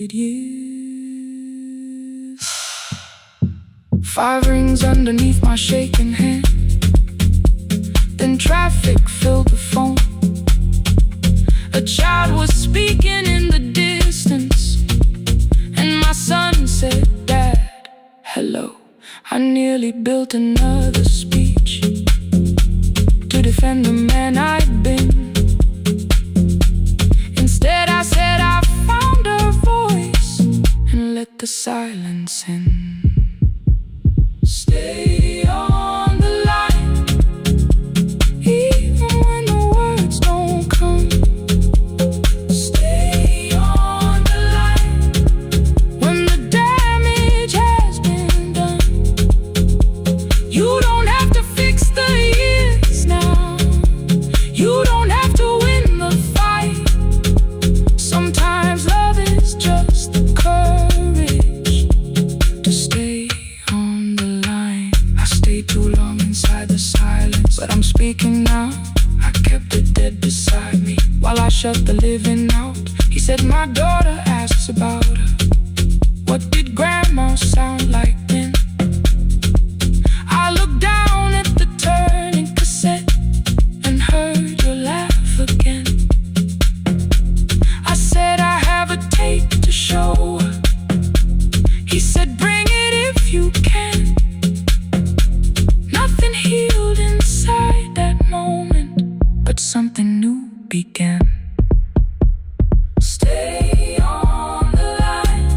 Years. 5 rings underneath my shaking hand. Then traffic filled the phone. A child was speaking in the distance, and my son said, "Dad, hello." I nearly built another speech to defend the man I'd been. Instead I said I found a voice and let the silence in. Stay on the line, even when the words don't come. Stay on the line when the damage has been done. You don't have to fix the years now. You don't have to win the fight. Sometimes love is just the courage to stay on the line. I stayed too long inside the silence, but I'm speaking now. I kept it dead beside me while I shut the living out. He said, "My daughter asks about her. What did grandma sound like then?" I looked down at the turning cassette and heard your laugh again. I said, "I have a tape to show her." He said, "Bring it if you can." Nothing healed inside that moment, but something new began. Stay on the line,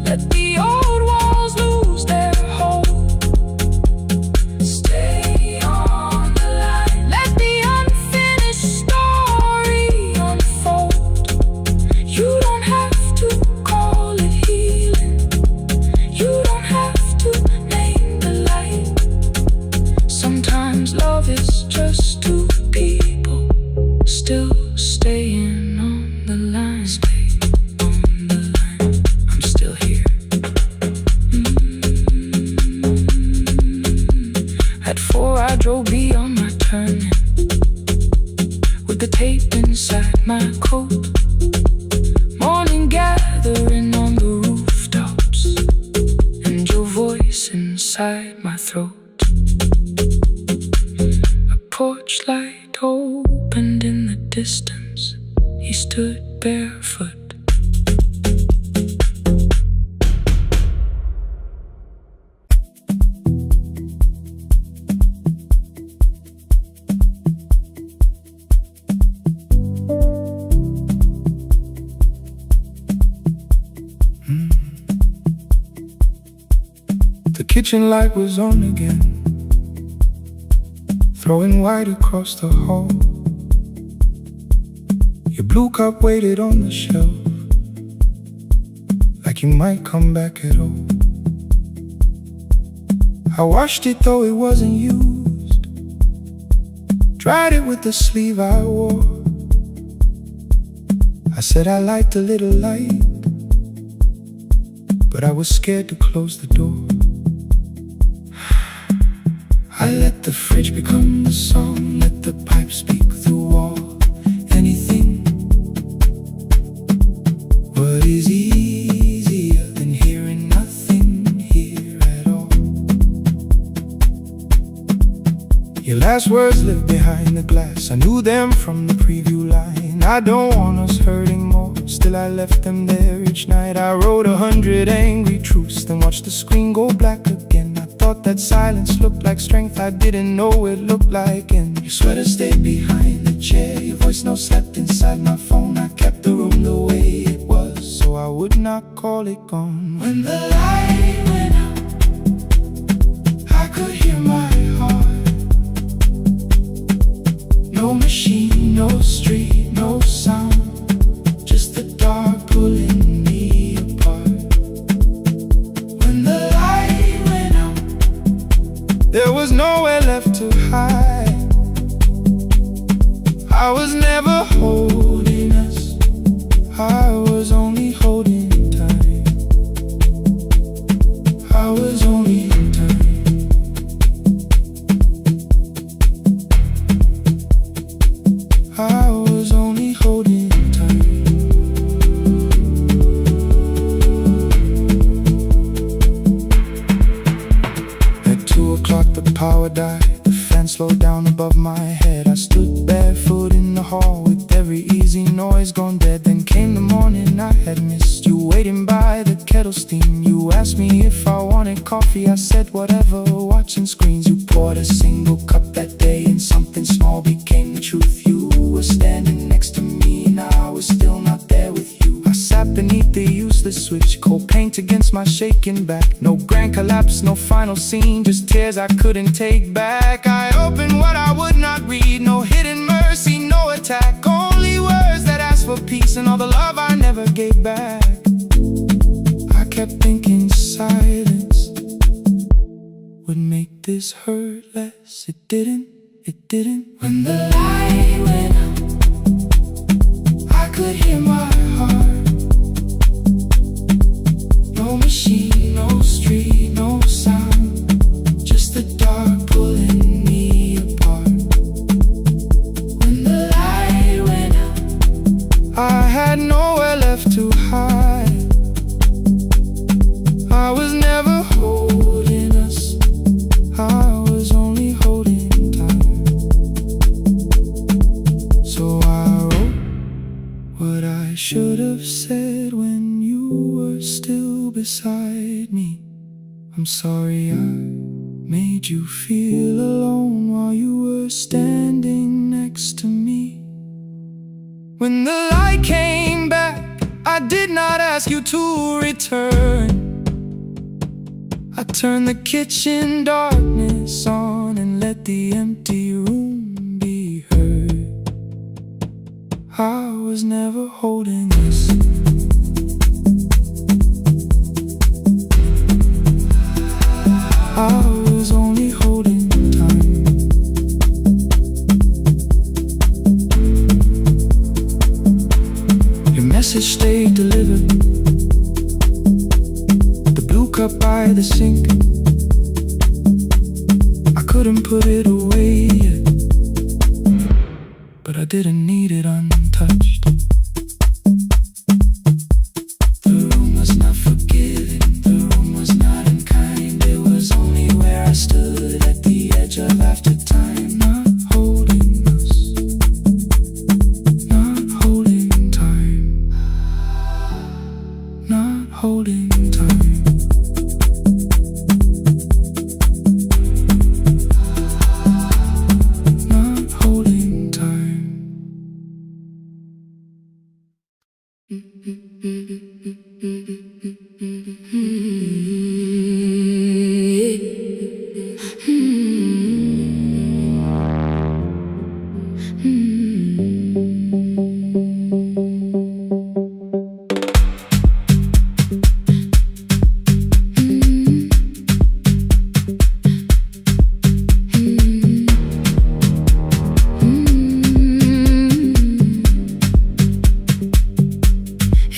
let the old walls lose their hold. Stay on the line, let the unfinished story unfold. You don't have to call it healing. You don't have to name the light. Sometimes love is just two people still staying on the line. Stay on the line, I'm still here. At 4 I drove beyond my turning, with the tape inside my coat. Morning gathering on the rooftops, and your voice inside my throat. A porch light opened in the distance. He stood barefoot. The kitchen light was on again, throwing white across the hall. Your blue cup waited on the shelf, like you might come back at all. I washed it though it wasn't used, dried it with the sleeve I wore. I said I liked a little light, but I was scared to close the door. I let the fridge become the song, let the pipe speak through all. Anything. What is easier than hearing nothing here at all? Your last words live behind the glass. I knew them from the preview line. I don't want us hurting more, still I left them there each night. I wrote 100 angry truths, then watched the screen go black again. I thought that silence looked like strength, I didn't know it looked like. And your sweater stayed behind the chair, your voice no slept inside my phone. I kept the room the way it was, so I would not call it gone. When the light went out, I could hear my heart. No machine, no street, no sound, just the dark pulling me apart. When the light went out, there was nowhere left to hide. I was never holding us, I was only holding time. I was only in time. above my head. I stood barefoot in the hall with every easy noise gone dead. Then came the morning I had missed you, waiting by the kettle steam. You asked me if I wanted coffee, I said whatever, watching screens. You poured a single cup that day and something small became the truth. You were standing next to me and I was still not there with you. I sat beneath the useless switch, cold paint against my shaking back. No grand collapse, no final scene, just tears I couldn't take back. I opened what I would not read, no hidden mercy, no attack, only words that asked for peace and all the love I never gave back. I kept thinking silence would make this hurt less. It didn't. When the light went out, I could hear my heart. No machine, no street, no sound, just the dark pulling me apart. When the light went out, I had nowhere left to hide. I was never holding us, I was only holding time. So I wrote what I should have said when you were still beside me. I'm sorry I made you feel alone while you were standing next to me. When the light came back, I did not ask you to return. I turned the kitchen darkness on and let the empty room be heard. I was never holding us, I was only holding time. Your message stayed delivered, the blue cup by the sink. I couldn't put it away yet, but I didn't need it untouched. The room was not forgiving, the room was not unkind. It was only where I stood at the edge of after time. Not holding us, not holding time, not holding time. Not holding time.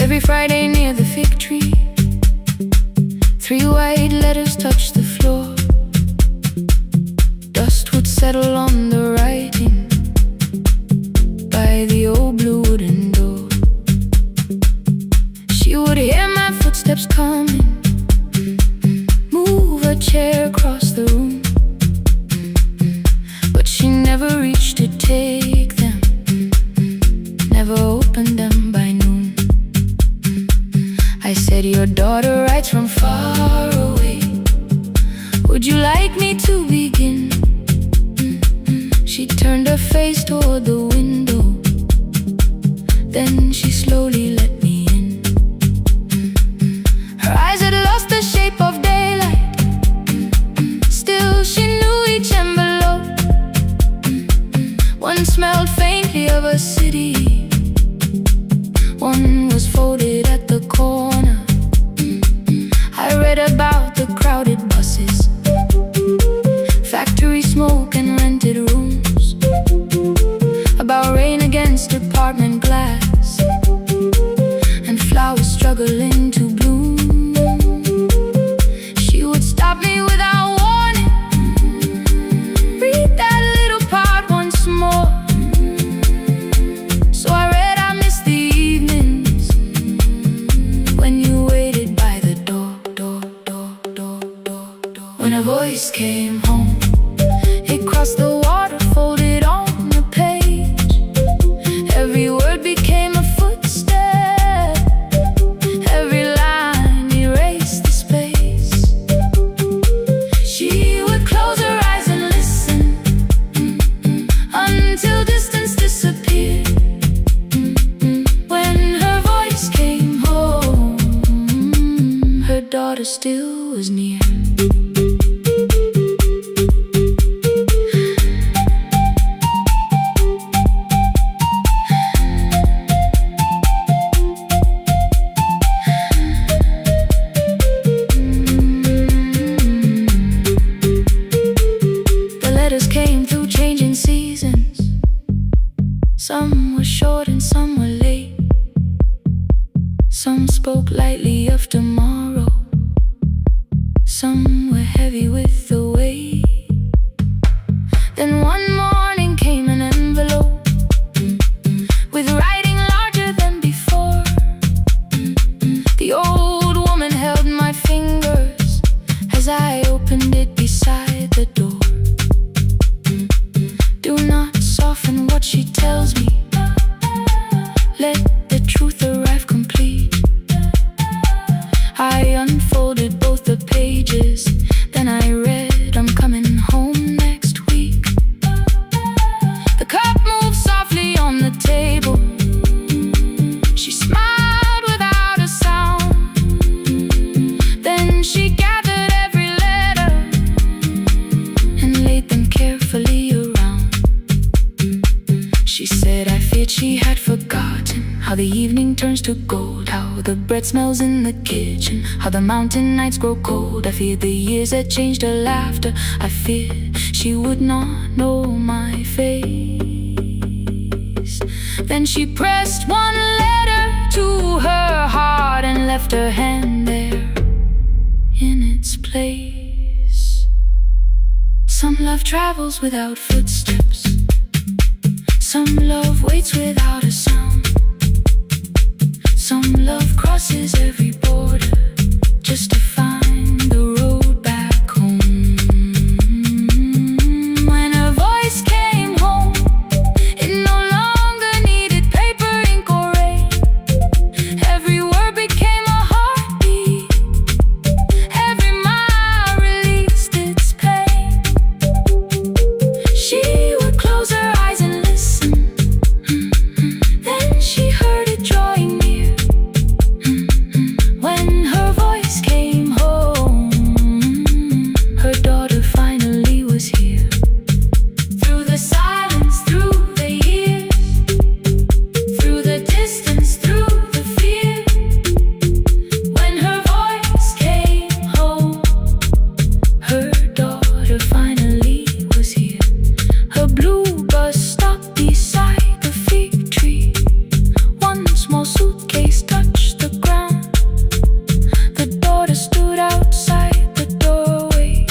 Every Friday near the fig tree, 3 white letters touched the floor. Dust would settle on the writing by the old blue wooden door. She would hear my footsteps coming, move a chair across the room, but she never reached to take them, never opened them by noon. I said, your daughter writes from far away, would you like me to begin? She turned her face toward the window, then she slowly let me in. Her eyes had lost the shape of daylight, still she knew each envelope. One smelled faintly of a city, one was folded at the corner. I read about the crowded buses, factory smoke and rented rooms, about rain against apartment glass, and flowers struggling to bloom. She would stop me without warning, read that little part once more. So I read, I missed the evenings when you waited by the door. When a voice came home, it crossed the waterfall daughter still was near. The letters came through changing seasons. Some were short and some were late. Some spoke lightly of tomorrow. Some were heavy with the weight. Then one morning came an envelope with writing larger than before. The old woman held my fingers as I opened it beside the door. Do not soften what she tells me. Let the truth arrive complete. I unfolded both the pages, then I read, I'm coming home next week. The cup moved softly on the table. She smiled without a sound. Then she gathered every letter and laid them carefully around. She said, I feared she had forgotten how the evening turns to gold, how the bread smells in the kitchen, how the mountain nights grow cold. I feared the years had changed her laughter. I feared she would not know my face. Then she pressed one letter to her heart and left her hand there in its place. Some love travels without footsteps. Some love waits without a sound. Some love crosses every border just to find the road back home. When her voice came home, it no longer needed paper, ink, or rain. Every word became a heartbeat. Every mile released its pain. She would close her eyes and listen. Then she heard it drawing near. When her voice came home, her daughter finally was here. Through the silence, through the years, through the distance, through the fear. When her voice came home, her daughter finally was here. Her blue bus stopped beside the fig tree. One small suitcase touched the ground. The daughter stood outside the doorway,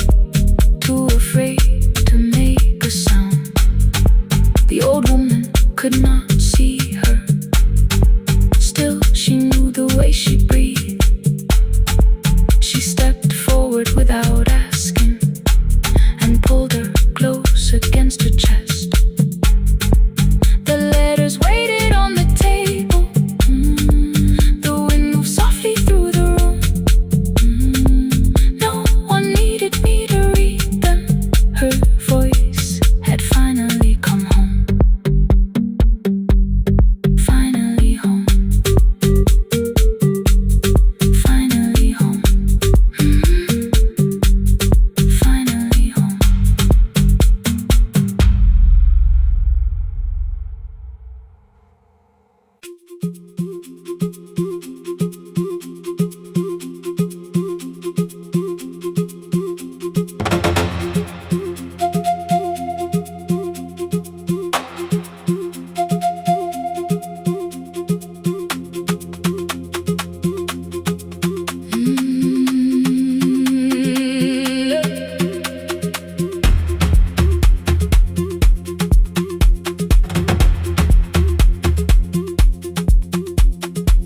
too afraid to make a sound. The old woman could not see her. Still, she knew the way she breathed. She stepped forward without asking and pulled her close against her chest. The letters waited on the table. The wind moved softly through the room. No one needed me to read them. Her voice had finally come home. Finally home. Finally home. Finally home.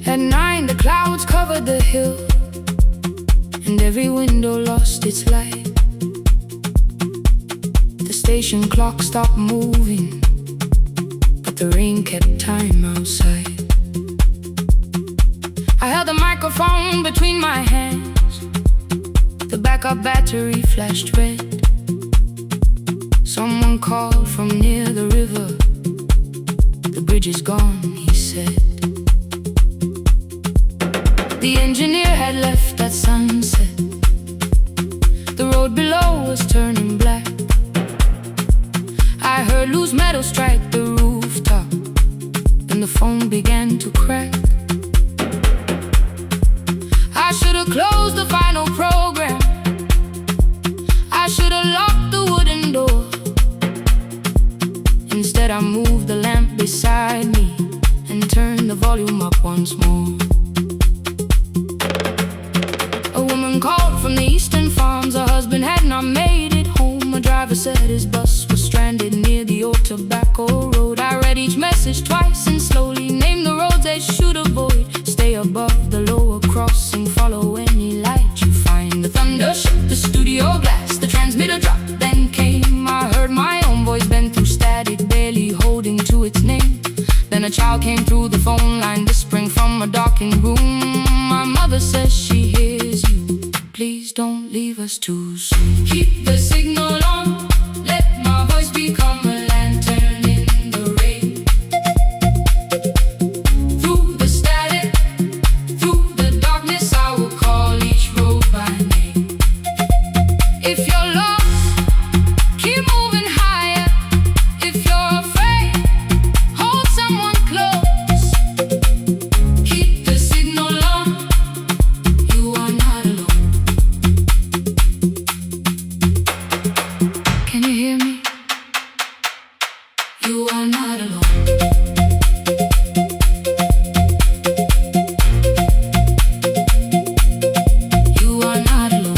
At 9, the clouds covered the hill, and every window lost its light. The station clock stopped moving, but the rain kept time outside. I held the microphone between my hands. The backup battery flashed red. Someone called from near the river. The bridge is gone, he said. The engineer had left at sunset. The road below was turning black. I heard loose metal strike the rooftop, and the phone began to crack. I should have closed the final program. I should have locked the wooden door. Instead I moved the lamp beside me and turned the volume up once more. A woman called from the eastern farms. Her husband had not made it home. A driver said his bus was stranded near the old tobacco road. I read each message twice and slowly named the roads they should avoid. Stay above the lower crossing, follow any light you find. The thunder shook the studio glass, the transmitter dropped, then came. I heard my own voice bend through static, barely holding to its name. Then a child came through the phone line, whispering from a darkened room. My mother says she hears you. Please don't leave us too soon. Keep the signal on. Let my voice become a lantern in the rain. Through the static, through the darkness, I will call each road by name. If you're lost, keep moving higher. If you're afraid, hold someone close. Keep the signal on. You are not alone. Can you hear me? You are not alone. You are not alone.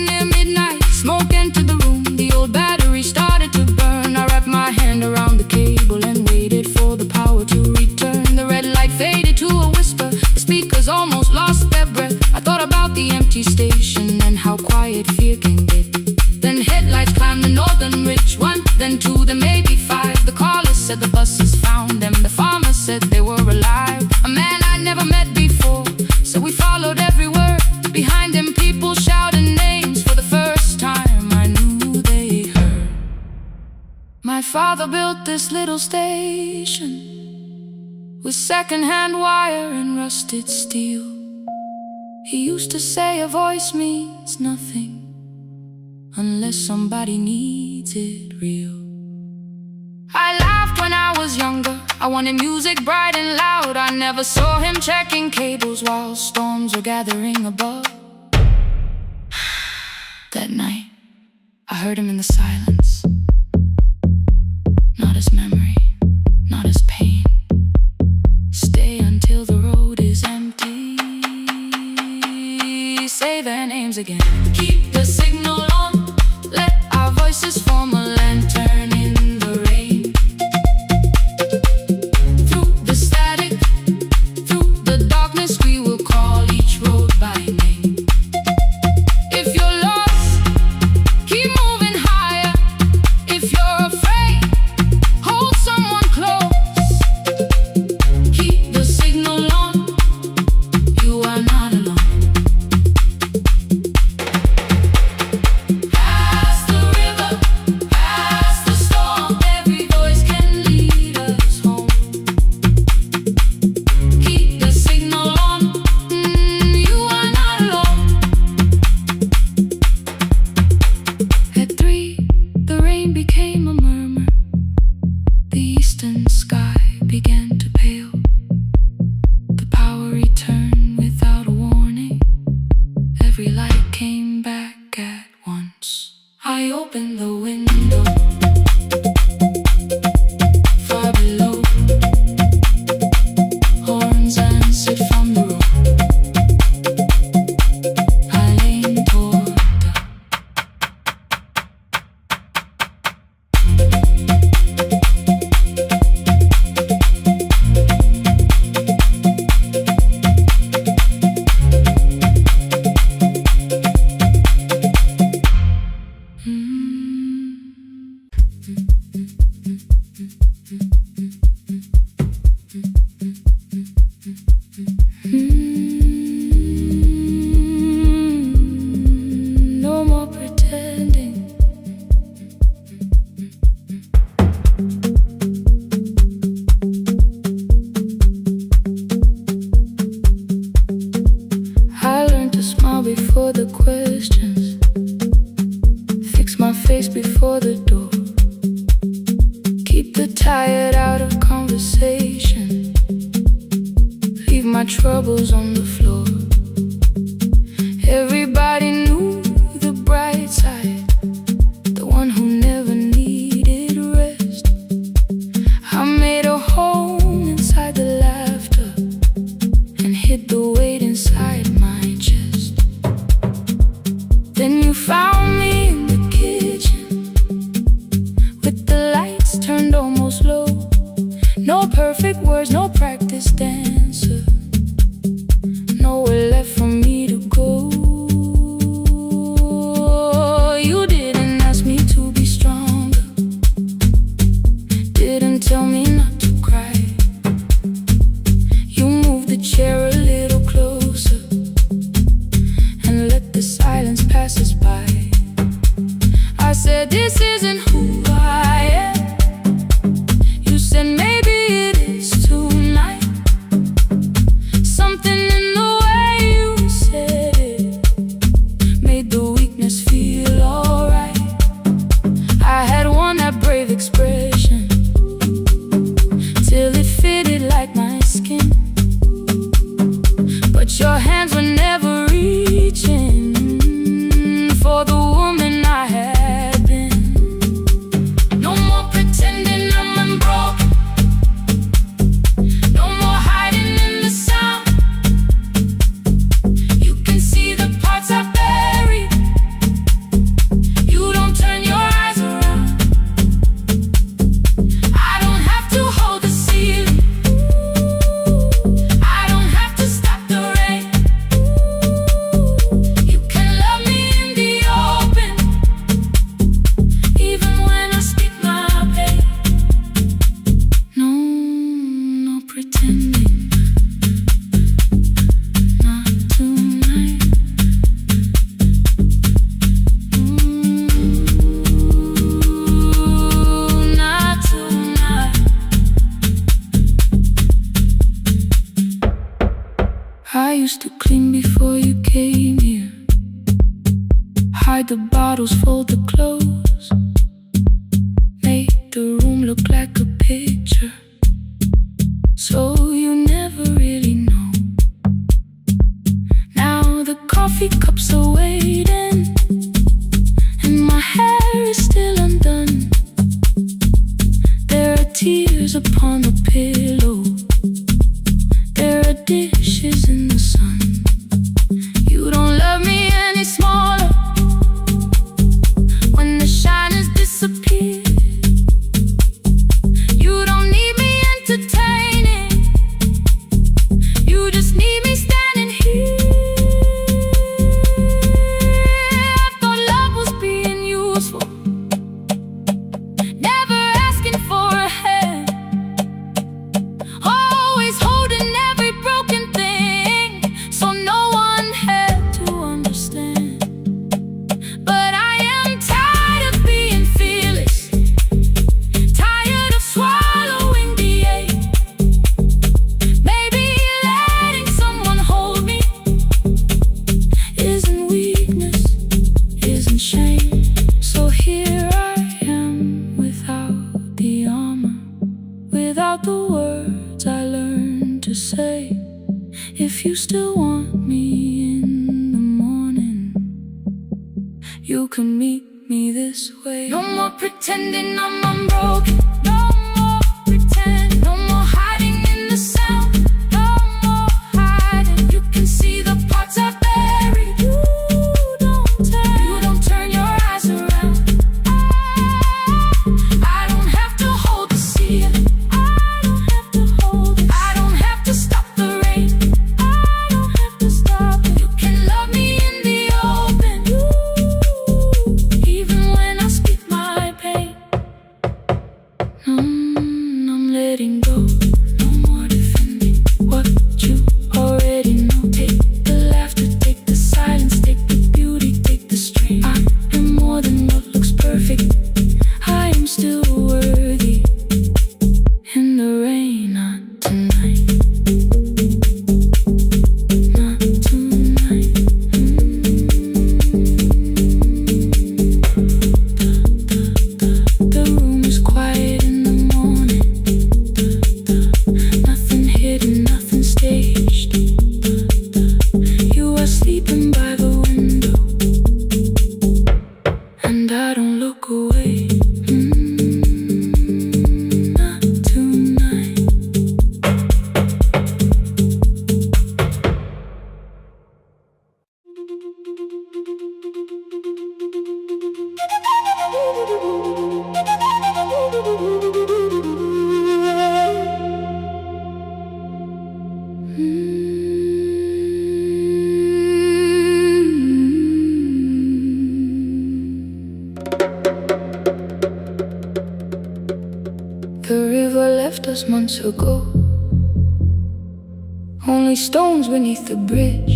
Near midnight, smoke entered the room. The old battery started to burn. I wrapped my hand around the cable and waited for the power to return. The red light faded to a whisper. The speakers almost lost their breath. I thought about the empty station and how quiet fear can get. Then headlights climbed the northern ridge. One, then two, then maybe five. The caller said the buses found them. The farmer said they were alive. A man I never met before, so we followed every word. Behind them people shouted names. For the first time I knew they heard. My father built this little station with second-hand wire and rusted steel. He used to say a voice means nothing unless somebody needs it real. I laughed when I was younger. I wanted music bright and loud. I never saw him checking cables while storms were gathering above. That night, I heard him in the silence. Not as memory, not as pain. Stay until the road is empty. Say their names again. Keep the signal on. Let our voices form a lantern in the rain. Through the static, through the darkness, we will call each road by name. If you're lost, keep moving higher. If you're afraid, hold someone close. Keep the signal on. You are not alone. Past the river, past the storm, every voice can lead us home. Keep the signal on. You are not alone. At 3, the rain became a murmur. The eastern sky began to pale. The power returned without a warning. Every light came back at once. I opened the window. Far below, horns answered from the road. I leaned toward the tired out of conversation. Leave my troubles on the floor. Everybody knew the bright side, the one who never needed rest. I made a home inside the laughter and hid the weight inside my chest. Then you found me in the kitchen with the lights turned almost low. No perfect words, no practice dancer, nowhere left for me to go. You didn't ask me to be stronger, didn't tell me not to cry. You moved the chair a little closer and let the silence pass us by. I said, this isn't who I am. You said, maybe it is tonight. Something in the way you said it made the weakness feel alright. I had worn that brave expression till it fitted like my skin, but your hands were never reaching for the woman I had been. No more pretending I'm unbroken, no more hiding in the sound. You can see the parts I buried. You don't turn your eyes around. I don't have to hold the ceiling, I don't have to stop the rain. You can love me in the open, even when I speak my pain. No, no pretending, not tonight. Not tonight. I used to clean before you came here, hide the bottles, fold the clothes, make the room look like a picture, so you never really know. Now the coffee cups are waiting and my hair is still undone. There are tears upon the pillow, there are dishes in the sun. You don't love me any smaller when the shine has disappeared. You don't need me entertaining, you just need me standing here. I thought love was being useful, never asking for a hand, always holding every broken thing, so no one had to understand. But I am tired of being fearless, tired of swallowing the ache. Maybe letting someone hold me isn't weakness, isn't shame. So here I am without the armor, without the words I learned to say. If you still want me in the morning, you can meet me this way. No more pretending I'm unbroken, no more pretend, no more hiding in the sound, no more hiding. You can see the parts I buried. You don't turn your eyes around. I don't have to hold the ceiling, I don't have to hold it. I don't have to stop the rain, I don't have to stop it. You can love me in the open, even when I speak my pain. I'm letting go, no more defending what you already know. Take the laughter, take the silence, take the beauty, take the strain. I am more than what looks perfect, I am still worthy. In the rain, not tonight, not tonight. The room is quiet in the morning, river left us months ago. Only stones beneath the bridge.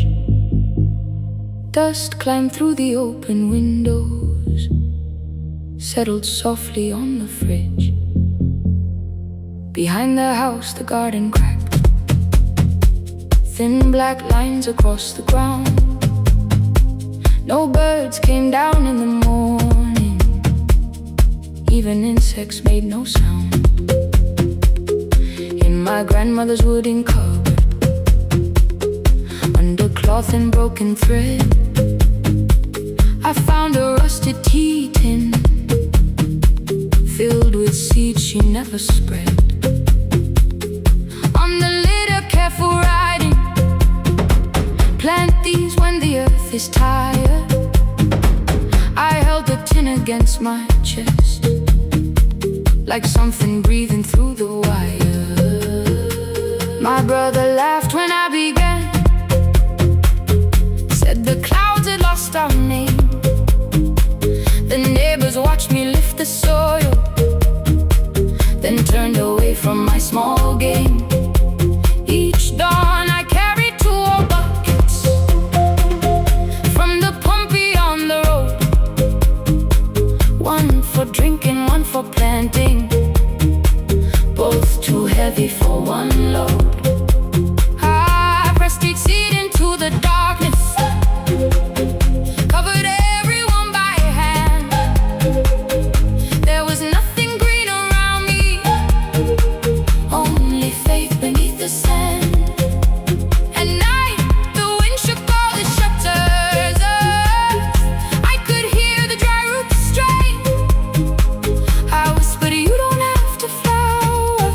Dust climbed through the open windows, settled softly on the fridge. Behind the house the garden cracked, thin black lines across the ground. No birds came down in the morning, even insects made no sound. In my grandmother's wooden cupboard, under cloth and broken thread, I found a rusted tea tin filled with seeds she never spread. On the lid a careful writing, plant these when the earth is tired. I held the tin against my chest, like something breathing through the wire. My brother laughed when I began, said the clouds had lost our name. The neighbors watched me lift the soil, then turned away from my small game. Each dawn I carried 2 old buckets from the pump beyond the road, one for drinking, one for planting, both too heavy for one load. I pressed each seed into the darkness, covered everyone by hand. There was nothing green around me, only faith beneath the sand. At night the wind shook all the shutters. I could hear the dry roots strain. I whispered, you don't have to flower,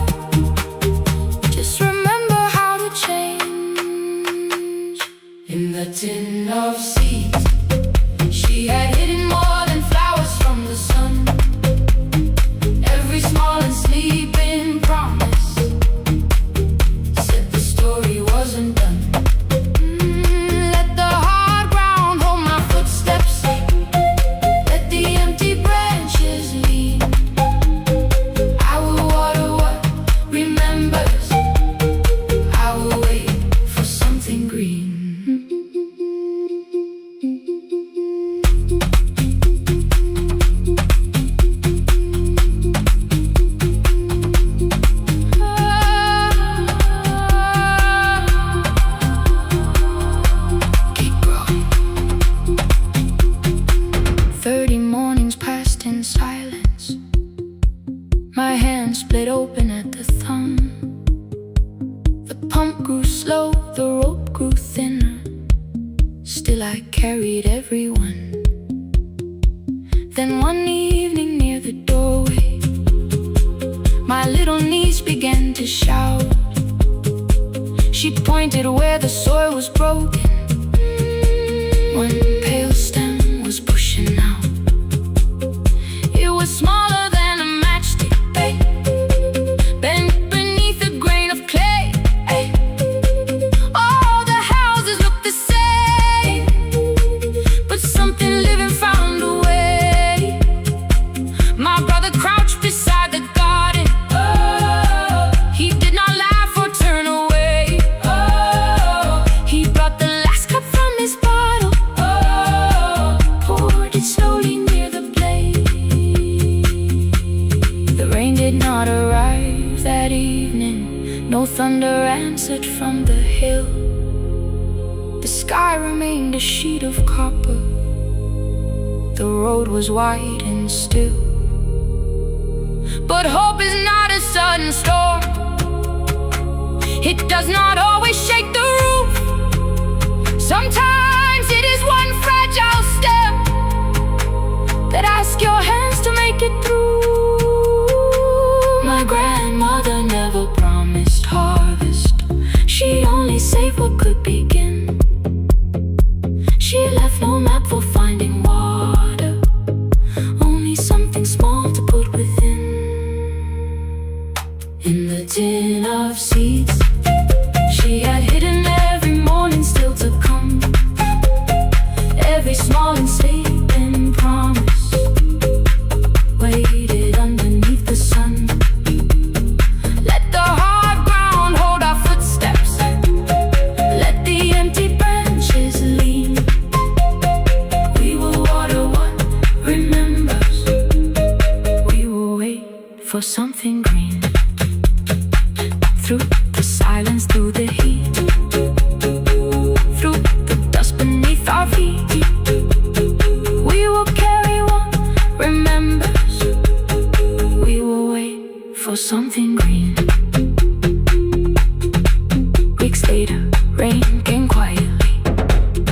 just remember how to change. In the tin of seeds she had hidden more than flowers from the sun. Every small and sleeping promise said the story wasn't done. Let the hard ground hold my footsteps, let the empty branches lean. I will water what remembers, I will wait for something green. Keep growing. 30 mornings passed in silence. My hand split open at the thumb. The pump grew slow, the rope grew thinner. Still I carried everyone. Then one evening near the doorway, my little niece began to shout. She pointed where the soil was broken. One pale stem was pushing out. It was smaller than a matchstick, babe, bent beneath a grain of clay. Ay. All the houses looked the same, but something living found a way. My brother crouched beside the garden. He did not laugh or turn away. He brought the last cup from his bottle, poured it slowly near the blaze. The rain did not arrive that evening, no thunder answered from the hill. The sky remained a sheet of copper, the road was wide and still. But hope is not a sudden storm, it does not always shake the roof. Sometimes it is one fragile step that asks your hands to make it through. My grandmother never promised harvest, she only saved what could begin. She left no map for finding water, only something small to put within. In the tin of seeds she had hidden every morning still to come. Every small and sleeping promise waited underneath the sun. through the silence, through the heat, through the dust beneath our feet. We will carry what remembers. We will wait for something green. Weeks later, rain came quietly,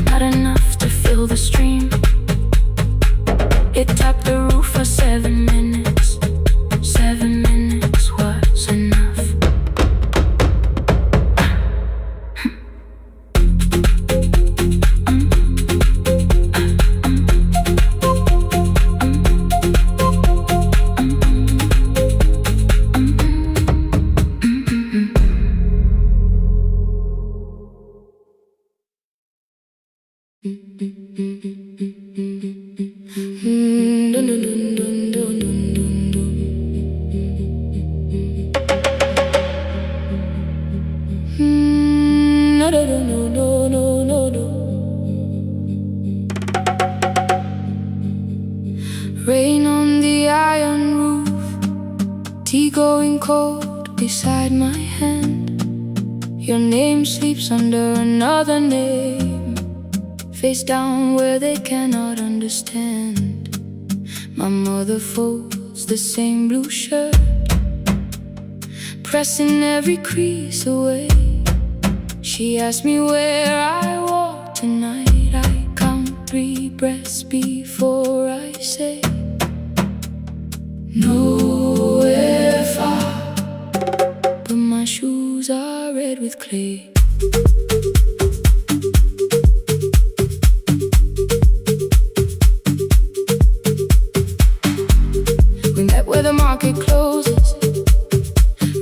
not enough to fill the stream. It tapped the roof for 7 minutes. 7 minutes was enough. Rain on the iron roof, tea going cold beside my hand. Your name sleeps under another name, face down where they cannot understand. My mother folds the same blue shirt, pressing every crease away. She asked me where I walk tonight. I count 3 breaths before I say nowhere far, but my shoes are red with clay. We met where the market closes,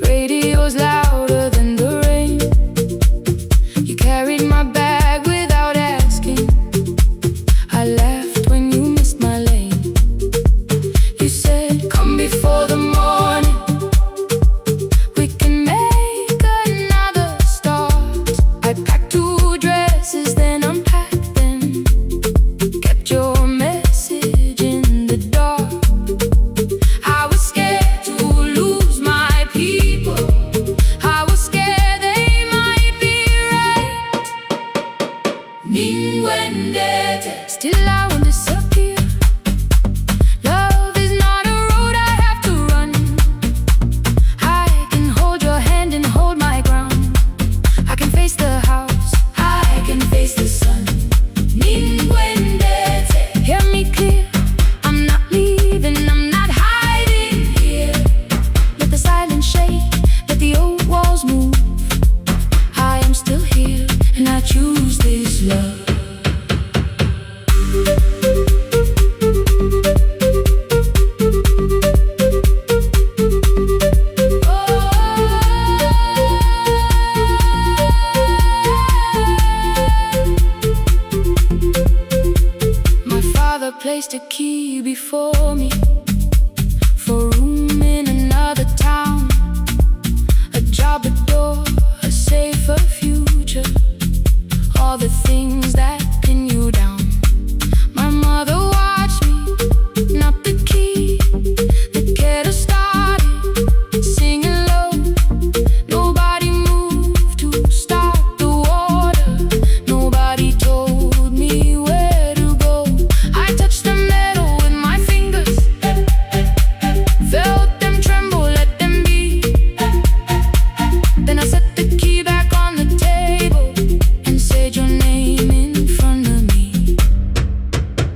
radio's louder than the rain. You carried my bag without asking. I laughed when you missed my lane. You said, come before the morning, we can make another start. I packed 2 dresses, then unpacked them, kept your message in the dark. I was scared to lose my people. I was scared they might be right. Ninguendete, still I won't disappear. Love is not a road I have to run. I can hold your hand and hold my ground. I can face the house, I can face the sun. Ninguendete, hear me clear. I'm not leaving, I'm not hiding here. Let the silence shake, let the old walls move. I am still here, and I choose this love. My father placed a key before me for room in another town, a job, a door, a safer future, all the things that pin you down. My mother watched me, not the key, the kettle started singing low. Nobody moved to stop the water, nobody told me where to go. I touched the metal with my fingers, felt them tremble, let them be. Then I set the key back on the table and said your name in front of me.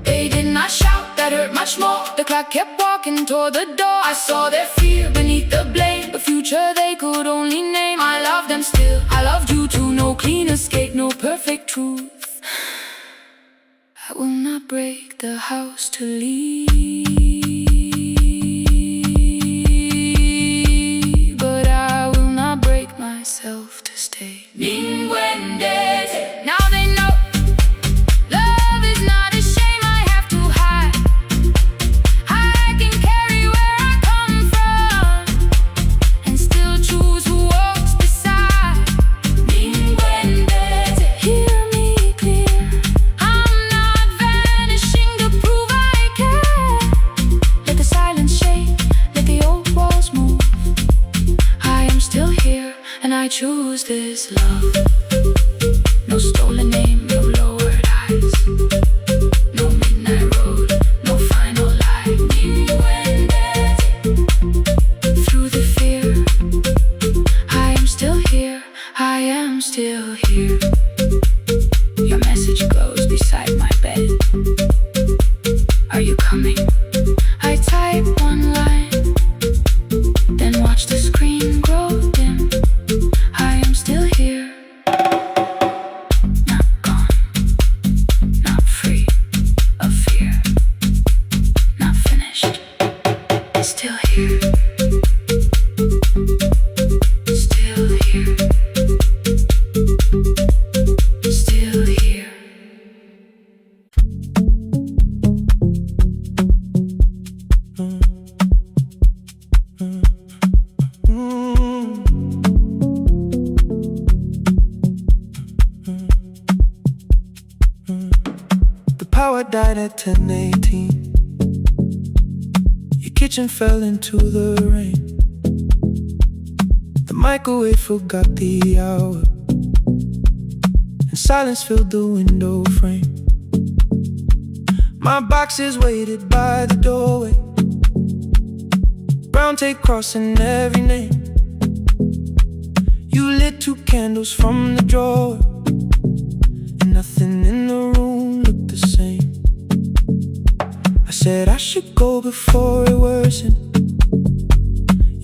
They did not shout, that hurt much more. The clock kept walking toward the door. I saw their fear beneath the blame, a future they could only name. I loved them still, I loved you too. No clean escape, no perfect truth. I will not break the house to leave, but I will not break myself to stay. Ninguendete, now they know love is not a shame I have to hide. I can carry where I come from and still choose who walks beside. Ninguendete, hear me clear. I'm not vanishing to prove I care. and I choose this love. No stolen name, no lowered eyes, no midnight road, no final lie. You and through the fear, I am still here, I am still here. Your message glows beside my bed. Are you coming? I type one line, then watch the screen grow dim. I am still here, not gone, not free of fear, not finished, still here, still here, still here. The power died at 10:18. Your kitchen fell into the rain. The microwave forgot the hour, and silence filled the window frame. My boxes waited by the doorway, brown tape crossing every name. You lit 2 candles from the drawer, and nothing in the room looked the same. I said I should go before it worsened.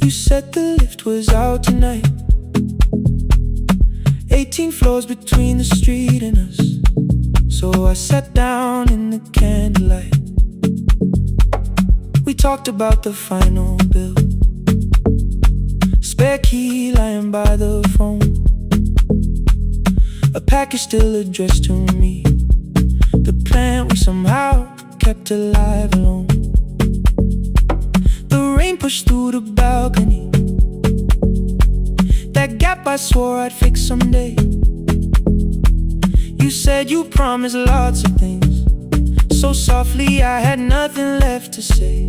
You said the lift was out tonight. 18 floors between the street and us, so I sat down in the candlelight. We talked about the final bill, spare key lying by the phone, a package still addressed to me, the plant we somehow kept alive alone. The rain pushed through the balcony, that gap I swore I'd fix someday. You said you promised lots of things, so softly I had nothing left to say.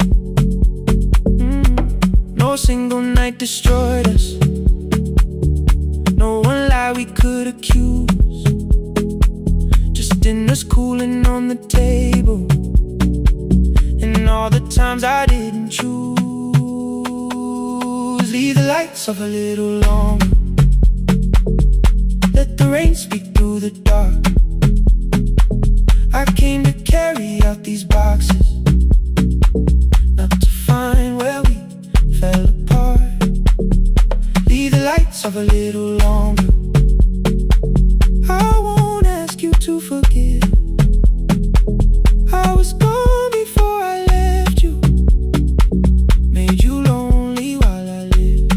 No single night destroyed us, no one lie we could accuse, just dinners cooling on the table, and all the times I didn't choose. Leave the lights off a little longer, let the rain speak through the dark. I came to carry out these boxes, not to find where we fell apart. Leave the lights off a little longer. I won't ask you to forgive. I was gone before I left you, made you lonely while I lived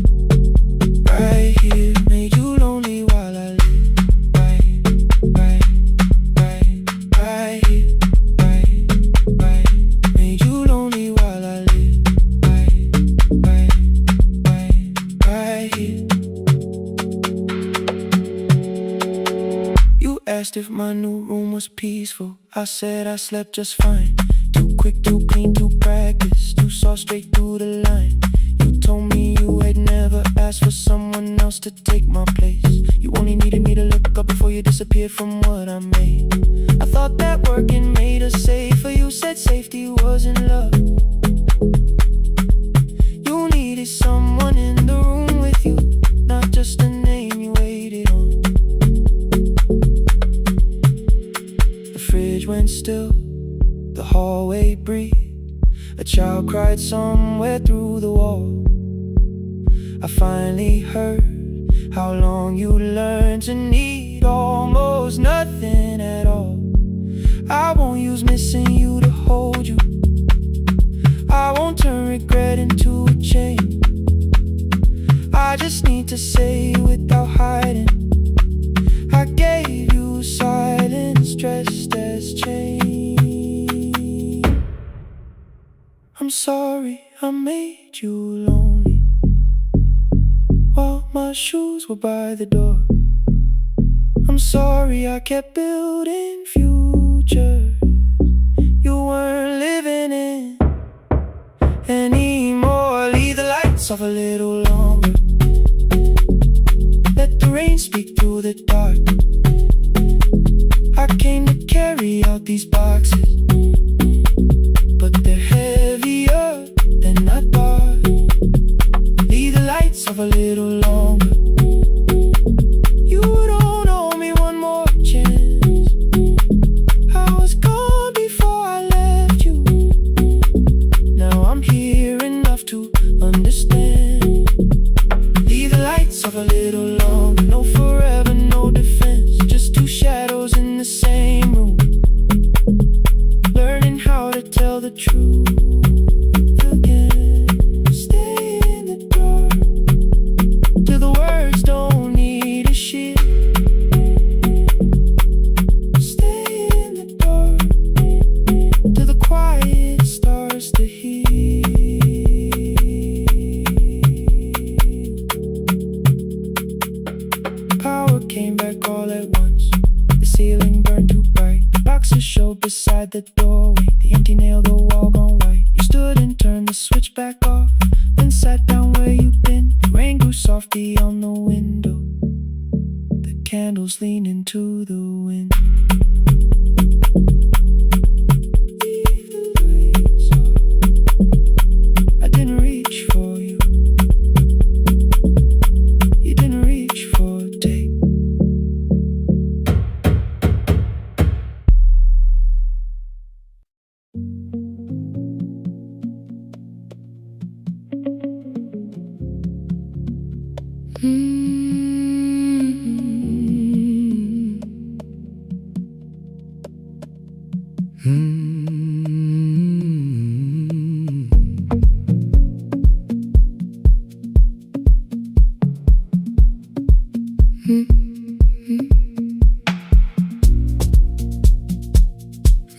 right here, made you lonely while I lived right here, right here, made you lonely while I lived right here. You asked if my new room was peaceful. I said I slept just fine. Too quick, too clean, too practiced, too saw straight through the line. You told me you had never asked for someone else to take my place. You only needed me to look up before you disappeared from what I made. I thought that working made us safer. You said safety wasn't love. You needed someone in the room with you, not just a name you waited on. The fridge went still, the hallway breathed, a child cried somewhere through the wall. I finally heard how long you learned to need almost nothing at all. I won't use missing you to hold you, I won't turn regret into a chain. I just need to say without hiding, I gave you silence dressed as change. I'm sorry I made you lonely while my shoes were by the door. I'm sorry I kept building futures you weren't living in anymore. Leave the lights off a little longer, rain speak through the dark. I came to carry out these boxes, but they're heavier than I thought. Leave the lights off a little longer. You don't owe me one more chance. I was gone before I left you. Now I'm here enough to understand. Leave the lights off a little longer. No forever, no defense. Just two shadows in the same room, learning how to tell the truth again. Stay in the dark till the words don't need a shield. Stay in the dark till the quiet starts to heal. Power came back all at once. The ceiling burned too bright. The boxes showed beside the doorway. The empty nail, the wall gone white. You stood and turned the switch back off, then sat down where you've been. The rain grew softly on the window. The candles leaned into the wind. Leave the lights off. I didn't reach for you. You didn't reach for a take.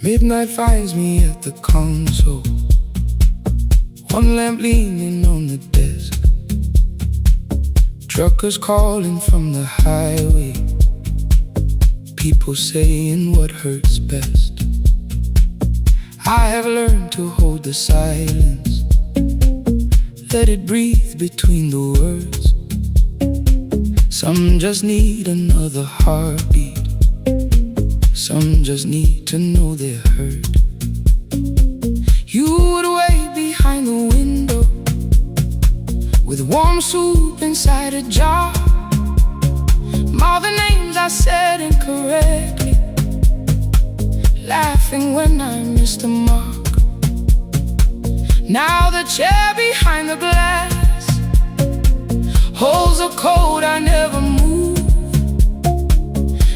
Midnight finds me at the console, one lamp leaning on the desk. Truckers calling from the highway, people saying what hurts best. I have learned to hold the silence, let it breathe between the words. Some just need another heartbeat, some just need to know they're heard. You would wait behind the window with warm soup inside a jar. All the names I said incorrectly, laughing when I missed the mark. Now the chair behind the glass holds a code I never moved,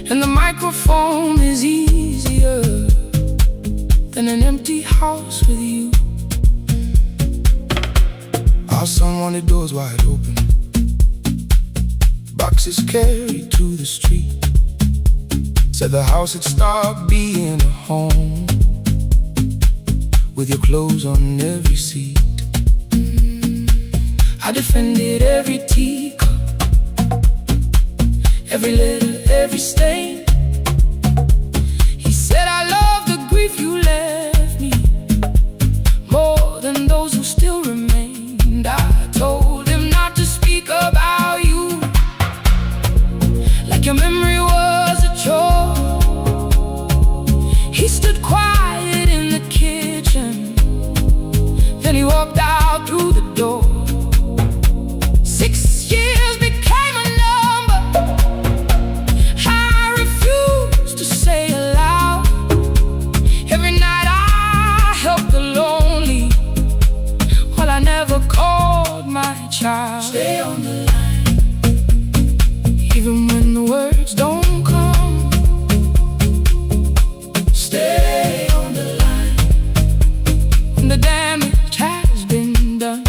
and the microphone is easier than an empty house with you. Our son wanted doors wide open, boxes carried to the street. Said the house had stopped being a home, with your clothes on every seat. I defended every teacup, every letter, every stain. He said I love the grief you left me more than those who still remained. I told him not to speak about you like your memory was a chore. He stood quiet in the kitchen, then he walked out through the door. 6 years became a number I refused to say aloud. Every night I helped the lonely, while I never called my child. Stay on the line, even when the words don't come. Stay on the line when the damage has been done.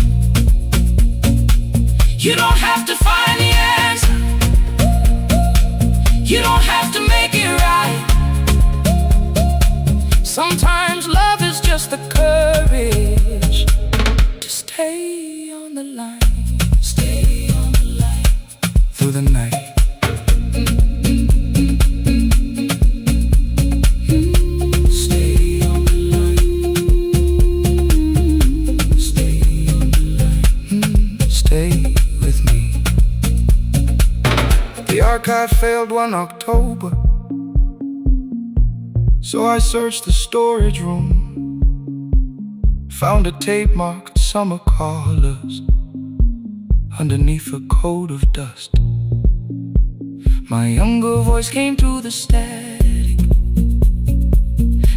You don't have to find the answer, you don't have to make it right. Sometimes love is just the courage to stay on the line. Stay on the line through the night. Stay on the line. Stay on the line. Stay with me. The archive failed one October, so I searched the storage room. Found a tape marked Summer Callers underneath a coat of dust. My younger voice came through the static,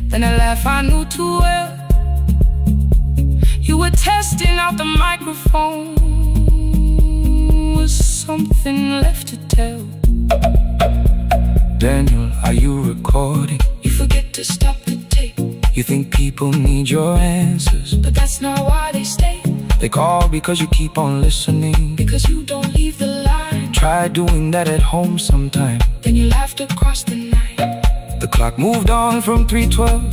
then a laugh I knew too well. You were testing out the microphone. Was something left to tell? Daniel, are you recording? You forget to stop the tape. You think people need your answers, but that's not why they stay. They call because you keep on listening, because you don't leave the line. Try doing that at home sometime, then you laughed across the night. The clock moved on from 3:12.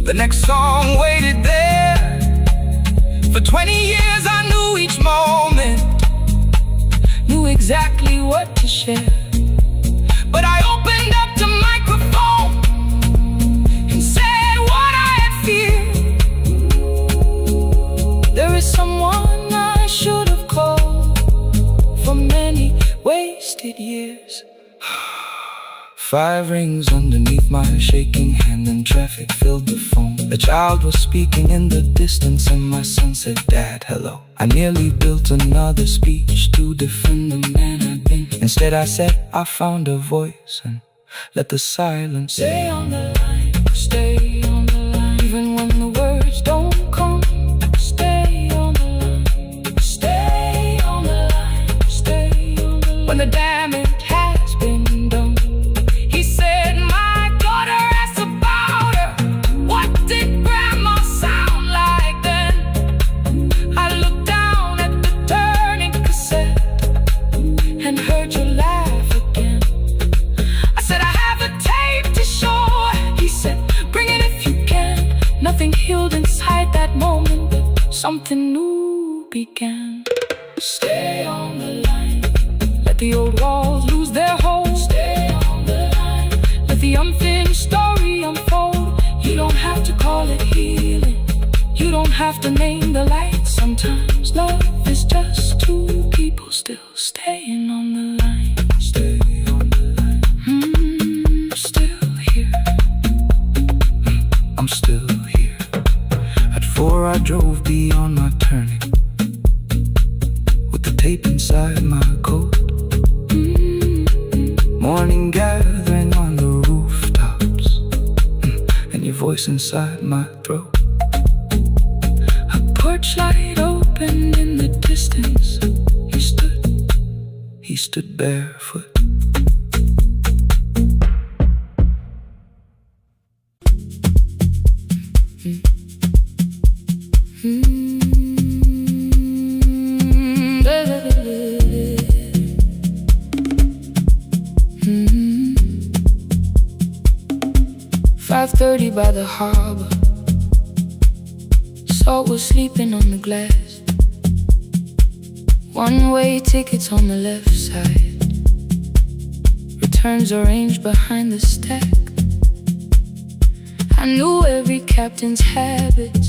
The next song waited there. For 20 years I knew each moment, knew exactly what to share. But I opened up the microphone and said what I had feared. There is someone I should have called for many wasted years. 5 rings underneath my shaking hand, and traffic filled the phone. A child was speaking in the distance, and my son said, "Dad, hello." I nearly built another speech to defend the man I've been. Instead I said, I found a voice, and let the silence stay on the line, stay on the line. Even when the words don't come, stay on the line, stay on the line, stay on the line. When the damage has been done, he said, "My daughter asked about her. What did grandma sound like then?" I looked down at the turning cassette and heard you laugh again. I said, "I have a tape to show." He said, "Bring it if you can." Nothing healed inside that moment, but something new began. Stay on the line, let the old walls lose their hold. Stay on the line, let the unfinished story unfold. You don't have to call it healing, you don't have to name the light. Sometimes love is just two people still staying on the line. stay on the line. Still here. I'm still here. At 4 I drove beyond my turning, with the tape inside my coat. Morning gathering on the rooftops, and your voice inside my throat. A porch light opened in the distance. He stood barefoot. "5:30 by the harbor. Salt was sleeping on the glass. One-way tickets on the left side. Returns arranged behind the stack. I knew every captain's habits,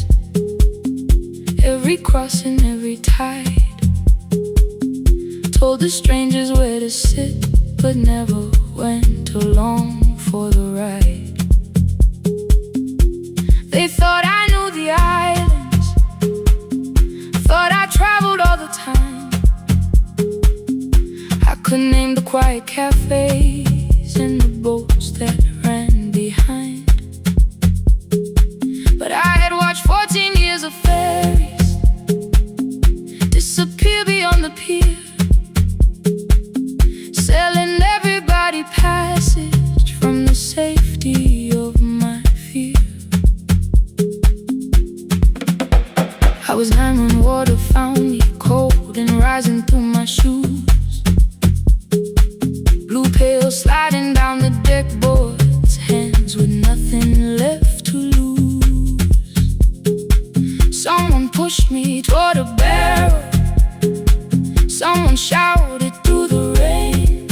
every crossing, every tide. Told the strangers where to sit, but never went along for the ride. They thought I knew the islands, thought I traveled all the time. I could name the quiet cafes and the boats that ran behind. But I had watched 14 years of ferries disappear beyond the pier, selling everybody passage from the safety of my fear. I was 9 when water found me, cold and rising through my shoes. Blue pail sliding down the deck boards, hands with nothing left to lose. Someone pushed me toward a barrel, someone shouted through the rain.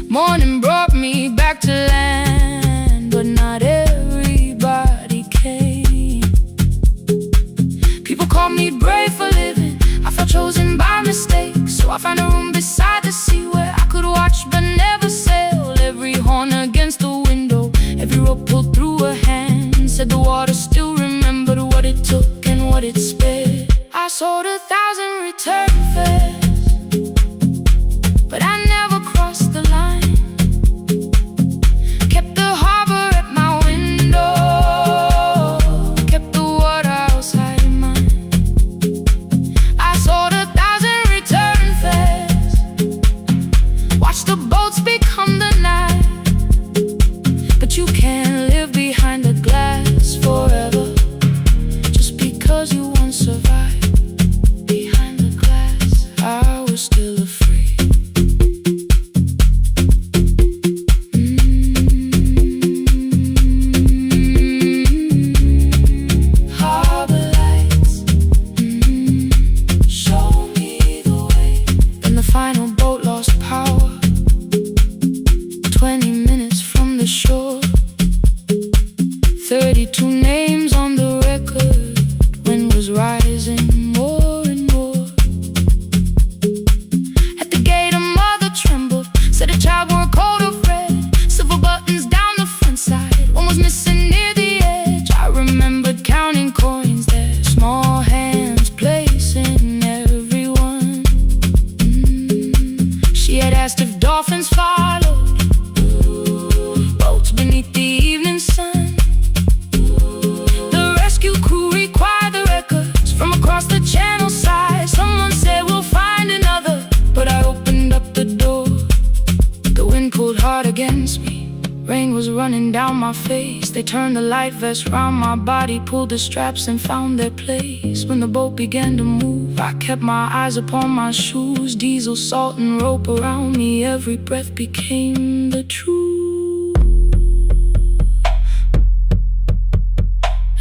Morning brought me back to land, but not everybody came. People call me brave for living, I felt chosen by mistake. So I found a room beside the sea where I could watch but never sail. Every horn against the window, every rope pulled through a hand. Said the water still remembered what it took and what it spared. I sold 1,000 return fares, but I never crossed the line. Kept the harbor at my window, kept the water outside of mine. I sold 1,000 return fares, watched the boats become the night. But you can't live behind the glass forever, just because you once survived. Behind the glass, I was still afraid. Harbor lights, show me the way. Then the final boat lost power, 20 minutes from the shore. 32 names on the record, wind was rising more and more. At the gate a mother trembled, said a child wore a coat of red, silver buttons down the front side, one was missing near the edge. I remembered counting coins there, small hands placing everyone. She had asked if dolphins followed, boats beneath the evening sun. The rescue crew required the records from across the channel side. Someone said we'll find another, but I opened up the door. The wind pulled hard against me, rain was running down my face. They turned the light vest round my body, pulled the straps and found their place. When the boat began to move, I kept my eyes upon my shoes. Diesel, salt and rope around me, every breath became the truth.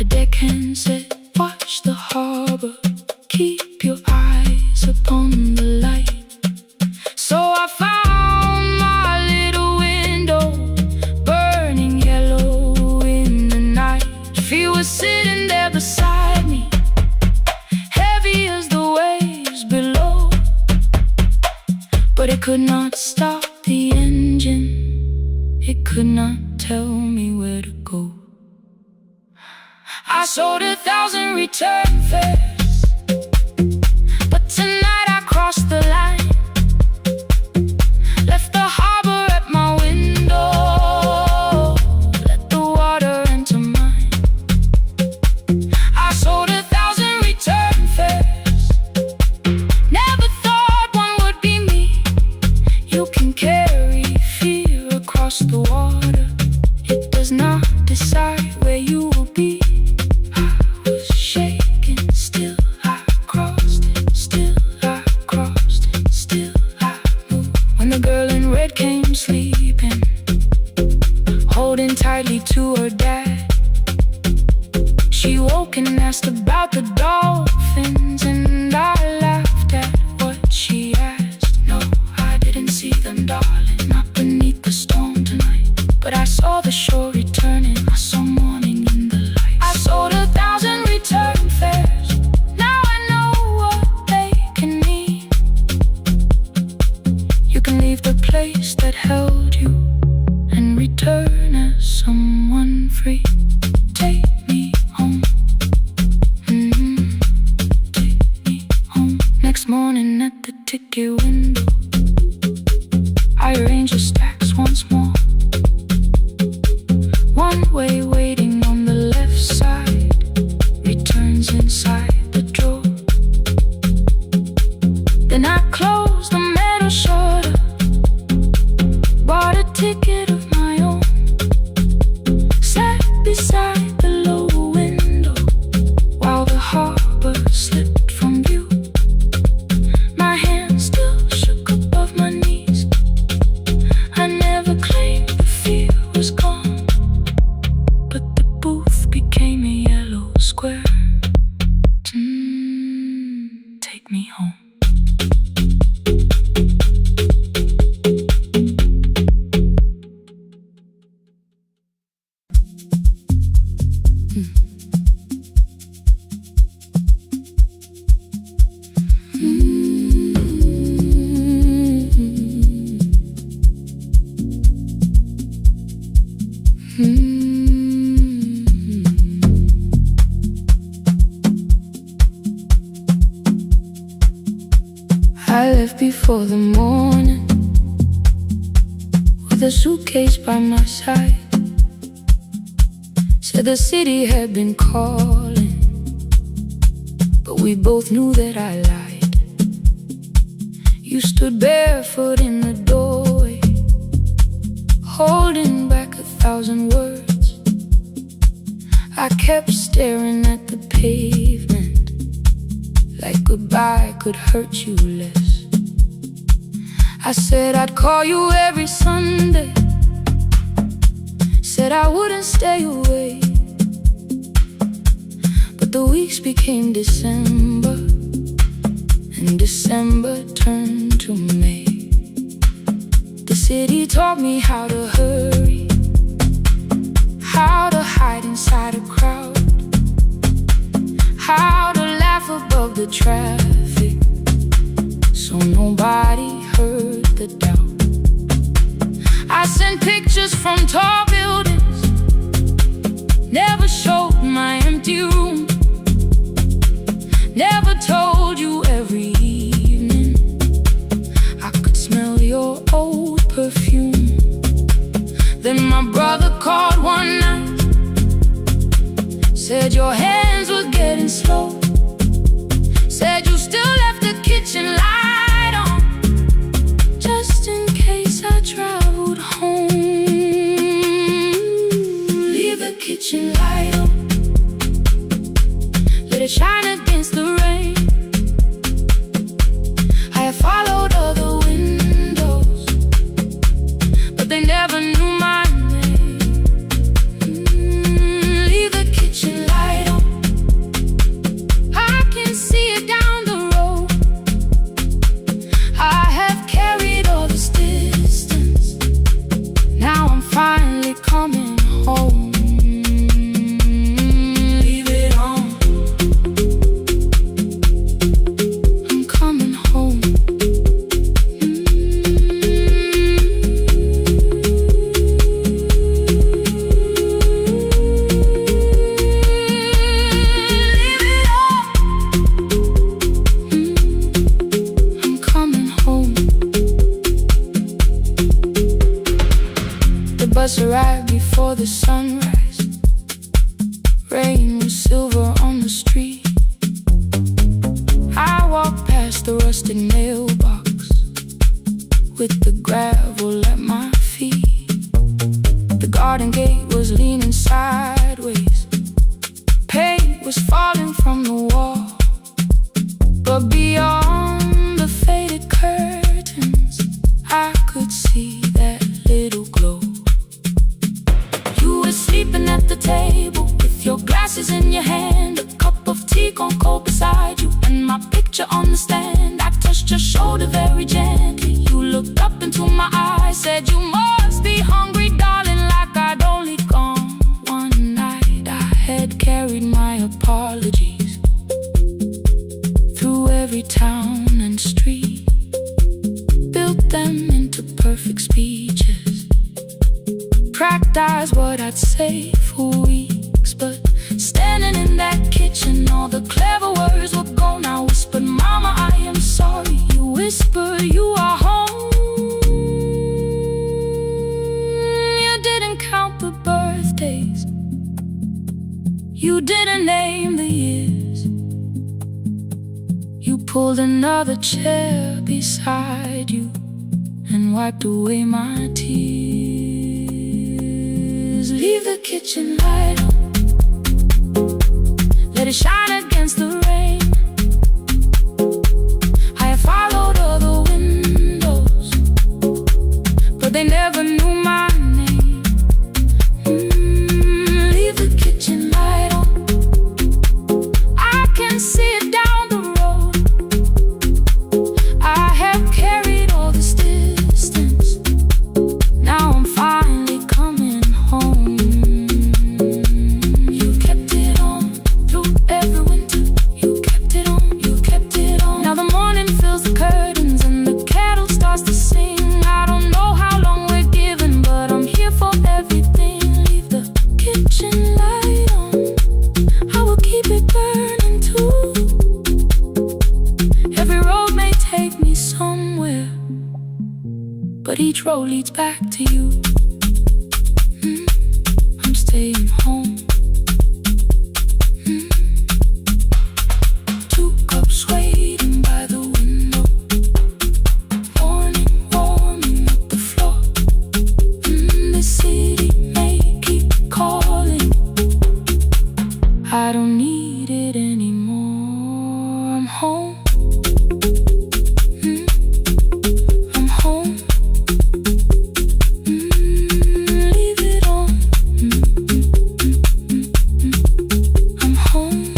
A deckhand said, watch the harbor, keep your eyes upon the light. So I found my little window, burning yellow in the night. Fear was sitting there beside me, heavy as the waves below, but it could not stop the engine, it could not tell me where to go. I sold 1,000 return fares, but tonight I crossed the line. Left the harbor at my window, let the water enter mine. I sold 1,000 return fares, never thought one would be me. You can carry fear across the water, it does not decide where you will be. Still I crossed it, still I crossed it, still I moved. When the girl in red came sleeping, holding tightly to her dad, she woke and asked about the dolphins, and I laughed at what she asked. No, I didn't see them, darling, not beneath the storm tonight, but I saw the shore returning, I saw morning in the light. I sold 1,000 return fares, now I know what they can mean. You can leave the place that held you and return as someone free. Take me home, take me home. Next morning at the ticket window, I arranged the stacks once more. One way waiting on the left side, returns inside the drawer. Then I closed the metal shutter, bought a ticket of my own, sat beside the low window while the harbor slipped from view. My hands still shook above my knees, I for the morning, with a suitcase by my side. Said the city had been calling, but we both knew that I lied. You stood barefoot in the doorway, holding back 1,000 words. I kept staring at the pavement, like goodbye could hurt you less. I said I'd call you every Sunday, said I wouldn't stay away. But the weeks became December, and December turned to May. The city taught me how to hurry, how to hide inside a crowd, how to laugh above the traffic, so nobody heard the doubt. I sent pictures from tall buildings, never showed my empty room, never told you every evening I could smell your old perfume. Then my brother called one night, said your hands were getting slow, said you still left the kitchen light on, just in case I traveled home. Leave the kitchen light on, let it shine against the rain. I have followed other windows, but they never knew my name. Leave the kitchen light on, I can see it down the road. I have carried all this distance, now I'm finally coming home. Leave it on, I'm coming home. Leave it on, I'm coming home. The bus arrived before the sunrise, rain was silver on the street. I walked past the rustic mailbox with the gravel at my feet. The garden gate was leaning sideways, paint was falling from the wall, but beyond the faded curtains I could see that little glow. You were sleeping at the table with your glasses in your hand, a cup of tea gone cold beside you, and my picture on the stand. I touched your shoulder very gently, you looked up into my eyes, said you must be hungry, darling, like I'd only gone one night. I had carried my apologies through every town and street, built them into perfect speeches, practiced what I'd say for weeks. But standing in that kitchen, all the clever words were gone. I whispered, Mama, I am sorry. You whispered, you are home. You didn't count the birthdays, you didn't name the years. You pulled another chair beside you and wiped away my tears. Leave the kitchen light on, let it shine against the rain. I have followed other windows, but they never knew my name. Leave the kitchen light on, I can see it down the road. I have carried all this distance, now I'm finally coming home. You kept it on through every winter, you kept it on, you kept it on. Now the morning fills the curtain, but each road leads back to you. I'm staying home. 2 cups waiting by the window, morning warming up the floor. The city may keep calling, I don't need it anymore. I'm home. I'm home. Leave it on. I'm home.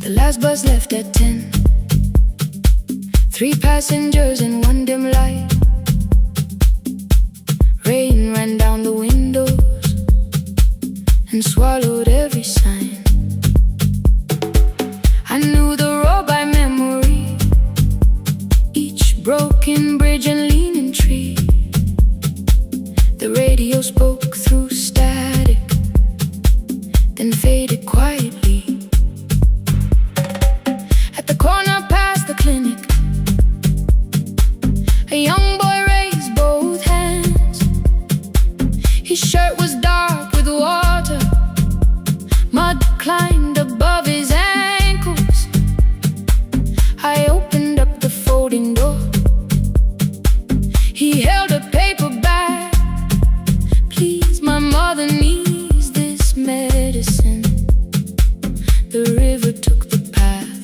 The last bus left at 10. 3 passengers and 1 dim light. Rain ran down the windows and swallowed every sign. I knew the road by memory, each broken bridge and leaning tree. The radio spoke through static, then faded quietly. At the corner past the clinic, a young boy raised both hands. His shirt was dark with water, mud climbed above his ankles. I opened up the folding door. He held a paper bag. Please, my mother needs this medicine. The river took the path.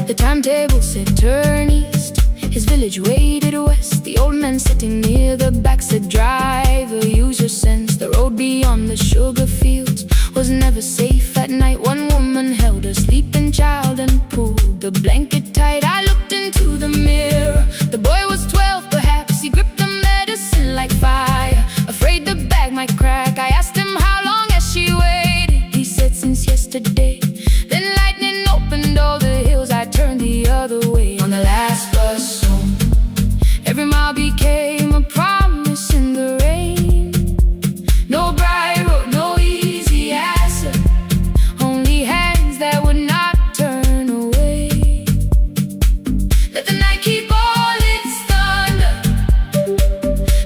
The timetable said turn east. His village waded west. The old man sitting near the back said, driver, use your sense. The road beyond the sugar fields was never safe at night. One woman held a sleeping child and pulled the blanket tight. I looked into the mirror. The boy was 12 perhaps. He gripped the medicine like fire, afraid the bag might crack. I asked him how long has she waited. He said since yesterday. Then lightning opened all the hills. I turned the other way on the last bus home. Every mile became a promise in the rain. No bright road, no easy answer, only hands that would not turn away. Let the night keep all its thunder,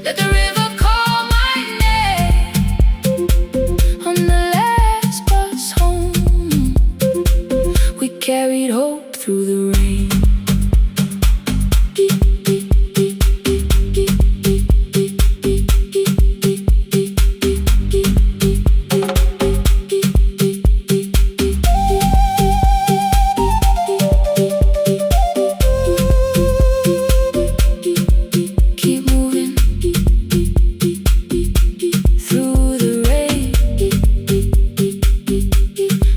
let the river call my name. On the last bus home, we carried hope through the rain. Keep moving through the rain.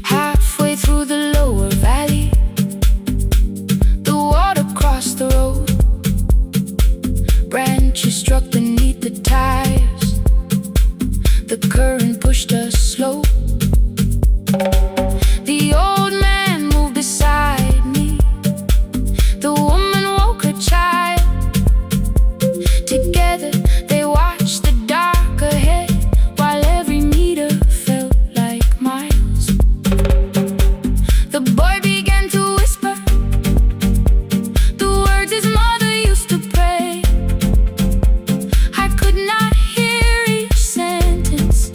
Halfway through the lower valley, the water crossed the road. Branches struck beneath the tires. The current pushed us slow. The old man moved beside me. The woman woke her child. Together they watched the dark ahead, while every meter felt like miles. The boy began to whisper the words his mother used to pray. I could not hear each sentence,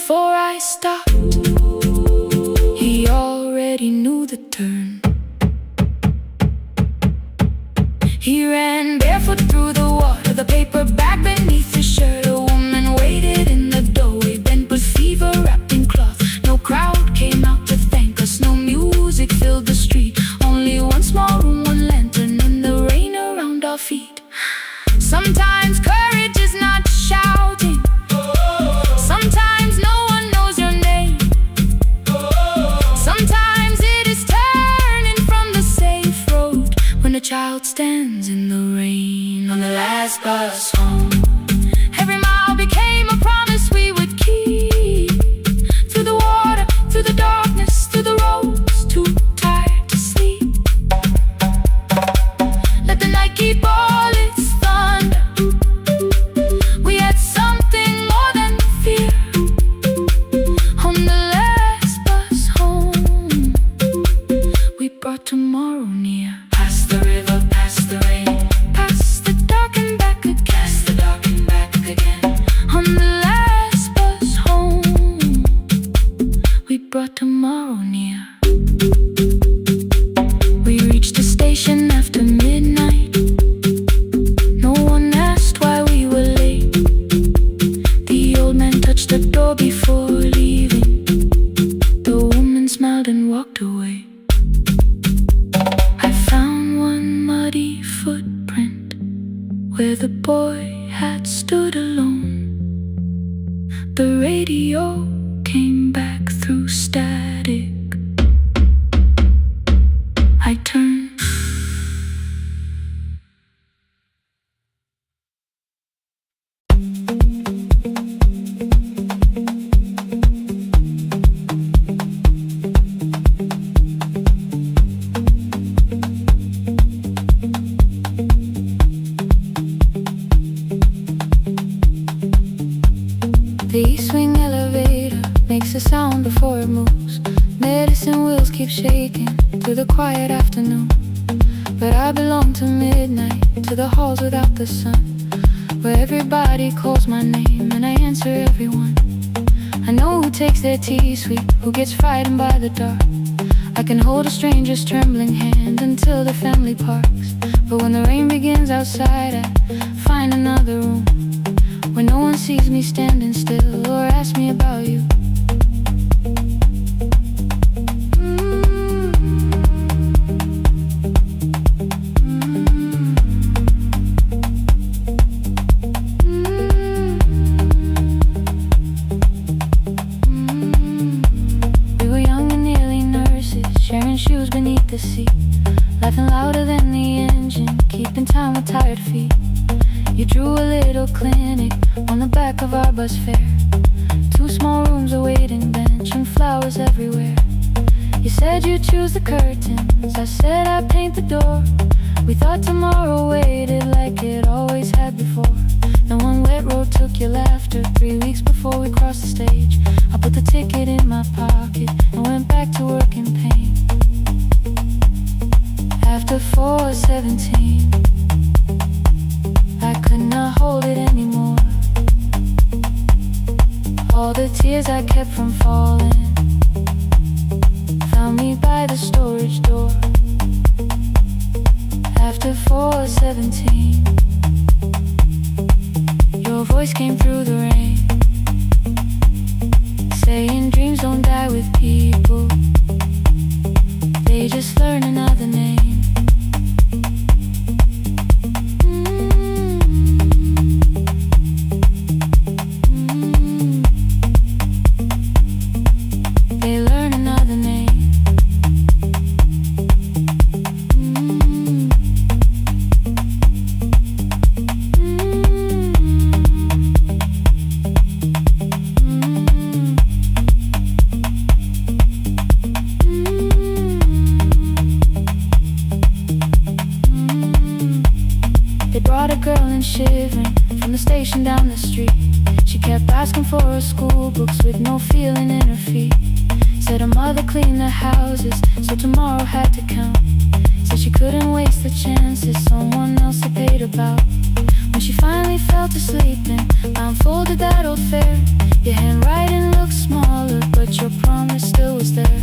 before I stopped. He already knew the turn. He ran barefoot through the water, the paper bag beneath his shirt. A woman waited in the doorway, bent with fever, wrapped in cloth. No crowd came out to thank us, no music filled the street. Only one small room, one lantern, and the rain around our feet. Sometimes courage is not shouting. Sometimes no one knows your name. Sometimes it is turning from the safe road when a child stands in the rain on the last bus home. Every mile became a promise we would keep. Through the water, through the darkness, through the roads, too tired to sleep. Let the night keep all its thunder. We had something more than fear. On the last bus home, we brought tomorrow near. Past the river, past the rain, past the dark and back again. Past the dark and back again. On the last bus home, we brought tomorrow near. We reached the station after midnight. No one asked why we were late. The old man touched the door before leaving. The woman smiled and walked away. I found one muddy footprint where the boy had stood alone. The radio came back through static. I turned. The east wing elevator makes a sound before it moves. Medicine wheels keep shaking through the quiet afternoon. But I belong to midnight, to the halls without the sun, where everybody calls my name and I answer everyone. I know who takes their tea sweet, who gets frightened by the dark. I can hold a stranger's trembling hand until the family parks. But when the rain begins outside, I find another room where no one sees me standing still or asks me about you. We were young and nearly nurses, sharing shoes beneath the seat, laughing louder than the engine, keeping time with tired feet. You drew a little clinic on the back of our bus fare. 2 small rooms, a waiting bench, and flowers everywhere. You said you'd choose the curtains, I said I'd paint the door. We thought tomorrow waited like it always had before. Then one wet road took your laughter. 3 weeks before we crossed the stage, I put the ticket in my pocket and went back to work in pain. After 4:17, I could not hold it anymore. All the tears I kept from falling found me by the storage door. After 4:17, your voice came through the rain, saying dreams don't die with people, they just learn another name. They learn another name. They brought a girl in shivering from the station down the street. She kept asking for her school books with no feeling in her feet. Said her mother cleaned the houses, so tomorrow had to count. Said she couldn't waste the chances someone else had paid about. When she finally fell to sleep and I unfolded that old fare, your handwriting looks but your promise still was there.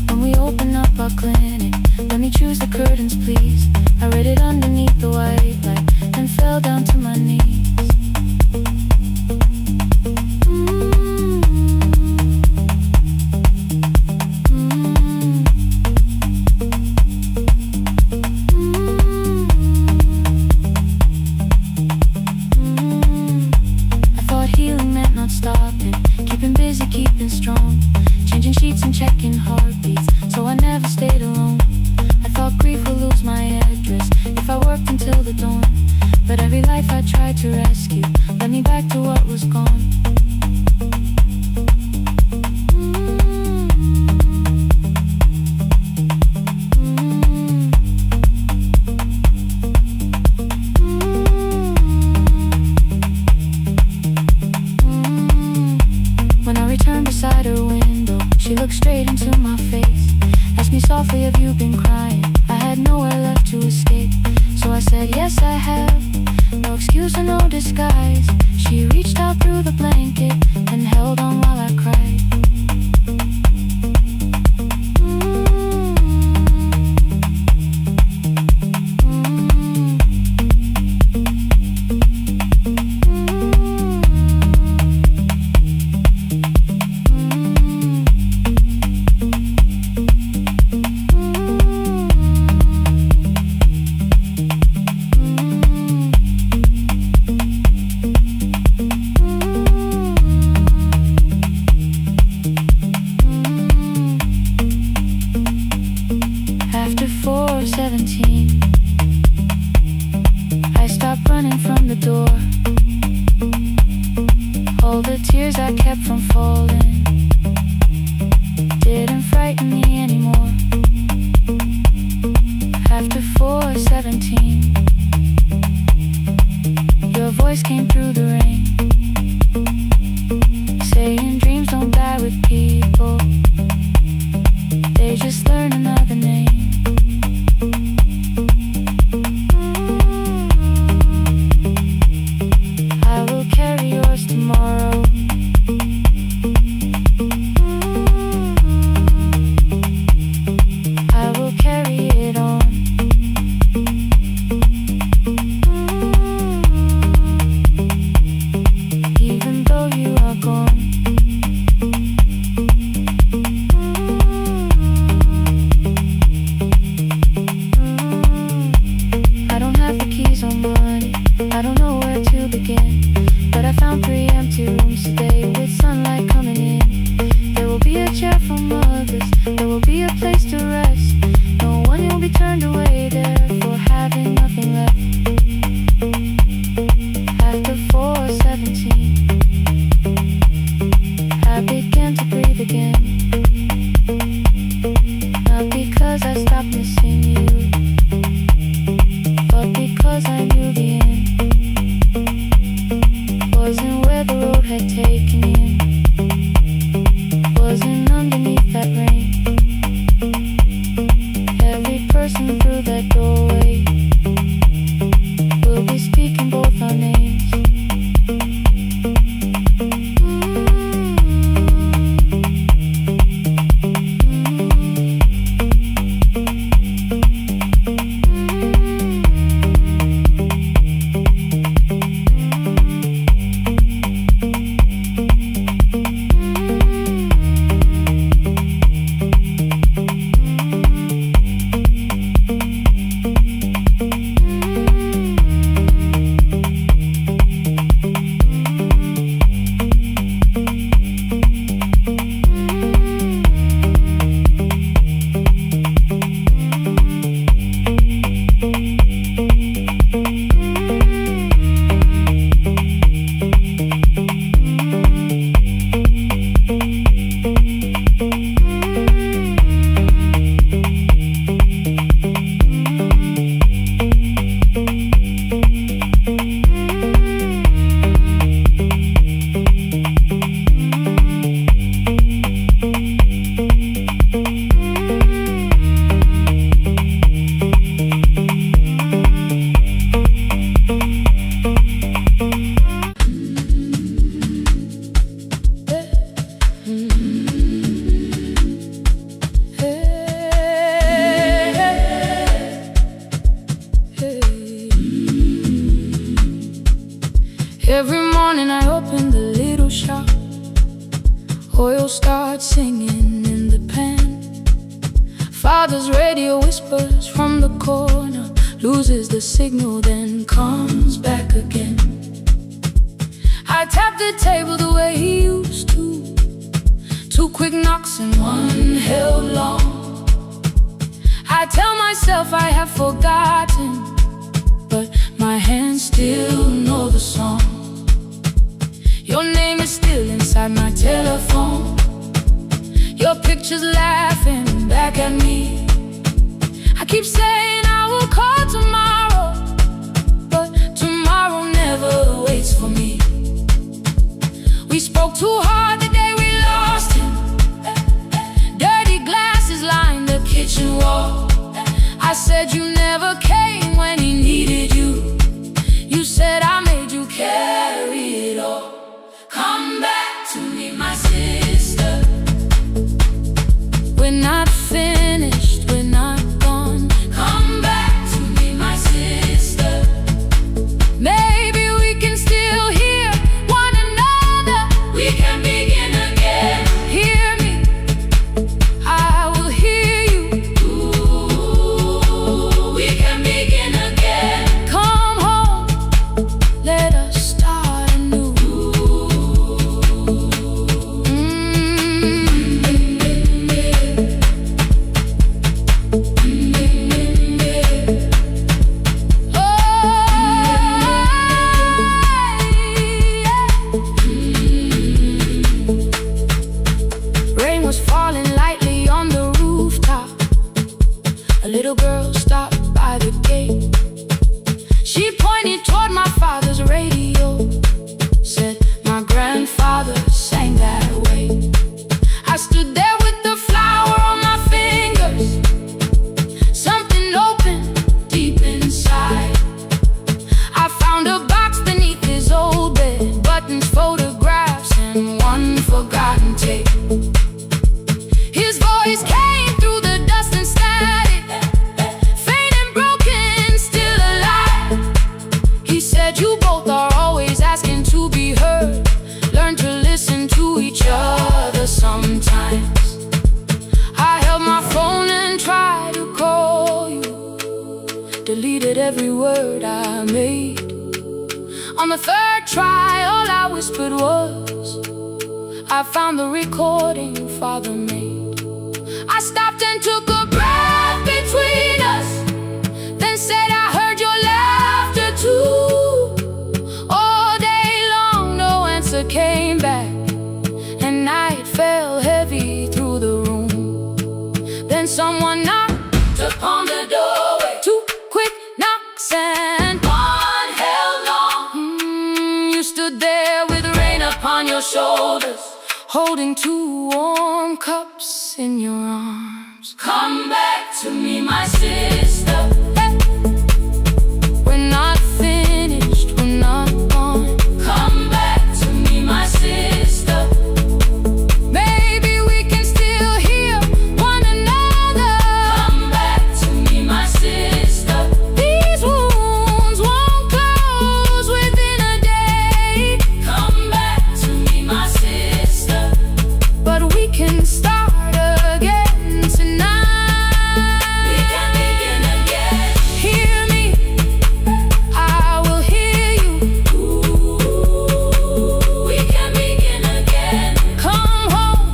When we opened up our clinic, let me choose the curtains, please. I read it underneath the white light, then fell down to my knees. Stopping, keeping busy, keeping strong, changing sheets and checking heartbeats, so I never stayed alone. I thought grief would lose my address if I worked until the dawn, but every life I tried to rescue led me back to what was gone. Beside her window, she looked straight into my face, asked me softly, have you been crying? I had nowhere left to escape, so I said, yes I have, no excuse or no disguise. She reached out through the blanket and held on while I cried. After 4:17, I stopped running from the door. All the tears I kept from falling didn't frighten me anymore. After 4:17, your voice came through the rain, saying dreams don't die with people, they just learn another name. I will carry yours tomorrow. I will carry it on. Even though you are gone. I don't have the keys or money, I don't know where to begin, but I found 3 empty rooms today with sunlight coming in. There will be a chair for mothers, there will be a place to rest. No one will be turned away there for having nothing left. After 4:17, I began to breathe again. Not because I stopped missing you, but because I knew the end wasn't where the road had taken you, wasn't underneath that rain. Every person through that doorway will be speaking both our names. Oil starts singing in the pan. Father's radio whispers from the corner, loses the signal, then comes back again. I tap the table the way he used to. 2 quick knocks and 1 held long. I tell myself I have forgotten, but my hands still know the song. Your name is still inside my telephone. Your picture's laughing back at me. I keep saying I will call tomorrow, but tomorrow never waits for me. We spoke too hard the day we lost him. Dirty glasses lined the kitchen wall. I said you never came when he needed you. You said I made you carry it all. Come back to me, my sister. We're not finished, we're not gone. Come back to me, my sister. Maybe we can still hear one another. We can begin again. Hear me, I will hear you. Ooh, we can begin again. Come home, let us start anew. Rain was falling lightly on the rooftop. A little girl stopped by the gate. She pointed toward my father's radio, said my grandfather sang that way. I stood there with the flower on my fingers. Something opened deep inside. I found a box beneath his old bed, buttons, photographs, and 1 forgotten tape. His voice came through the dust and static, faint and broken, still alive. He said you both are always asking to be heard. Learn to listen to each other sometimes. I held my phone and tried to call you, deleted every word I made. On the 3rd try, all I whispered was, I found the recording your father made. I stopped and took a breath between us, then said I heard your laughter too. All day long no answer came back, and night fell heavy through the room. Then someone knocked upon the doorway. 2 quick knocks and 1 held long. You stood there with rain upon your shoulders, holding 2 warm cups in your arms. Come back to me, my sister. We're not finished, we're not gone. Come back to me, my sister. Maybe we can still hear one another. Come back to me, my sister. These wounds won't close within a day. Come back to me, my sister. But we can start again tonight. We can begin again. Hear me, I will hear you. Ooh, we can begin again. Come home,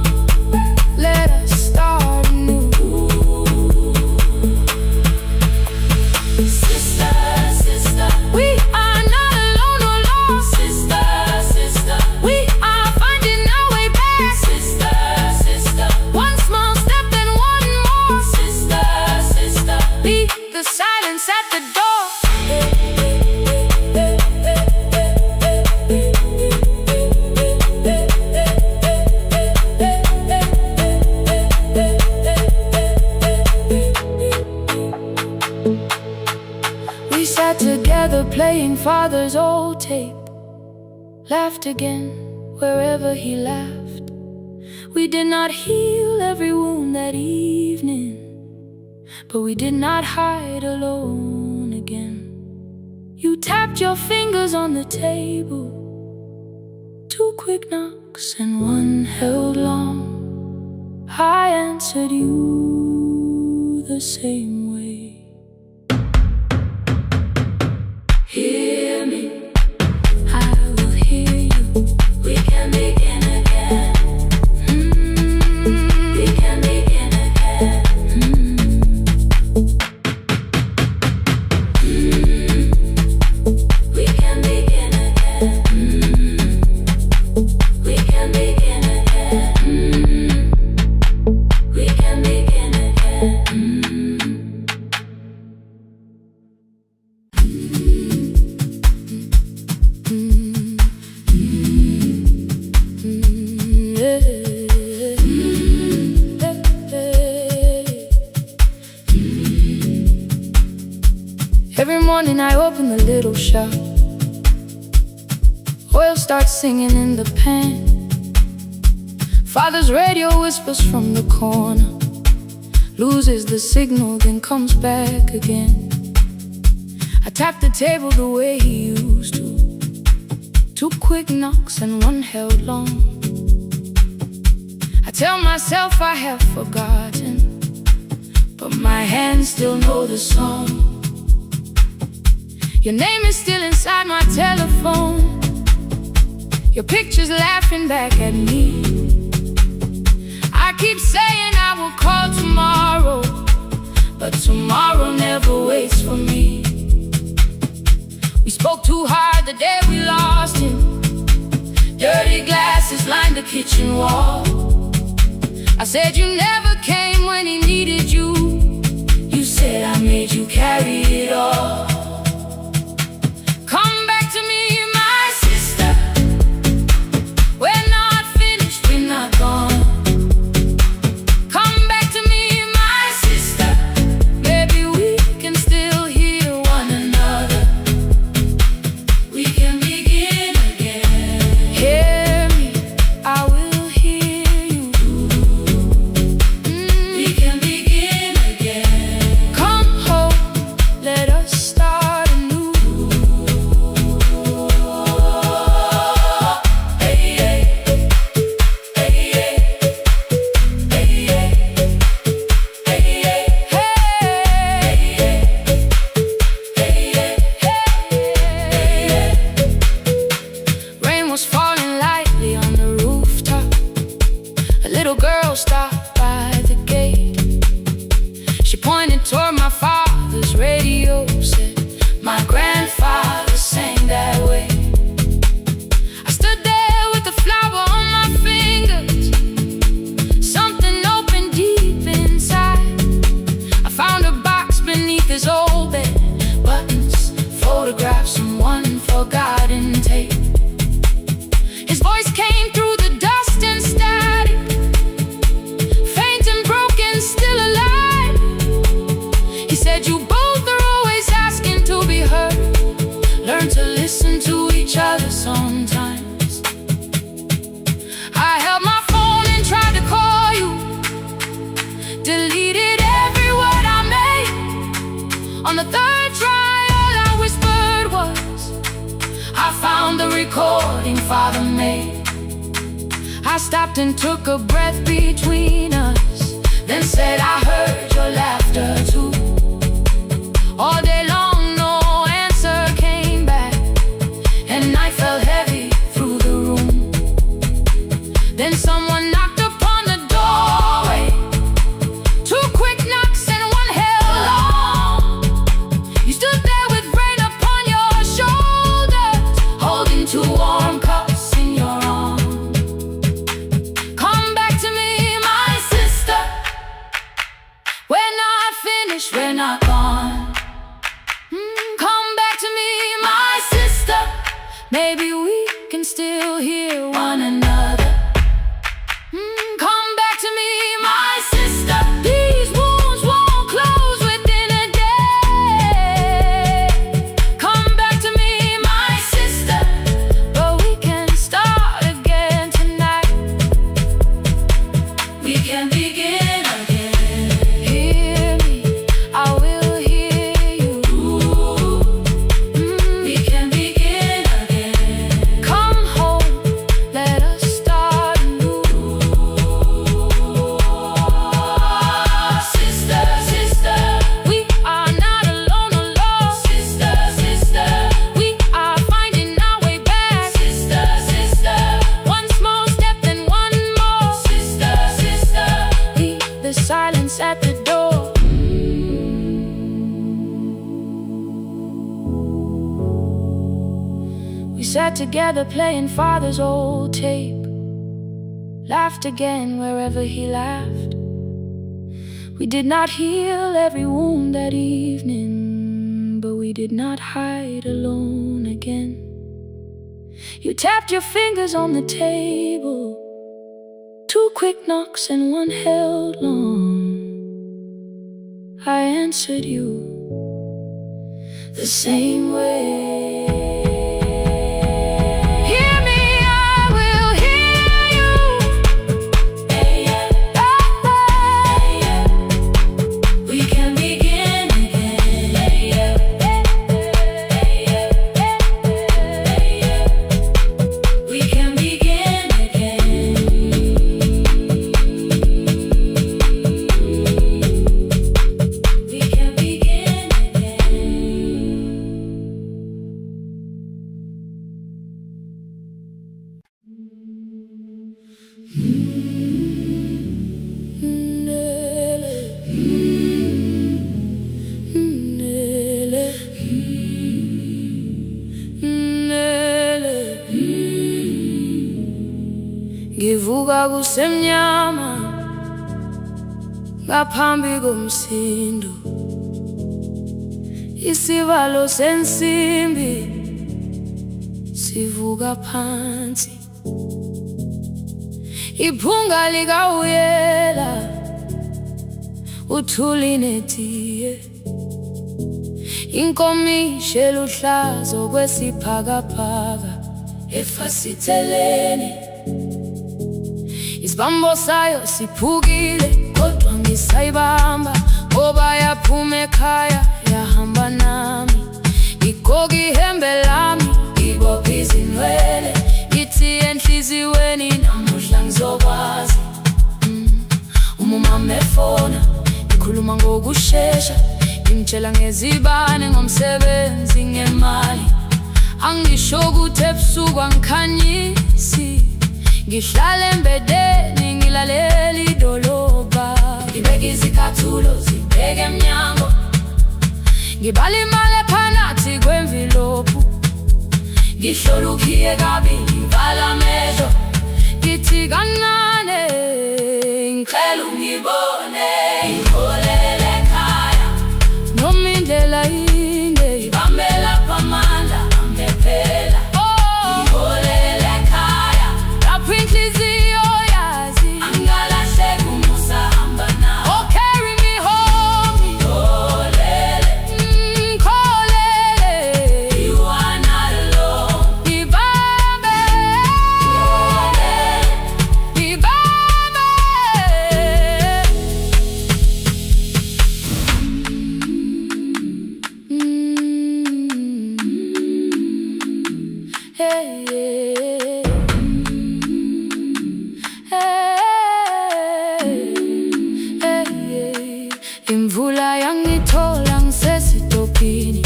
let us start anew. Sister, sister, we are not alone or lost. Sister, sister, we are finding our way back. Sister, sister, 1 small step and 1 more. Sister, sister, beat the silence at the door. We sat together playing father's old tape, laughed again wherever he laughed. We did not heal every wound that evening, but we did not hide alone again. You tapped your fingers on the table, Two quick knocks and one held long. I answered you the same way. Hear me, I will hear you. We can begin again. We can begin again. We can begin again. We can begin again. We can begin again. Every morning I open the little shop. Oil starts singing in the pan. Father's radio whispers from the corner, loses the signal, then comes back again. I tap the table the way he used to. Two quick knocks and one held long. I tell myself I have forgotten, but my hands still know the song. Your name is still inside my telephone. Your picture's laughing back at me. I keep saying I will call tomorrow, but tomorrow never waits for me. We spoke too hard the day we lost him. Dirty glasses lined the kitchen wall. I said you never came when he needed you. You said I made you carry it all. Come back to me, my sister. We're not finished, we're not gone. Come back to me, my sister. Maybe we can still hear one another. We can begin again. Hear me, I will hear you. We can begin again. Come home, let us start anew. Rain was falling lightly on the rooftop. A little girl stopped by the gate. She pointed toward my father's radio, said, my grandfather sang that way. I stood there with a flower on my fingers. Something opened deep inside. I found a box beneath his old bed. Buttons, photographs, and one forgotten tape. His voice came through the dust and static, faint and broken, still alive. He said, you both are always asking to be heard. Learn to listen to each other sometimes. I held my phone and tried to call you, deleted every word I made. On the third try, all I whispered was, I found the recording Father made. I stopped and took a breath between us, then said I heard your laughter too. All day long no answer came back, and night fell heavy through the room. Then someone knocked upon the doorway. Two quick knocks and one held long. You stood there with rain upon your shoulders, holding two warm cups in your arms. Come back to me, my sister. We're not finished, sat together playing father's old tape, laughed again wherever he laughed. We did not heal every wound that evening, but we did not hide alone again. You tapped your fingers on the table, 2 quick knocks and 1 held long. I answered you the same way. Ngivuka kusemnyama ngaphambi komsindo, isivalo sensimbi sivuka phansi, iphunga likawuyela uthuli netiye, inkomishi eluhlaza okwesiphakapaka efasiteleni. Isibambo sayo siphukile kodwa ngisayibamba, ngoba yaphuma ekhaya yahamba nami. Igoga ihembe lami, ibopha izinwele, ithi enhliziyweni namuhla ngizokwazi. Umama efona, ngikhuluma ngokushesha, ngimtshela ngezibane, ngomsebenzi, ngemali. Angisho ukuthi ebusuku angikhanyisi, ngihlala embedeni ngilalela idolobha. Ngibeka izicathulo zibheke emnyango, ngibala imali ephakathi kwemvilophu, ngihlola ukhiye kabili, ngivala amehlo, ngithi kancane ngicela ungibone. Ngiholele ekhaya noma indlela inde, ngibambela lapha amandla angephela. Ngiholele ekhaya lapho inhliziyo yazi angalahleki umusa hamba nawe. Oh, carry me home. Ngiholele, ngiholele, you are not alone. Ngibambe, ngiholele, ngibambe. Hey, yeah. Hey, yeah. Imvula yangithola ngisesitopini,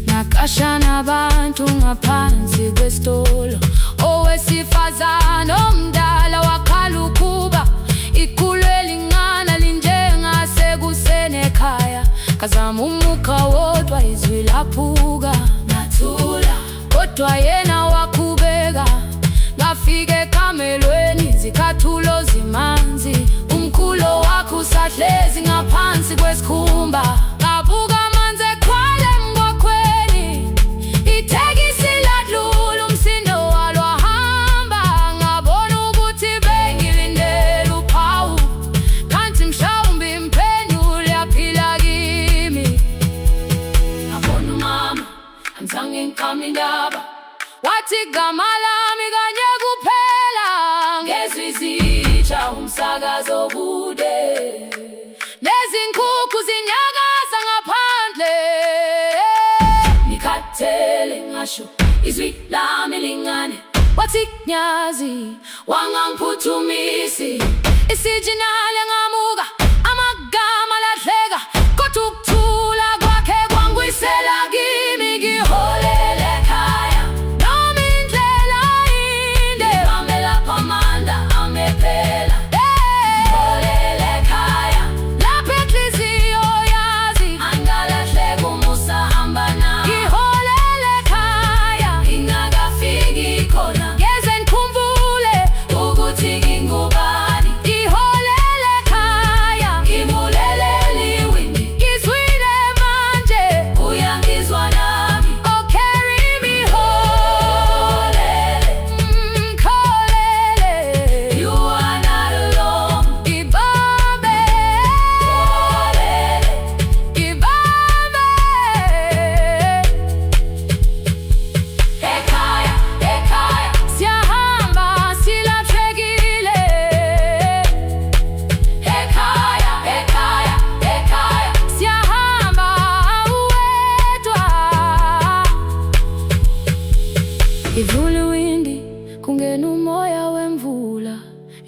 nakasha nabantu ngaphansi kwesitolo. Owesifazane omdala wakhala ukuba ikhulu elingana linjengasekuseni ekhaya. Kazama umukha wodwa izwi laphuka, ngathula kodwa yena wakhubeka. Ngafika ekamelweni, izicathulo zimanzi, umkhulo wakho usahlezi ngaphansi kwesikhumba. Ngabuka amanzi ekhwale emgwaqweni, itekisi ladlula, umsindo walo wahamba. Ngabona ukuthi bengilindele uphawu, kanti mhlawumbe impendulo yaphila kimi. Ngabona umama angizange ngiqame indaba, wathi igama lami kanye kuphela. Ngezwi izitsha umsakazo kude, nezinkukhu zinyakaza ngaphandle. Ngikhathele ngasho izwi lami lingane, wathi nyazi wangangiphuthumisi. Isijinali ngamuka, amagama lahleka, kodwa ukuthula kwakhe kwangwisela kimi. Ngiholele ekhaya noma indlela inde, ngibambe lapha amandla angephela. Ngiholele ekhaya lapho inhliziyo yazi angalahleki umusa hamba nawe. Ngiholele ekhaya ingakafiki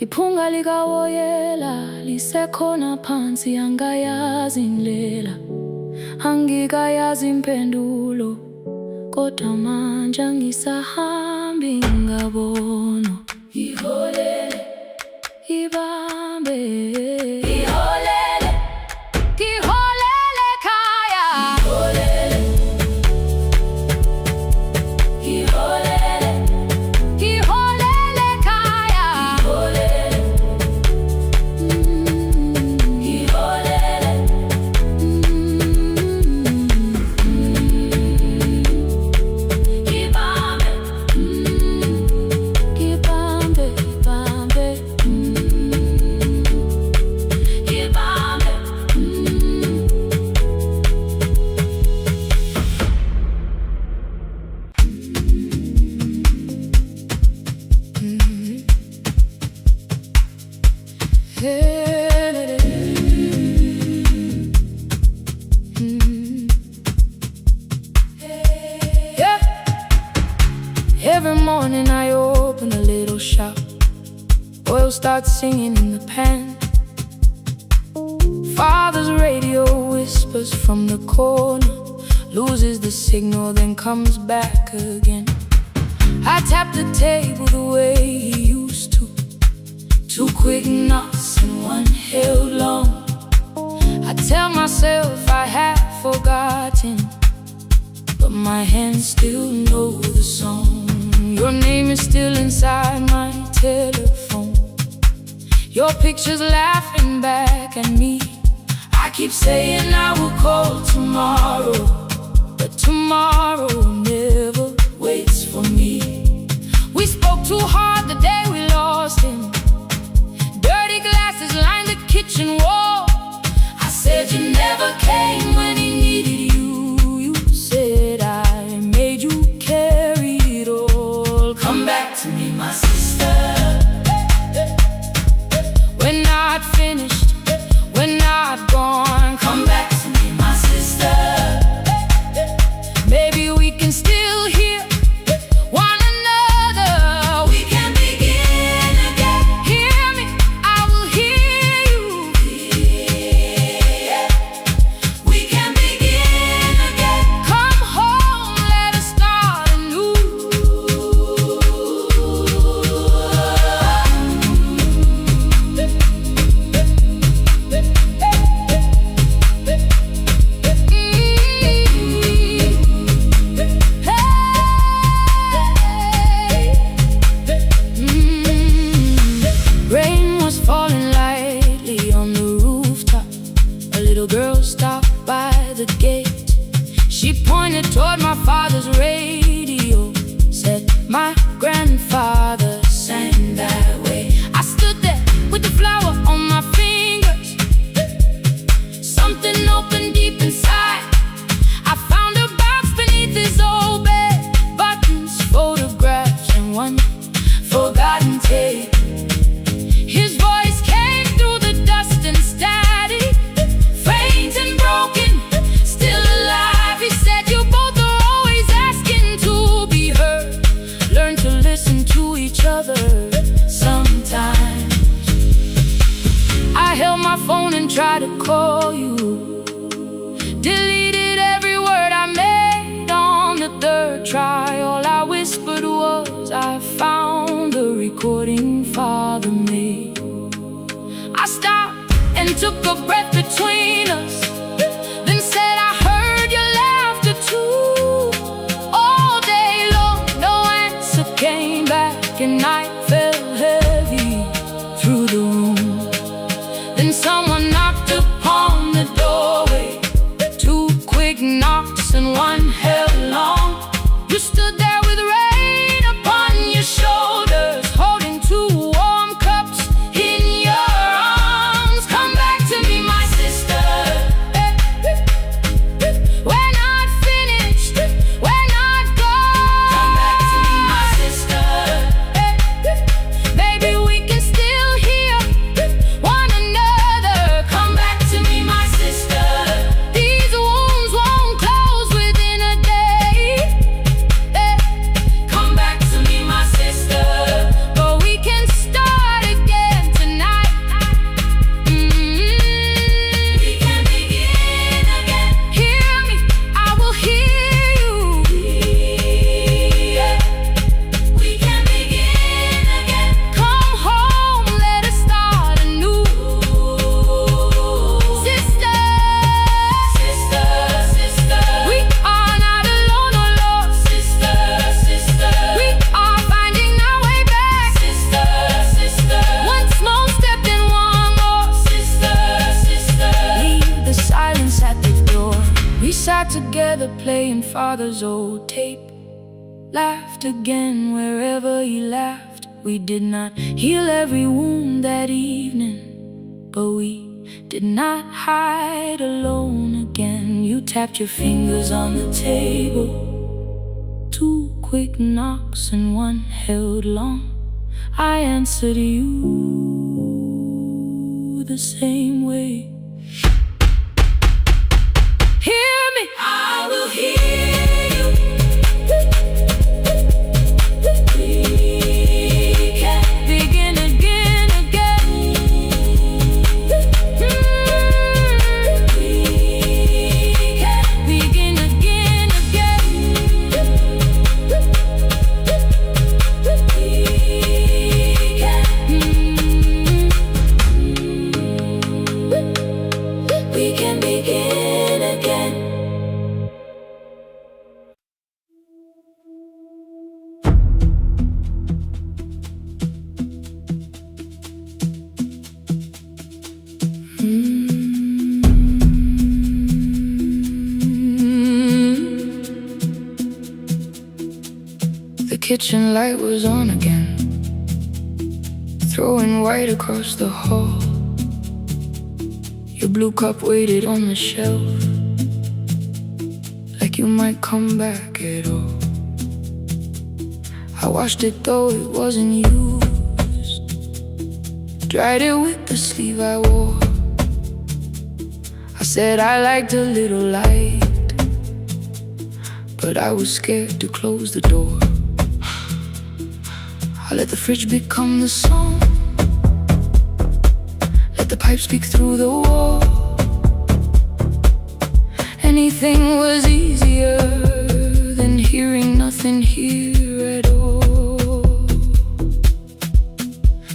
iphunga likawoyela lisekhona phansi, angayazi indlela, angikayazi impendulo, kodwa manje angisahambi ngabono. Iholele, ibambe, iholele, iholele khaya, iholele, iholele, iholele khaya, iholele, iholele, ibambe, ibambe, ibambe, ibambe. Yeah. Every morning I open a little shop. Oil starts singing in the pan. Father's radio whispers from the corner, loses the signal, then comes back again. I tap the table the way he used to. 2 quick knocks and 1 held long. I tell myself I have forgotten, but my hands still know the song. Your name is still inside my telephone. Your picture's laughing back at me. I keep saying I will call tomorrow, but tomorrow never waits for me. We spoke too hard the day we lost him. Dirty glasses lined the kitchen wall. I said you never came when he needed you. You said I made you carry it all. Come back to me, my sister. We're not finished, we're not gone. Come back to me, my sister. Maybe we can still hear one another. We can begin again. Hear me, I will hear you. Yeah. We can begin again. Come home, let us start anew. Rain was falling lightly on the rooftop. A little girl stopped by the gate. She pointed toward my father's radio, said my grandfather sang that way. I stood there with the flower on my fingers. Something opened deep inside. I found a box beneath his old bed, buttons, photographs, and 1 forgotten tape. His voice came through the dust and static, faint and broken, still alive. He said you both are always asking to be heard. Learn to listen to each other sometimes. I held my phone and tried to call you, deleted every word I made on the 3rd try. All I whispered was I found the recording Father made. I stopped and took a breath between us, then said I heard your laughter too. All day long, no answer came back, and night fell heavy through the room. Then someone knocked upon the doorway. 2 quick knocks and 1 held long. You stood there with rain upon your shoulders, holding 2 warm cups in your arms. Come back to me, my sister. We're not finished, we're not gone. Come back to me, my sister. together playing father's old tape. Laughed again wherever he laughed. We did not heal every wound that evening, but we did not hide alone again. You tapped your fingers on the table, 2 quick knocks and 1 held long. I answered you the same way. Hear me, I will hear you. We can begin again, again. We can begin again, again. We can begin again. The kitchen light was on again, throwing white across the hall. Your blue cup waited on the shelf, like you might come back at all. I washed it though it wasn't used, dried it with the sleeve I wore. I said I liked a little light, but I was scared to close the door. I let the fridge become the song, let the pipe speak through the wall. Anything was easier than hearing nothing here at all.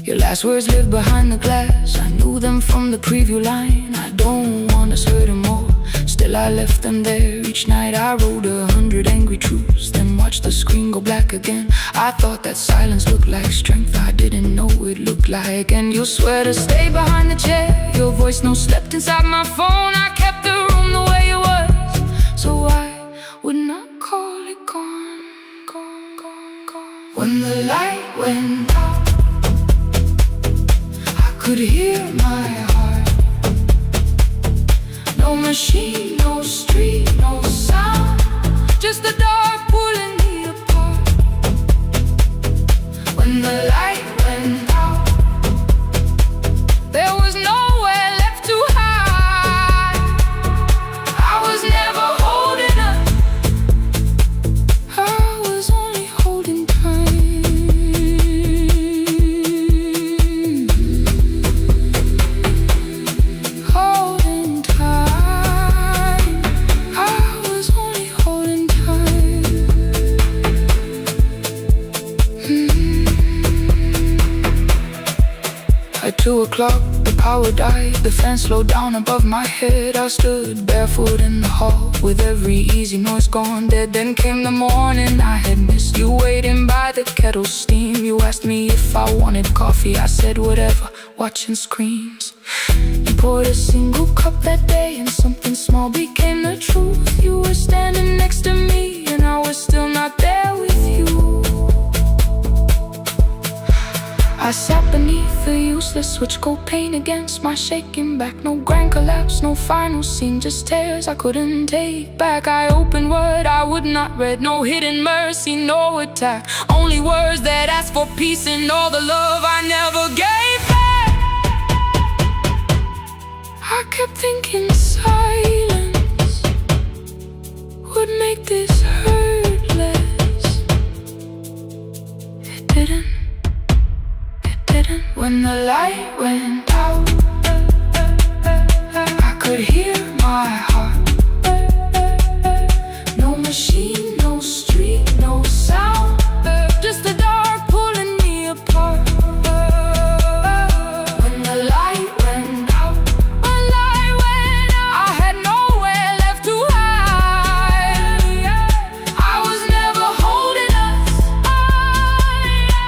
Your last words lived behind the glass. I knew them from the preview line. I don't want us hurting more. Still I left them there. Each night I wrote 100 angry truths, then watched the screen go black again. I thought that silence looked like strength. I didn't know it looked like. And you'll swear to stay behind the chair. Your voice no slept inside my phone. I kept the room the way it was, so I would not call it gone, gone, gone, gone. When the light went out, I could hear my heart. No machine, no street, no sound, just the dark pulling me apart. When the light went out, there was nowhere left to hide. I was never holding up, I was only holding time. Holding time, I was only holding time. At 2 o'clock, the power died. The fan slowed down above my head. I stood barefoot in the hall, with every easy noise gone dead. Then came the morning I had missed. You waiting by the kettle steam. You asked me if I wanted coffee. I said whatever, watching screens. You poured a single cup that day, and something small became the truth. You were standing next to me, and I was still not there with you. I sat beneath the useless switchboard pane against my shaking back. No grand collapse, no final scene, just tears I couldn't take back. I opened word I would not read, no hidden mercy, no attack. Only words that asked for peace and all the love I never gave back. I kept thinking silence would make this hurt less. It didn't. When the light went out, I could hear my heart. No machine, no street, no sound, just the dark pulling me apart. When the light went out, I had nowhere left to hide. I was never holding us,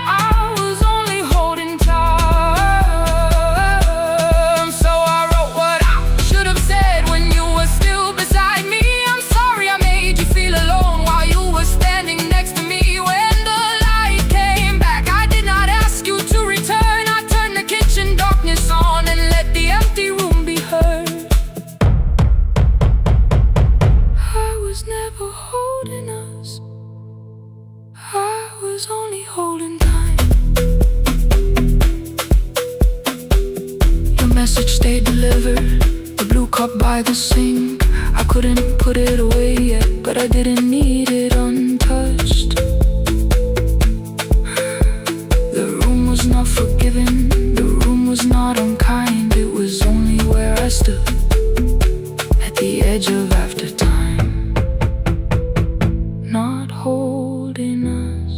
I was only holding time. So I wrote what I should have said when you were still message stayed delivered. The blue cup by the sink, I couldn't put it away yet, but I didn't need it untouched. The room was not forgiving, the room was not unkind. It was only where I stood, at the edge of after time, not holding us,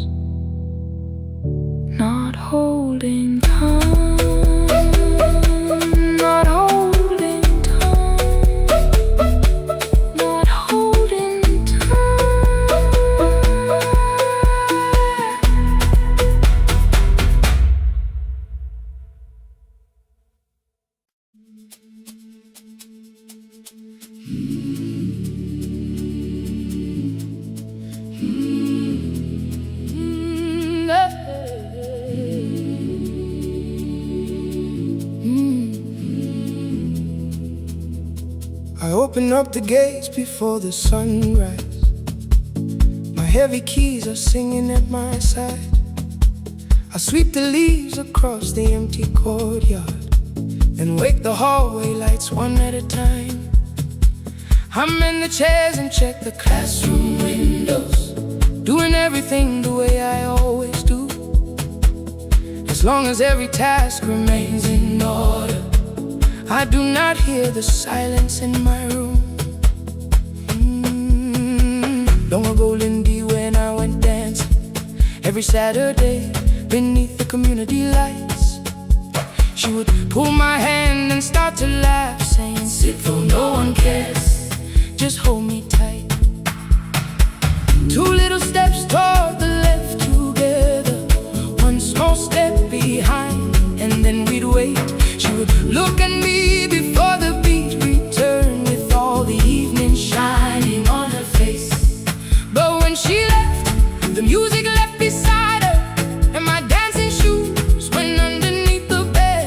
not holding time, not holding time, not holding time. I open up the gates before the sunrise. My heavy keys are singing at my side. I sweep the leaves across the empty courtyard and wake the hallway lights one at a time. I'm in the chairs and check the classroom windows, doing everything the way I always do. As long as every task remains in order, I do not hear the silence in my room. Long ago, Lindy, when I went dancing every Saturday beneath the community lights, she would pull my hand and start to laugh, saying, "Sit though no one cares, just hold me tight." Two little steps toward the left together, one small step behind, and then we'd wait. She would look at me before the beat returned, with all the evening shining on her face. But when she left, the music left beside her, and my dancing shoes went underneath the bed.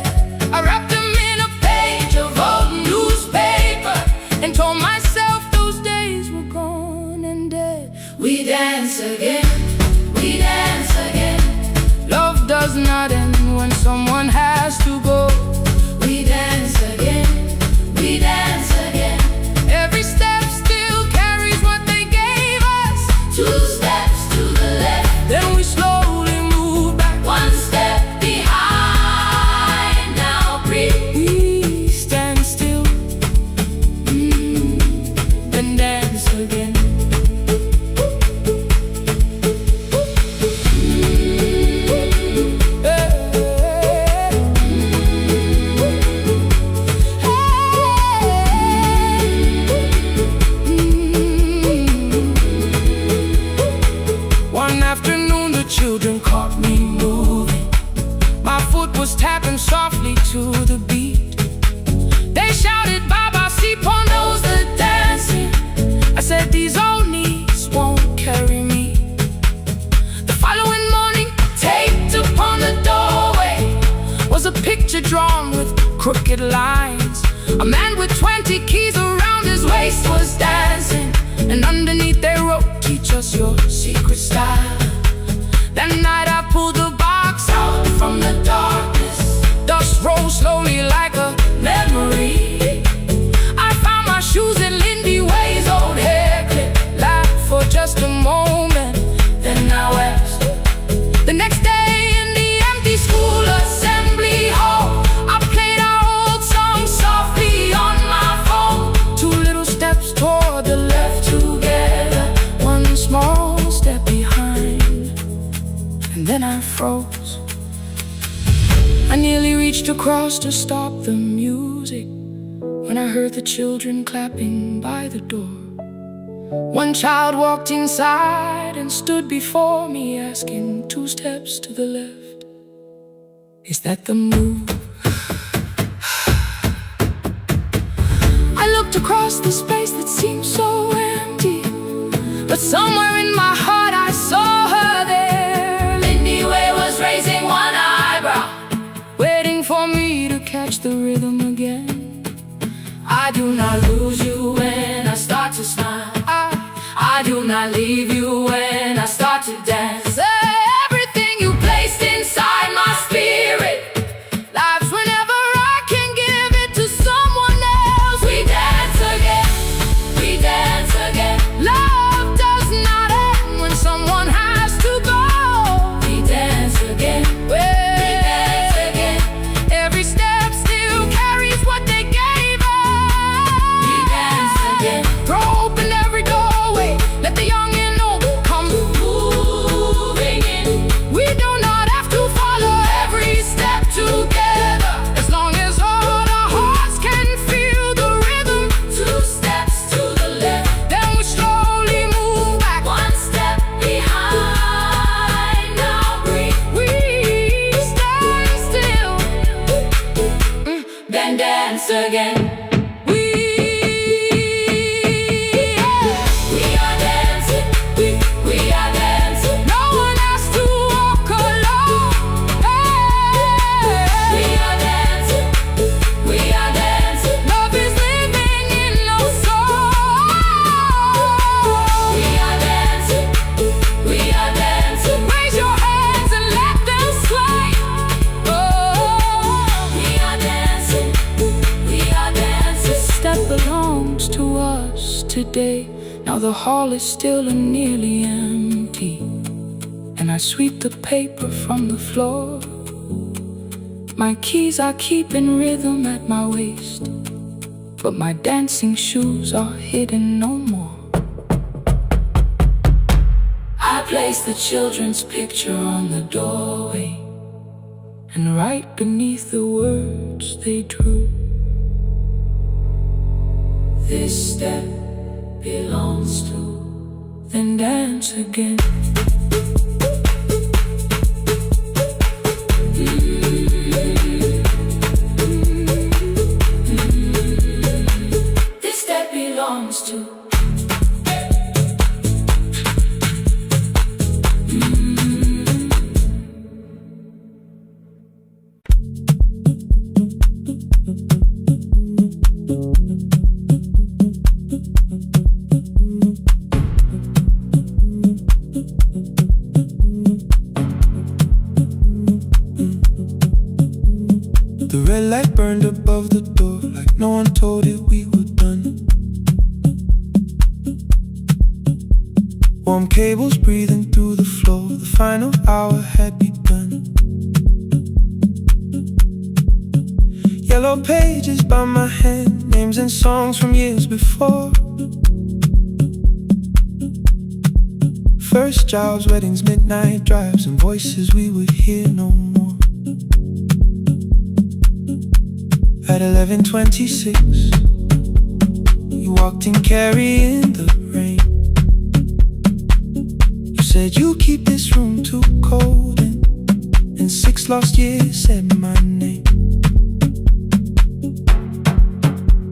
I wrapped them in a page of old newspaper and told myself those days were gone and dead. We dance again, we dance again. Love does not end when someone has to go. We dance again, we dance again. Every step still carries what they gave us. Two steps to the left, then we slowly move back. One step behind, now breathe. We stand still, then dance again. One afternoon the children caught me moving. My foot was tapping softly to the beat. They shouted, "Baba, Sipo knows the dancing." I said, "These old knees won't carry me." The following morning, taped upon the doorway was a picture drawn with crooked lines. A man with 20 keys around his waist was dancing, and underneath they wrote, "Teach us your secret style." That night I pulled the box out from the darkness. Dust rolled slowly like a memory. I found my shoes in Lindy Way's old hair clip. Laughed for just a moment, then I wept. The next day in the empty school assembly hall, I played our old song softly on my phone. Two little steps toward the left together, one small step behind, and then I froze. I nearly reached across to stop the music when I heard the children clapping by the door. One child walked inside and stood before me, asking, "Two steps to the left, is that the move?" I looked across the space that seemed so empty, but somewhere in my heart I saw her there. Lindy Way was raising one eyebrow, waiting for me to catch the rhythm again. I do not lose you when I start to smile. I do not leave you when I start to dance. Everything you placed inside my spirit lives whenever I can give dance again. Today, now the hall is still and nearly empty, and I sweep the paper from the floor. My keys I keep in rhythm at my waist, but my dancing shoes are hidden no more. I place the children's picture on the doorway, and right beneath the words they drew, this step belongs to, then dance again. This step belongs to. The red light burned above the door, like no one told it we were done. Warm cables breathing through the floor, the final hour had begun. Yellow pages by my hand, names and songs from years before. First jobs, weddings, midnight drives, and voices we would hear no more. At 11:26, you walked in carrying the rain. You said you keep this room too cold, and in 6 lost years said my name.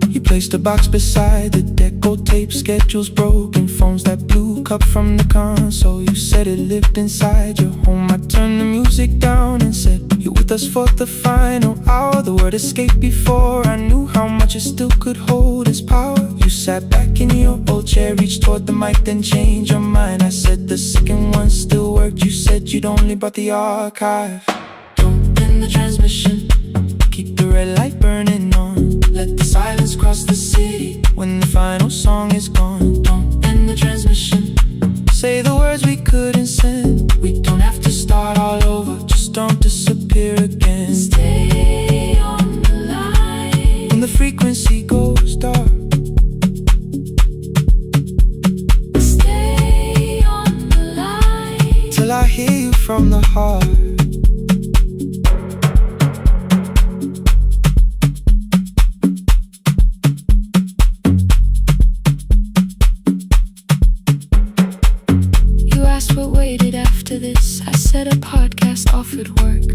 You placed a box beside the deco tape, schedules broken, phones that blew, cup from the console. You said it lived inside your home. I turned the music down and said, you're with us for the final hour. The word escaped before I knew how much it still could hold its power. You sat back in your old chair, reached toward the mic, then changed your mind. I said the second one still worked. You said you'd only brought the archive. Don't end the transmission, keep the red light burning on. Let the silence cross the city when the final song is gone. Don't end the transmission, say the words we couldn't send. We don't have to start all over, just don't disappear again. Stay on the line when the frequency goes dark. Stay on the line till I hear you from the heart. What waited after this? I said a podcast offered work.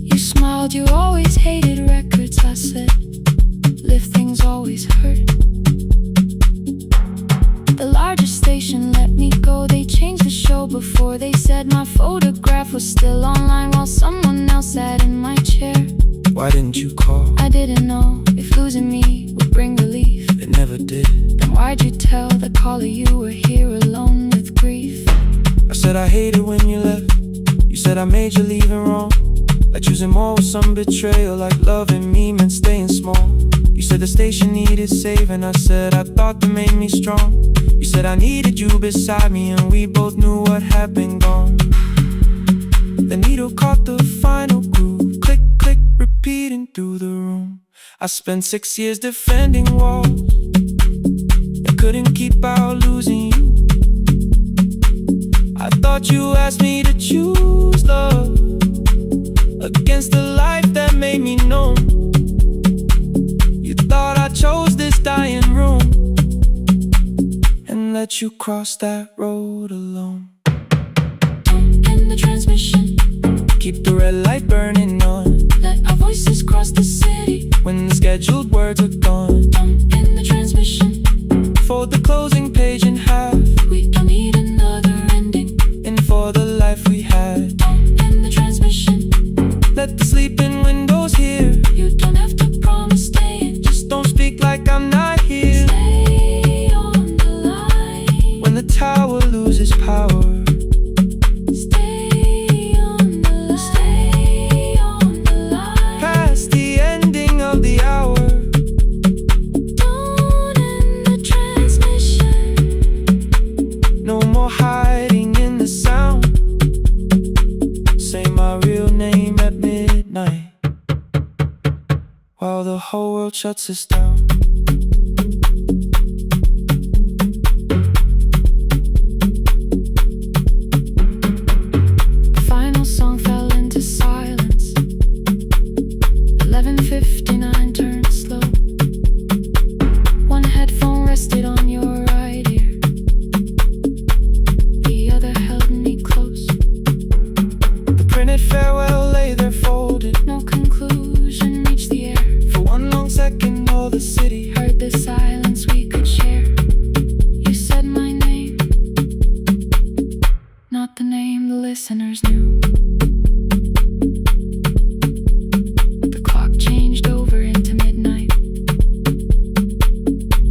You smiled, you always hated records. I said, live things always hurt. The largest station let me go. They changed the show before they said my photograph was still online while someone else sat in my chair. Why didn't you call? I didn't know if losing me would bring relief. It never did. Then why'd you tell the caller you were here alone with grief? I said I hated when you left. You said I made you leaving wrong, like choosing more with some betrayal, like loving me meant staying small. You said the station needed saving. I said I thought that made me strong. You said I needed you beside me, and we both knew what had been gone. The needle caught the final groove, click, click, repeating through the room. I spent 6 years defending walls that couldn't keep out losing you. I thought you asked me to choose love against the life that made me numb. You thought I chose this dying room and let you cross that road alone. Don't end the transmission, keep the red light burning on. Let our voices crisscross the city. When the scheduled words are gone, Dump in the transmission. fold the closing page in half. We don't need another ending. And for the life we had, Dump in the transmission. let the sleeping windows hear. You don't have to promise staying. Just don't speak like I'm not here. Stay on the line. When the tower loses power, Stay on the line. Stay on the line. past the ending of the hour. Don't end the transmission. No more hiding in the sound. Say my real name at midnight, while the whole world shuts us down. The final song fell into silence. 11:59 turned slow. One headphone rested on your right ear. The other held me close. The printed farewell lay there folded. No conclusion reached the air. For one long second, all the city Heard the silence we could share. You said my name, not the name the listeners knew. The clock changed over into midnight.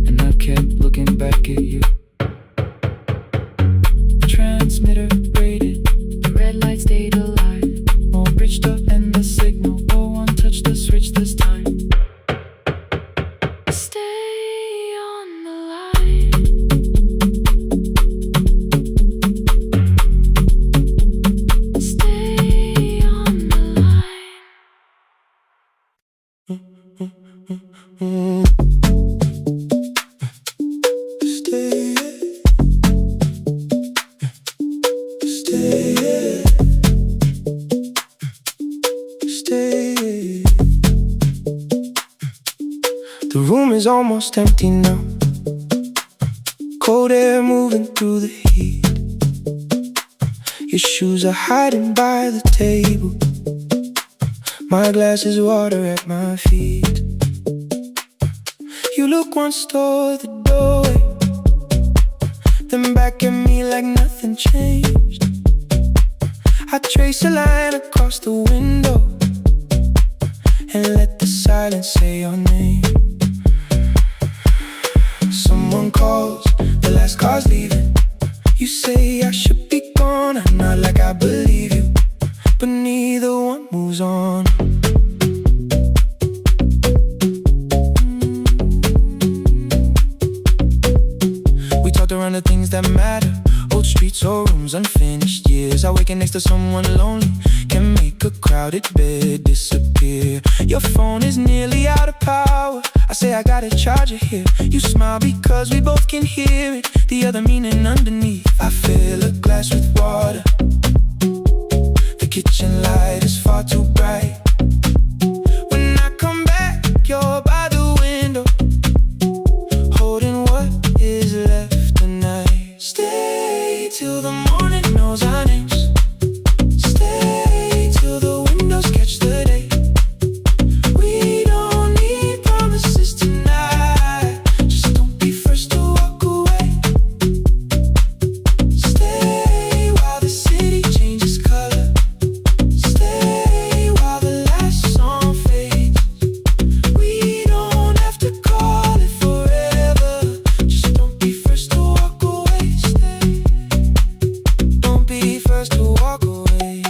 and I kept looking back at you. The transmitter braided, The red light stayed alive. more bridged up, and the signal. No one touched the switch this time. Stay on the line. Stay on the line. Stay, stay, stay. The room is almost empty now. Cold air moving through the heat. Your shoes are hiding by the table. My glass is water at my feet. You look once toward the doorway, then back at me like nothing changed. I trace a line across the window and let the silence say your name. Someone calls, the last car's leaving. You say I should be gone, I nod like I believe you, but neither one moves on. We talked around the things that matter. Old streets or rooms, unfinished years. I waking next to someone lonely can make a crowded bed disappear. Your phone is nearly out of power. I say I got a charger here. You smile because we both can hear it. The other meaning underneath. I fill a glass with water. The kitchen light is far too bright. When I come back, you're by the window, holding what is left tonight. Stay till the morning knows our names. Stay till the windows catch the day. We don't need promises tonight. Just don't be first to walk away. Stay while the city changes color. Stay while the last song fades. We don't have to call it forever. Just don't be first to walk away. Stay. Don't be first to walk away.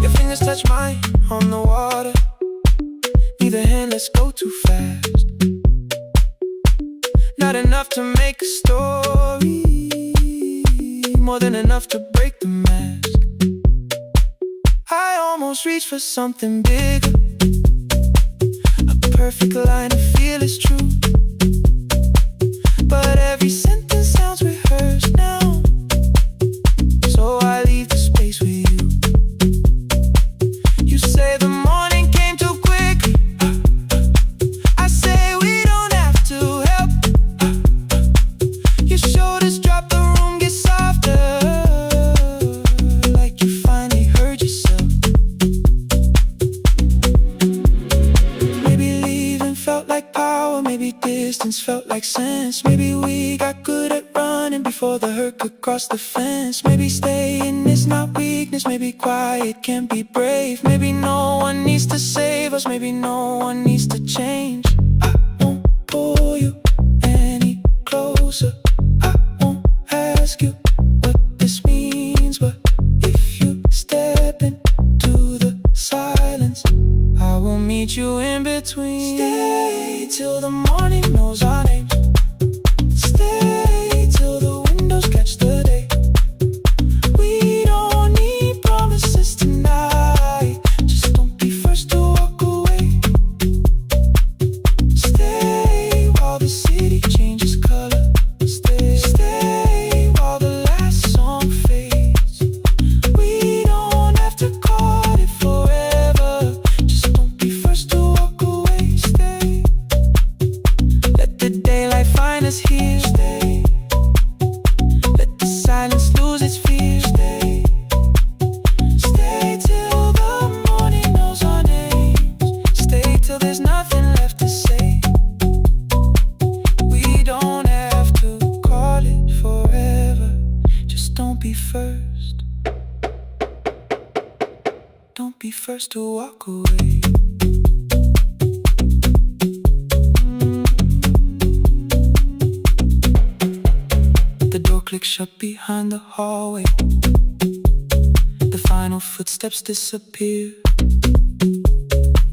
Your fingers touch mine on the water. Neither hand, let's go too fast. Not enough to make a story, more than enough to break the mask. I almost reached for something bigger, a perfect line to feel is true. But every sentence sounds rehearsed now, so I leave the space with you. You say the morning came too quickly, felt like sense. Maybe we got good at running before the hurt could cross the fence. Maybe staying is not weakness, maybe quiet can be brave. Maybe no one needs to save us, maybe no one needs to change. I won't pull you any closer, I won't ask you what this means, but if you step into the silence, I will meet you in between. Stay till the morning knows our names. Stay till the windows catch the day. We don't need promises tonight, just don't be first to walk away. Stay while the city changes color. Stay while the last song fades. We don't have to call it forever, just don't be first to walk away. Stay, let the daylight find us here. Stay, let the silence lose its fear. Stay, stay till the morning knows our names. Stay till there's nothing left to say. We don't have to call it forever, just don't be first. Don't be first to walk away. The door clicks shut behind the hallway. The final footsteps disappear.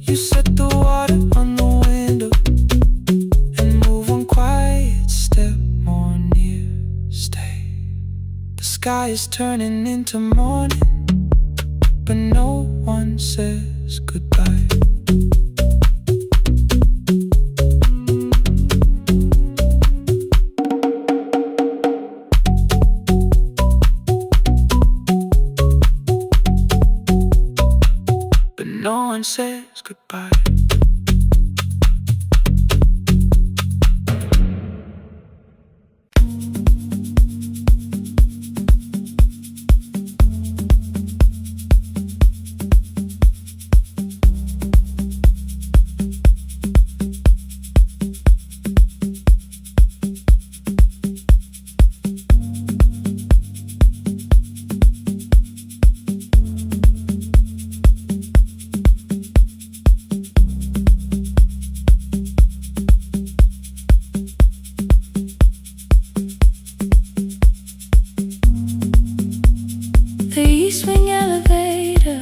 You set the water on the window and move one quiet step more near. Stay. The sky is turning into morning, but no one says goodbye. But no one says goodbye. The east wing elevator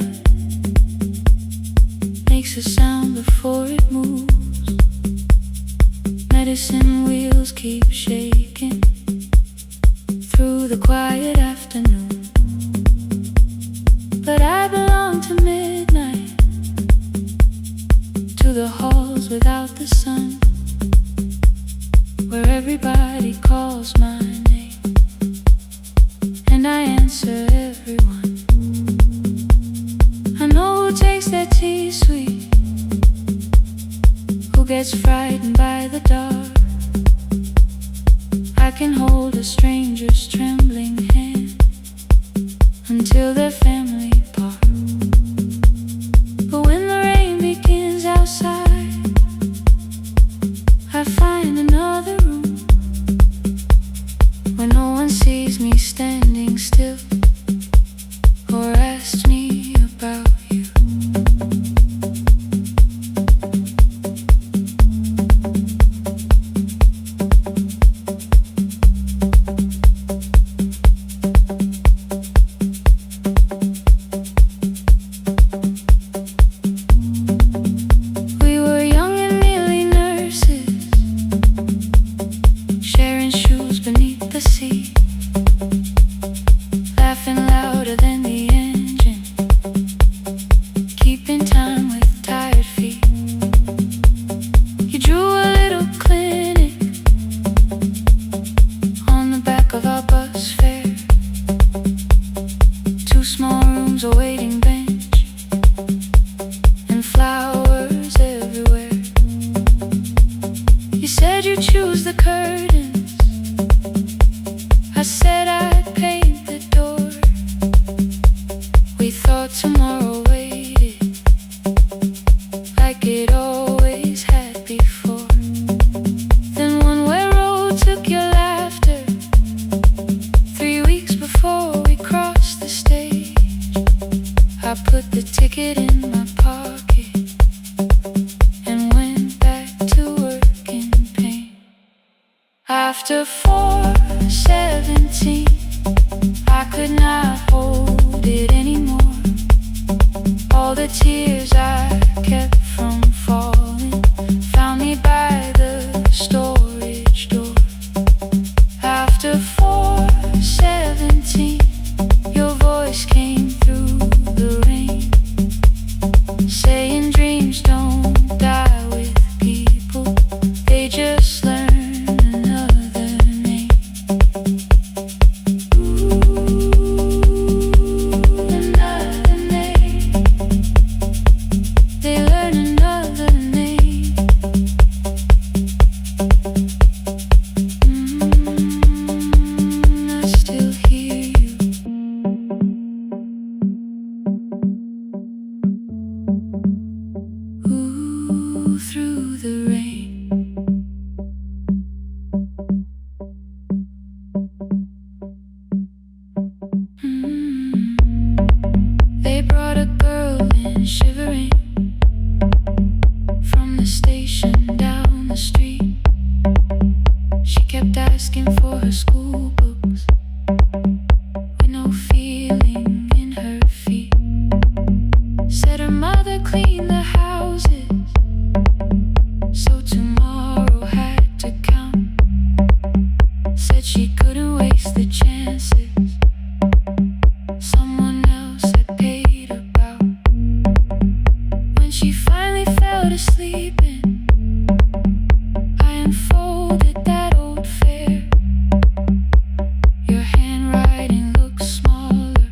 makes a sound before it moves. Medicine wheels keep shaking through the quiet afternoon. But I belong to midnight, to the halls without the sun, where everybody calls my name and I answer everyone. I know who takes their tea sweet, who gets frightened by the dark. I can hold a stranger's trembling hand until their family part. But when the rain begins outside, I find another room where no one sees me standing still or asks me about you. We were young and nearly nurses, sharing shoes beneath the sea, laughing louder than the engine, keeping time with tired feet. You drew a little clinic on the back of our bus fare, 2 small rooms, a waiting bench, and flowers everywhere. You said you'd choose the curtains, I said I'd paint the door. We thought tomorrow waited like it always had before. Then one saying dreams don't die with people, they just learn another name. Another name. They learn another name. I still hear you. Ooh, through the rain. They brought a girl in shivering from the station down the street. She kept asking for her school books with no feeling in her feet. Said her mother cleaned the houses, so tomorrow had to count. Said she couldn't waste the chances someone else had paid about. When she finally fell to sleeping, I unfolded that old fare. Your handwriting looks smaller,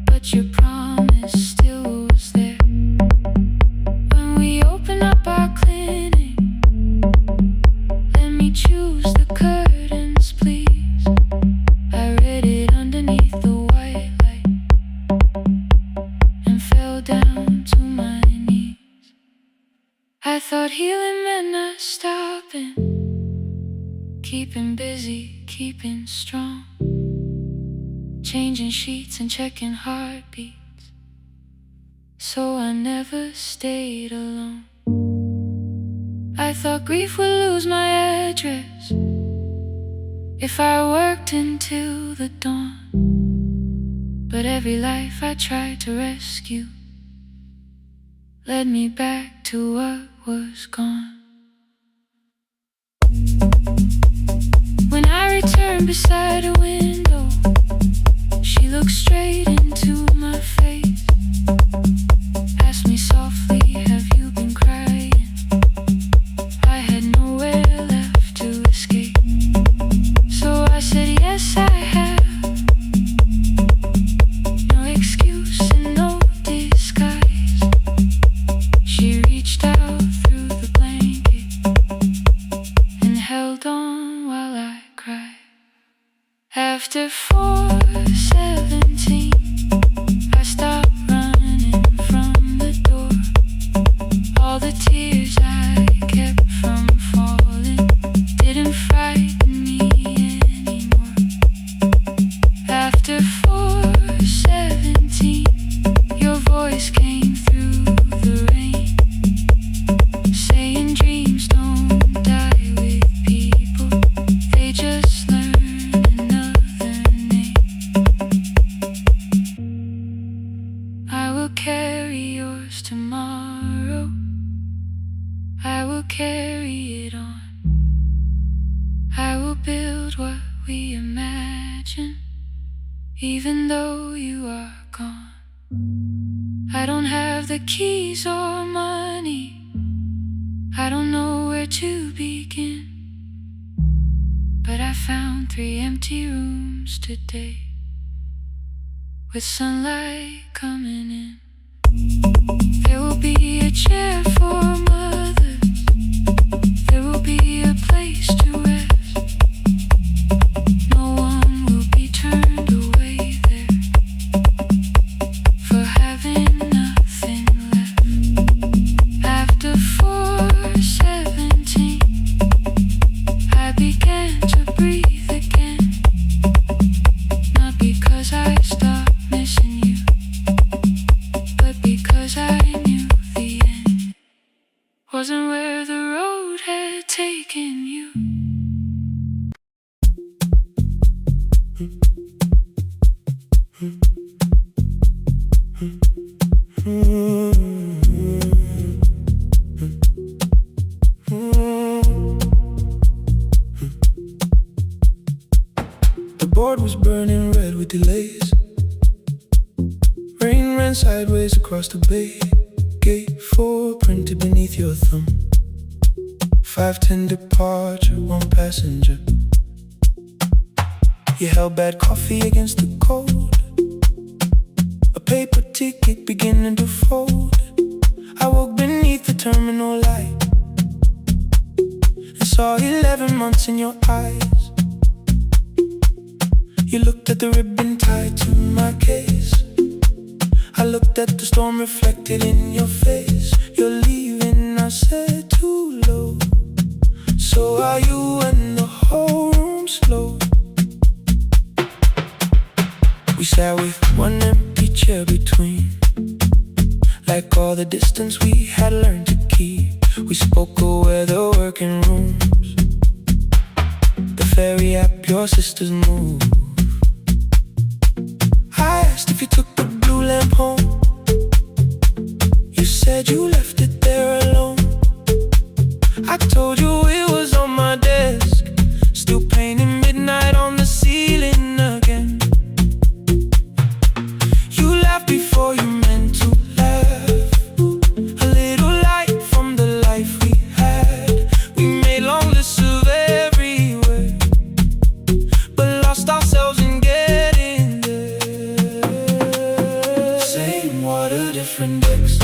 but your promise still was there. When we open up our clinic, let me choose the curtains, please. I read it underneath the white light and fell down to my knees. I thought healing meant not stopping, keeping busy, keeping strong, changing sheets and checking heartbeats, so I never stayed alone. I thought grief would lose my address if I worked until the dawn, but every life I tried to rescue led me back to what was gone. When I returned beside a window, she looked straight into my face, asked me softly, have you been crying? I had nowhere left to escape, so I said yes I have. No excuse and no disguise. She reached out through the blanket and held on while I cried. After 4:17, I stopped running from the door. All the tears I kept from falling didn't frighten me anymore. After 4:17, your voice came through the rain, saying dreams don't die with people, they just learn another name. I will carry yours tomorrow, I will carry it on. I will build what we imagine, even though you are gone. I don't have the keys or money, I don't know where to begin, but I found 3 empty rooms today, with sunlight coming in. There will be a chair for mothers, there will be a place to rest. No one will be turned away there for having nothing left. After 4:17, I began to breathe again, not because I stopped missing you, but because I knew the end wasn't where the road had taken you. The board was burning red with delays. Rain ran sideways across the bay. 4 printed beneath your thumb. 5:10 departure, 1 passenger. You held bad coffee against the cold. A paper ticket beginning to fold. I woke beneath the terminal light and saw 11 months in your eyes. You looked at the ribbon tied to my case. I looked at the storm reflected in your face. You're leaving, I said, too low. So are you, and the whole room slowed. We sat with 1 empty chair between, like all the distance we had learned to keep. We spoke of weather, working rooms, the ferry app, your sister's move. I asked if you took the blue lamp home. You said you left it there alone. I told you it was on my desk, still painting midnight on the ceiling again. You laughed before you meant to laugh. A little light from the life we had. We made long lists of everywhere, but lost ourselves in getting there. Same water, different decks.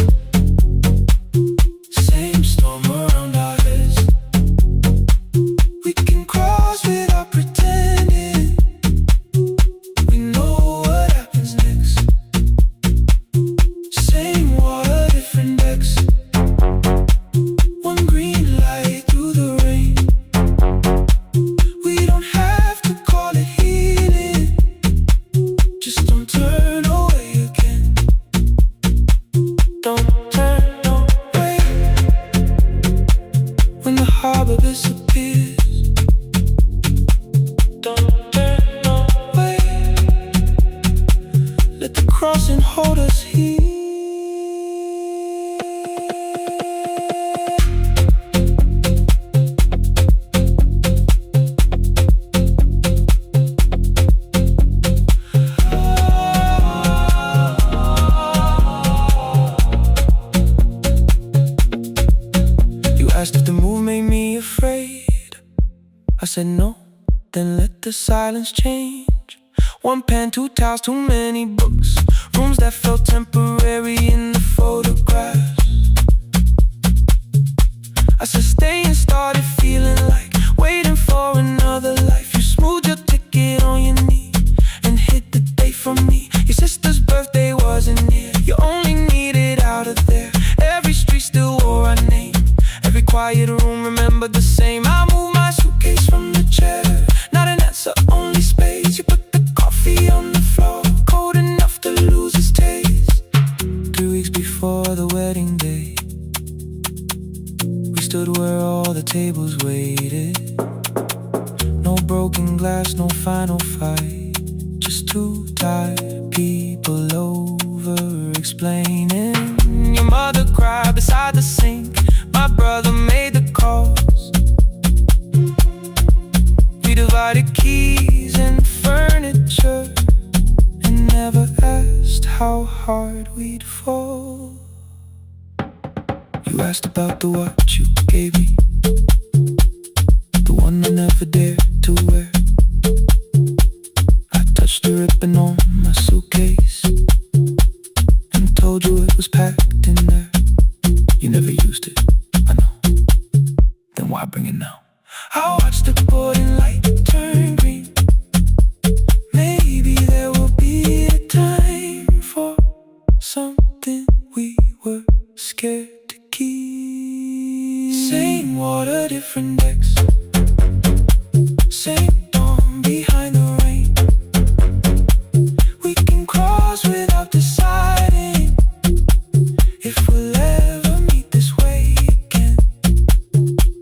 Same storm around our heads. We can cross without pretending. We know what happens next. Same water, different decks. 1 green light through the rain. We don't have to call it healing. Just don't turn away again. Don't turn away. When the harbor disappears, don't turn away. Let the crossing hold us here. You asked if the move made me afraid. I said no, then let the silence change. 1 pen, 2 towels, too many books. Rooms that felt temporary in the photographs. I said stay and started feeling like waiting for another life. You smoothed your ticket on your knee and hid the date from me. Your sister's birthday wasn't near. You only needed out of there. Every street still wore our name. Every quiet room remembered the same. I moved my suitcase from the chair. Not an answer, only space. You put the coffee on the floor, cold enough to lose its taste. 3 weeks before the wedding day, we stood where all the tables waited. No broken glass, no final fight. Just 2 tired people over explaining. Your mother cried beside the sink. My brother made the calls. We divided keys and furniture and never asked how hard we'd fall. You asked about the watch you gave me, the one I never dared to wear. I touched the ribbon on my suitcase and told you it was packed in there. You never used it, I know. Then why bring it now? I watched the boarding light turn green. Maybe there will be a time for something we were scared to keep. Same water, different decks. Same dawn behind the rain. We can cross without deciding if we'll ever meet this way again.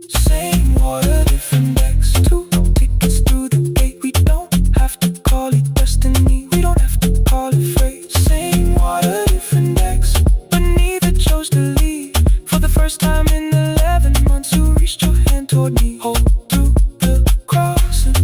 Same water, different decks. 2 tickets through the gate. We don't have to call it destiny. We don't have to call it fate. Same water, different decks. But neither chose to leave. For the first time in 11 months, you reached your hand toward me. Hold through the crossing.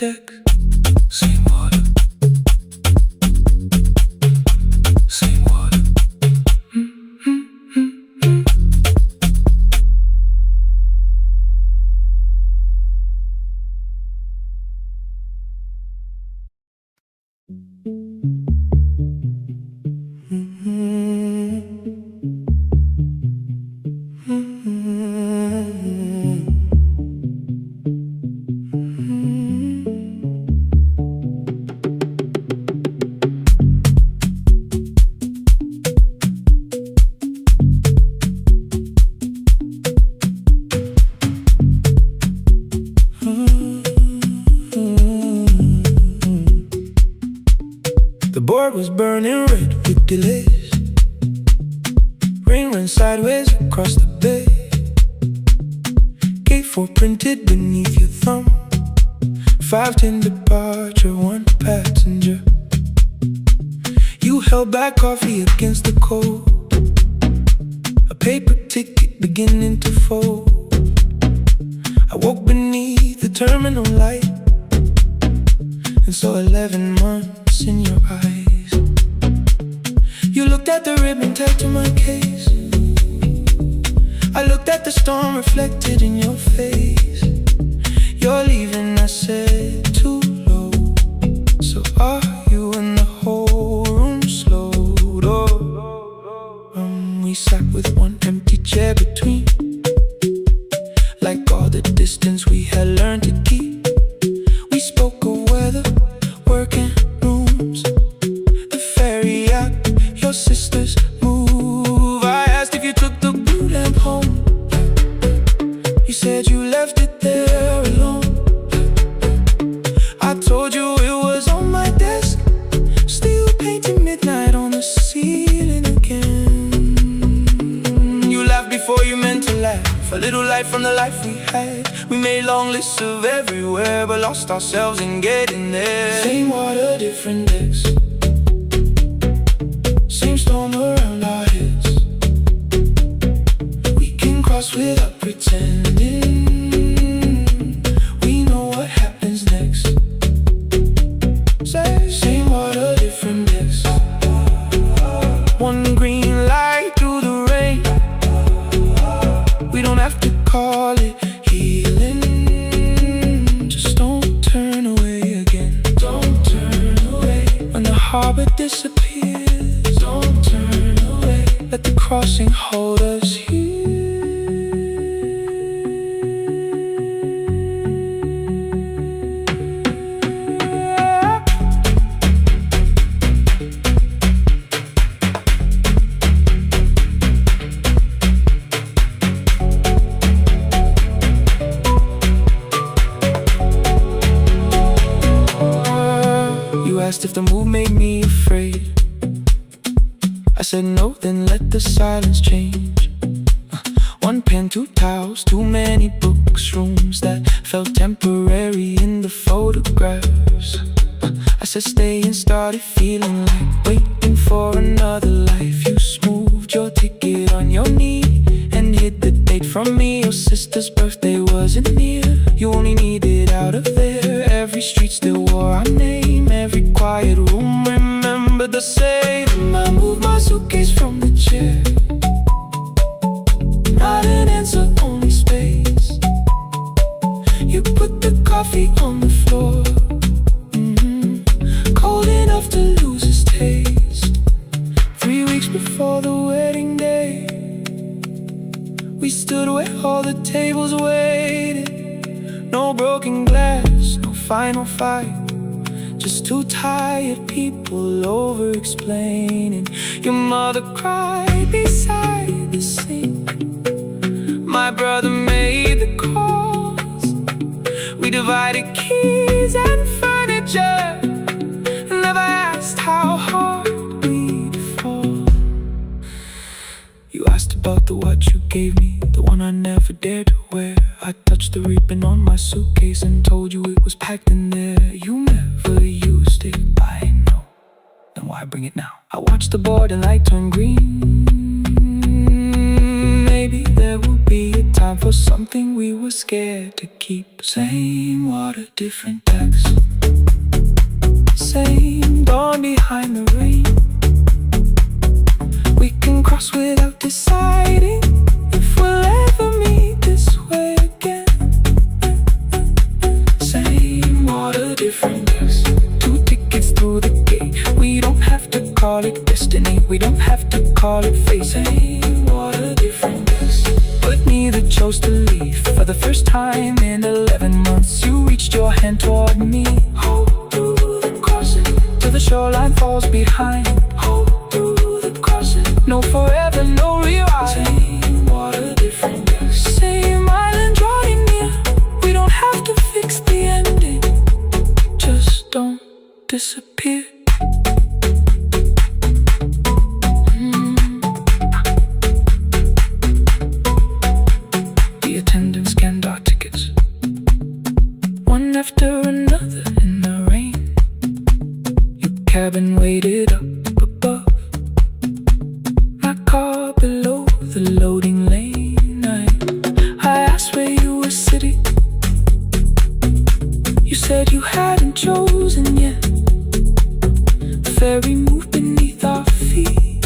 decks. Same water, same water. The board was burning red with delays. Rain ran sideways across the bay. Gate 4 printed beneath your thumb. 5:10 departure, 1 passenger. You held back coffee against the cold. A paper ticket beginning to fold. I woke beneath the terminal light and saw 11 months in your eyes. You looked at the ribbon tagged to my case. I looked at the storm reflected in your face. You're leaving, I said, too low. So are you? And the whole room slowed. We sat with one empty chair between, like all the distance we had learned to keep. We spoke of weather, working rooms, the ferry out, your sister's move. I asked if you took the blue lamp home. You said you left it there alone. I told you it was on my desk, still painting midnight on the ceiling again. You laughed before you meant to laugh. A little light from the life we had. We made long lists of everywhere, but lost ourselves in getting there. Same water, different decks. Same storm around our heads. We can cross without pretending. We know what happens next. Same water, different decks. One green light through the rain. We don't have to call it healing. Just don't turn away again. Don't turn away. When the harbor disappears, don't turn away. Let the crossing hold us here. Asked if the move made me afraid. I said no, then let the silence change. One pen, 2 towels, too many books, rooms that felt temporary in the photographs. I said stay and started feeling like waiting for another life. You smoothed your ticket on your knee and hid the date from me. Your sister's birthday wasn't near. You only needed out of there. Every street still wore our name. Every quiet room remembered the same. I moved my suitcase from the chair. Not an answer, only space. You put the coffee on the floor, cold enough to lose its taste. 3 weeks before the wedding day, we stood where all the tables waited. No broken glass, no final fight. Just 2 tired people over-explaining. Your mother cried beside the sink. My brother made the calls. We divided keys and furniture. Never asked how hard we'd fall. You asked about the watch you gave me, the one I never dared to wear. I touched the ribbon on my suitcase and told you it was packed in there. You never used it, I know. Then why bring it now? I watched the board and light turn green. Maybe there will be be a time for something we were scared to keep. Same water, different text. Same dawn behind the rain. We can cross without deciding if we'll ever meet this way again. Same water, different text. 2 tickets through the gate. We don't have to call it destiny, we don't have to call it fate. Same water, different text. But neither chose to leave. For the first time in 11 months, you reached your hand toward me. Hold through the crossing till the shoreline falls behind. Hold through the crossing. No forever, no rewrite. Same water, different text. Same island drawing near. We don't have to fix the ending. Just don't disappear. The attendant scanned our tickets, one after another in the rain. Your cabin waited up above, my car below the loading lane. I asked where you were sitting. You said you hadn't chosen yet. The ferry moved beneath our feet.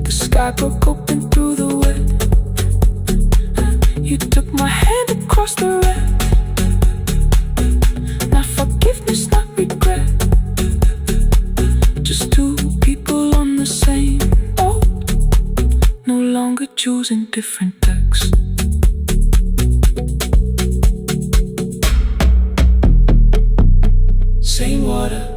The sky broke open through the wet. You took my hand across the red. Not forgiveness, not regret. Just 2 people on the same boat, no longer choosing different texts. Same water.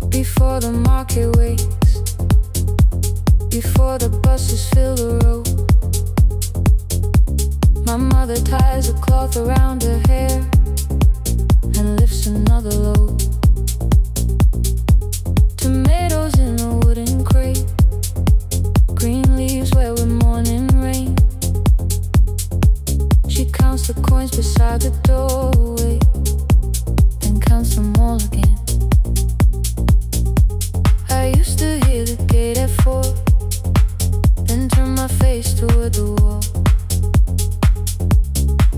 Before the market wakes, before the buses fill the road, my mother ties a cloth around her hair and lifts another load. Tomatoes in a wooden crate, green leaves where we're mourning rain. She counts the coins beside the doorway, then counts them all again. I used to hear the gate at 4, then turn my face toward the wall.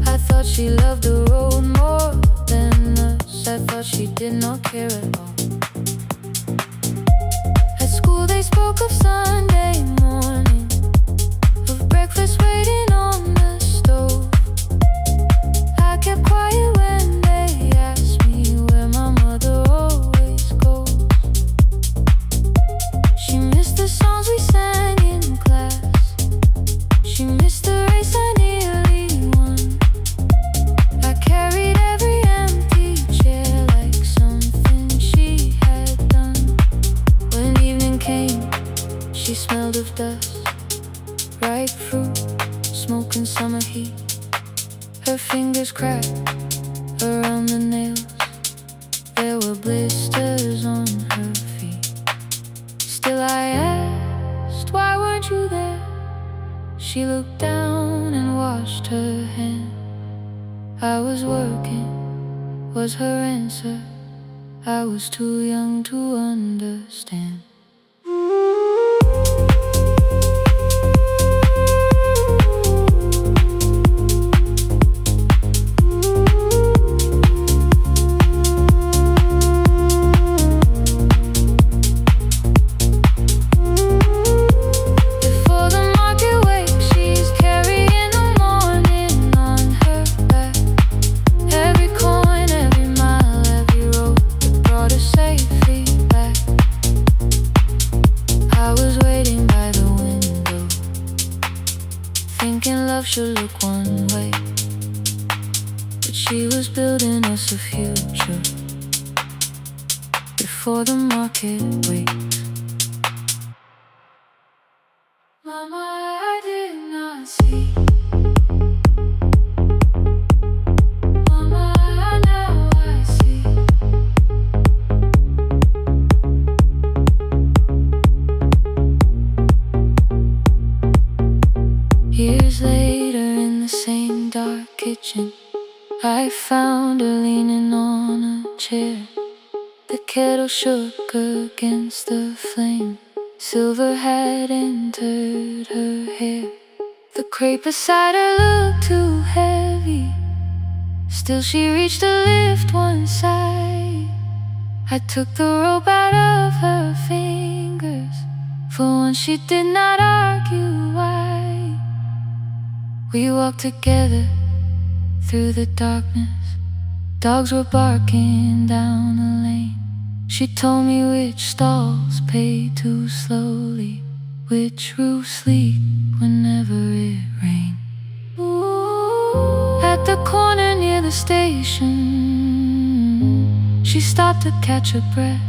I thought she loved the road more than us. I thought she did not care at all. At school they spoke of Sunday morning, of breakfast waiting on the stove. I kept quiet when they asked me where my mother always goes. She missed the songs we sang in class. She missed the race I nearly won. I carried every empty chair like something she had done. When evening came, she smelled of dust, ripe fruit, smoke and summer heat. Her fingers cracked around the nails. There were blisters on her feet. Still I asked, why weren't you there? She looked down and washed her hand. I was working, was her answer. I was too young to understand. Should look one way, but she was building us a future before the market wakes. I found her leaning on a chair. The kettle shook against the flame. Silver had entered her hair. The crepe beside her looked too heavy. Still she reached to lift one side. I took the rope out of her fingers. For once she did not argue why. We walked together through the darkness. Dogs were barking down the lane. She told me which stalls pay too slowly, which roofs leak whenever it rains. At the corner near the station, she stopped to catch her breath.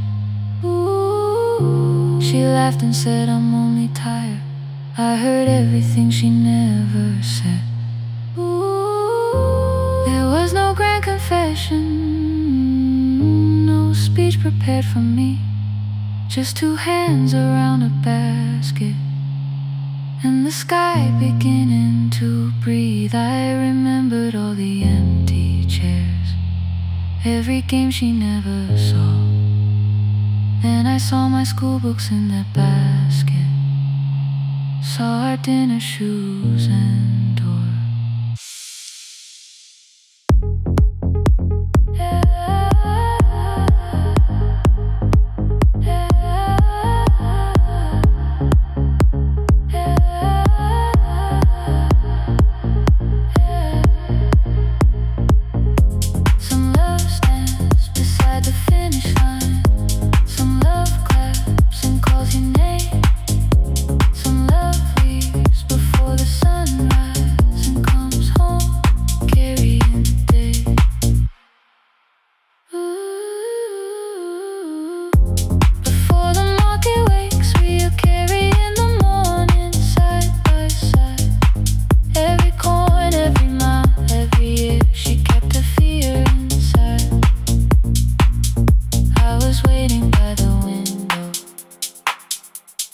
She laughed and said, I'm only tired. I heard everything she never said. There was no grand confession, no speech prepared for me. Just two hands around a basket and the sky beginning to breathe. I remembered all the empty chairs, every game she never saw. Then I saw my school books in that basket, saw our dinner shoes and door.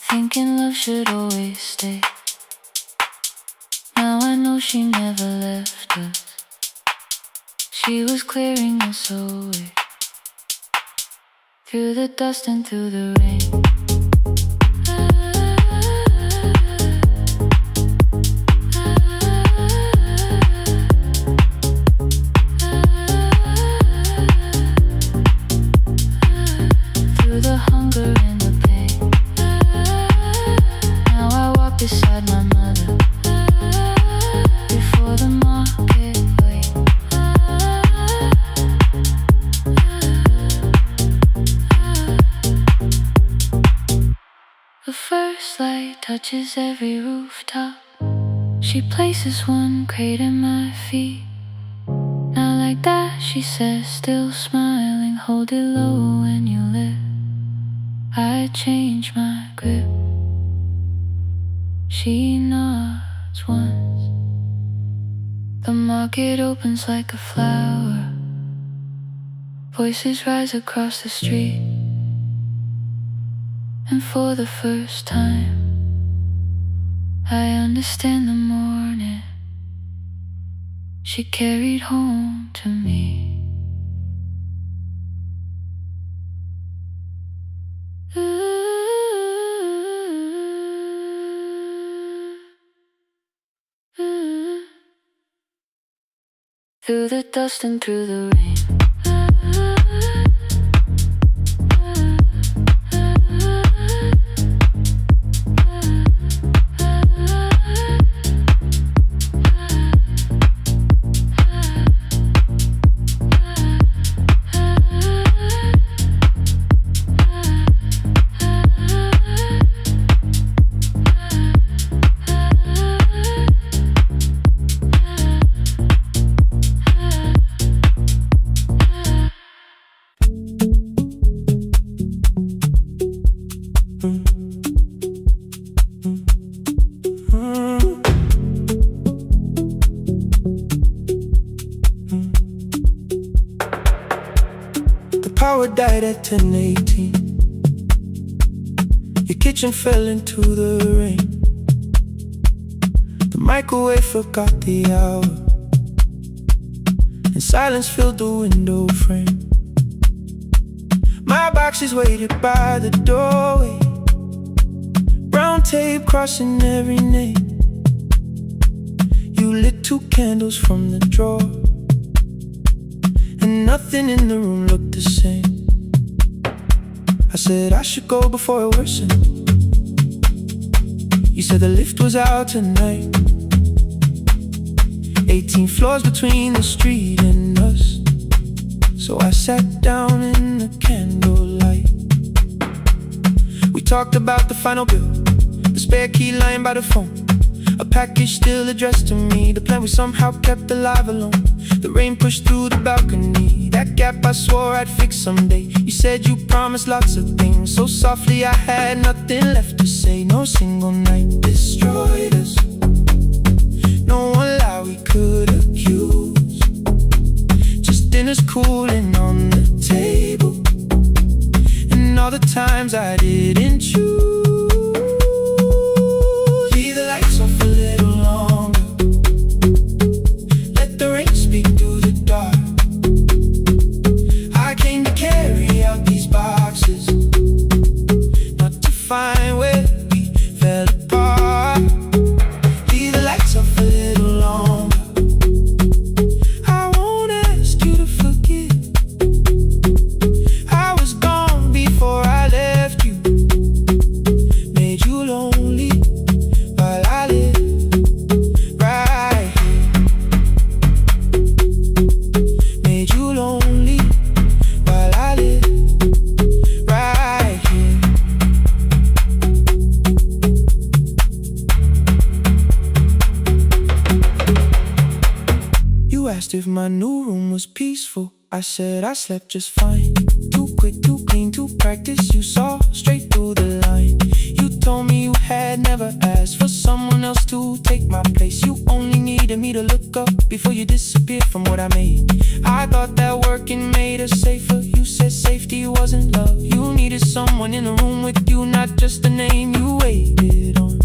Thinking love should always stay. Now I know she never left us. She was clearing us away, through the dust and through the rain. Through the hunger and the pain. Now I walk beside my mother, before the market wait. The first light touches every rooftop. She places one crate at my feet. Now like that, she says, still smiling, hold it low when you lift. I change my grip. She nods once. The market opens like a flower. Voices rise across the street. And for the first time, I understand the morning she carried home to me. Through the dust and through the rain. Power died at 10:18. Your kitchen fell into the rain. The microwave forgot the hour, and silence filled the window frame. My boxes waited by the doorway, brown tape crossing every name. You lit 2 candles from the drawer, and nothing in the room looked the same. I said I should go before it worsened. You said the lift was out tonight. 18 floors between the street and us. So I sat down in the candlelight. We talked about the final bill, the spare key lying by the phone, a package still addressed to me, the plan we somehow kept alive alone. The rain pushed through the balcony, that gap I swore I'd fix someday. You said you promised lots of things, so softly I had nothing left to say. No single night destroyed us, no one lie we could accuse. Just dinners cooling on the table, and all the times I didn't choose. Leave the lights off a little longer, let the rain speak through the dark. I came to carry out these boxes, not to find where we fell apart. Leave the lights off a little longer, I won't ask you to forget. I was gone before I left you, made you lonely while I lived right here. Made you lonely while I lived right here. You asked if my new room was peaceful. I said I slept just fine. Too quick, too clean, too practiced. You saw straight through the line. You told me you had never asked for someone else to take my place. You only needed me to look up before you disappeared from what I made. I thought that working made us safer. You said safety wasn't love. You needed someone in the room with you, not just a name you waited on.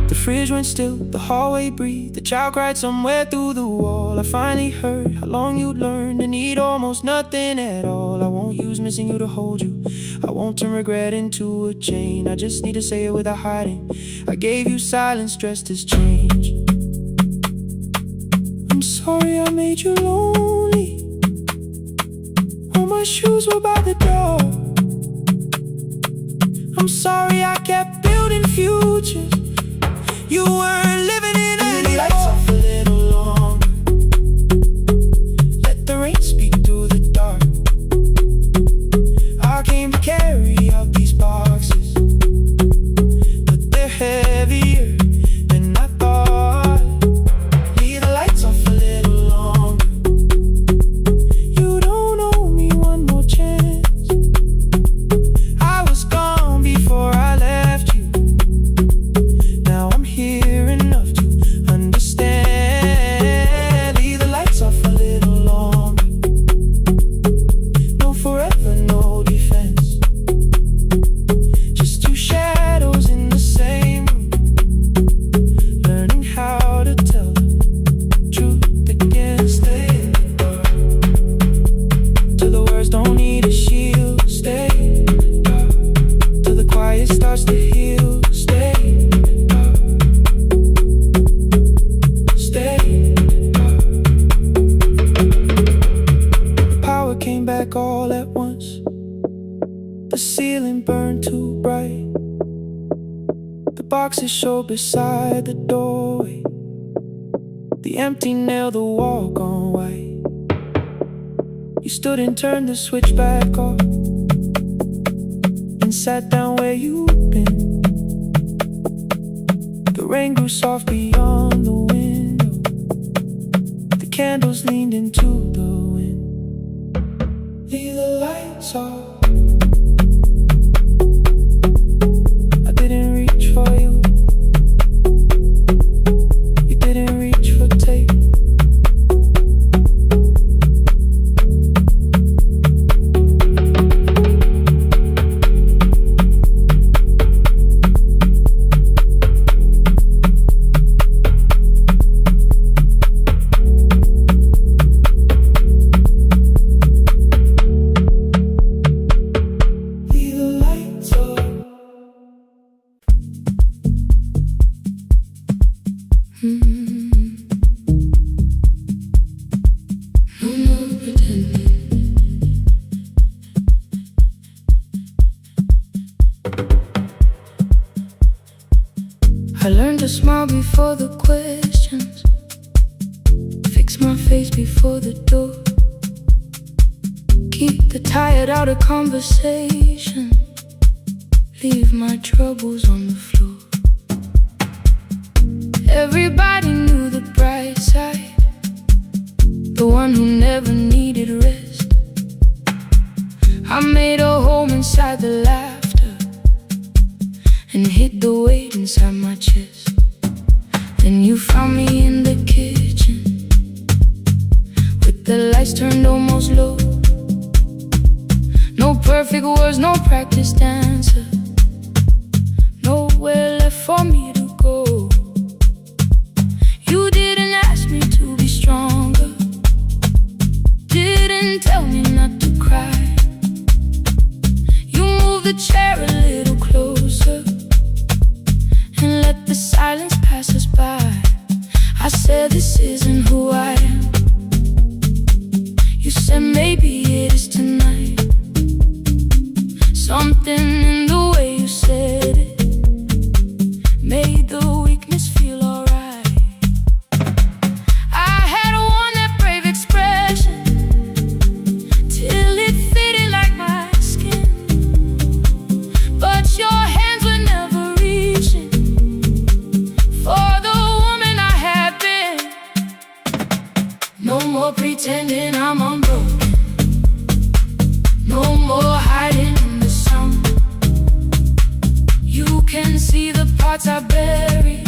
The fridge went still, the hallway breathed, the child cried somewhere through the wall. I finally heard how long you'd learned to need almost nothing at all. I won't use missing you to hold you, I won't turn regret into a chain. I just need to say it without hiding. I gave you silence dressed as change. I'm sorry I made you lonely, all my shoes were by the door. I'm sorry I kept building futures you weren't living in anymore. Leave the lights off a little longer, let the rain speak through the dark. I came to carry out these boxes, but they're heavier than I thought. Leave the lights off a little longer, you don't owe me one more chance. I was gone before I left you, now I'm here enough to understand. Leave the lights off a little longer, no forever, no defense, just 2 shadows in the same room, learning how to tell the truth again. Stay in the dark, till the words don't need a shield. Stay in the dark, till the quiet starts to heal. Stay in the dark, stay in the dark. The power came back all at once, the ceiling burned too bright, the boxes showed beside the doorway, the empty nail, the wall gone white. You stood and turned the switch back off, and sat down where you'd been. The rain grew soft beyond the window, the candles leaned into the wind. Leave the lights off, I didn't reach for you, you didn't reach for tape. a smile before the questions, fix my face before the door, keep the tired out of conversation, leave my troubles on the floor. Everybody knew the bright side, the one who never needed rest. I made a home inside the laughter and hid the weight inside my chest. Then you found me in the kitchen with the lights turned almost low. No perfect words, no practice dancer, nowhere left for me to go. You didn't ask me to be stronger, didn't tell me not to cry. You moved the chair a little closer and let the silence pass us by. I said this isn't who I am. You said maybe it is tonight. Something in the way you said it made the weakness feel alright. I had worn that brave expression till it fitted like my skin, but your hands were never reaching for the woman I had been. No more pretending I'm unbroken, no more hiding in the sound. You can see the parts I bury,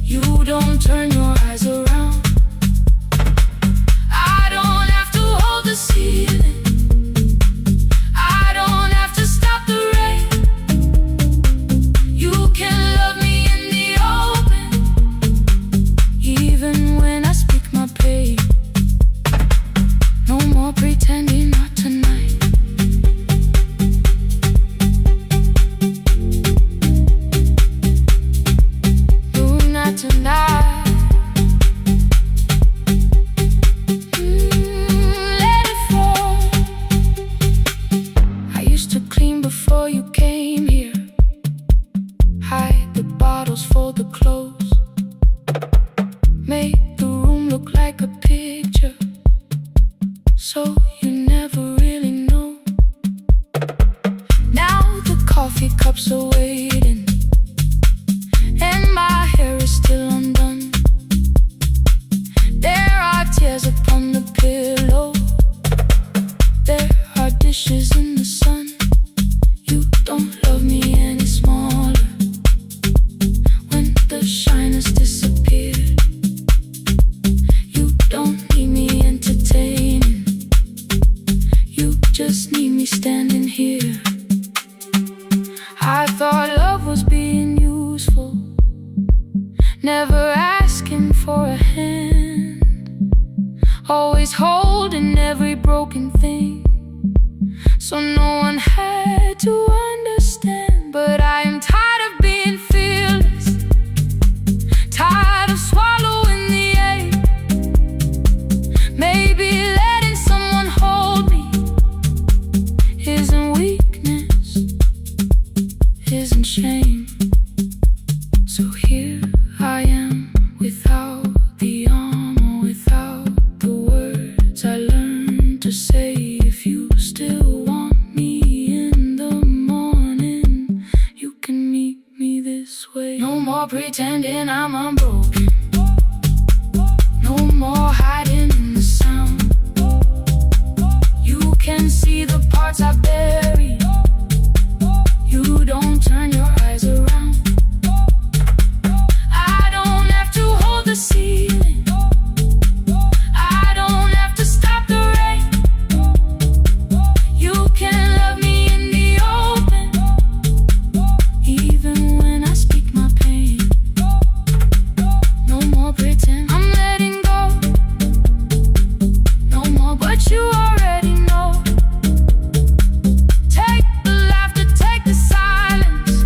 you don't turn your eyes around. I don't have to hold the ceiling, I don't have to stop the rain. You can love me in the open, even when I speak my pain. No more pretending, not tonight. No, not tonight. Let it fall. I used to clean before you came here, hide the bottles, fold the clothes, make the room look like a picture, so you never really know. Now the coffee cups are waiting and my hair is still undone. There are tears upon the pillow, there are dishes in the sun. You don't love me any smaller when the shine has disappeared. You don't need me entertaining, you just need me standing here. I thought love was being useful, never asking for a hand, always holding every broken thing, so no one had to understand. But I am tired of being fearless, tired of swallowing the ache. Maybe letting someone hold me isn't weakness, isn't shame. So here I am, without the armor, without the words I learned to say. If you still want me in the morning, you can meet me this way. No more pretending I'm unbroken, no more hiding in the sound. You can see the parts I bury, you don't turn your eyes around. I don't have to hold the ceiling, I don't have to stop the rain. You can love me in the open, even when I speak my pain. No more pretend, I'm letting go, no more, but you already know. Take the laughter, take the silence,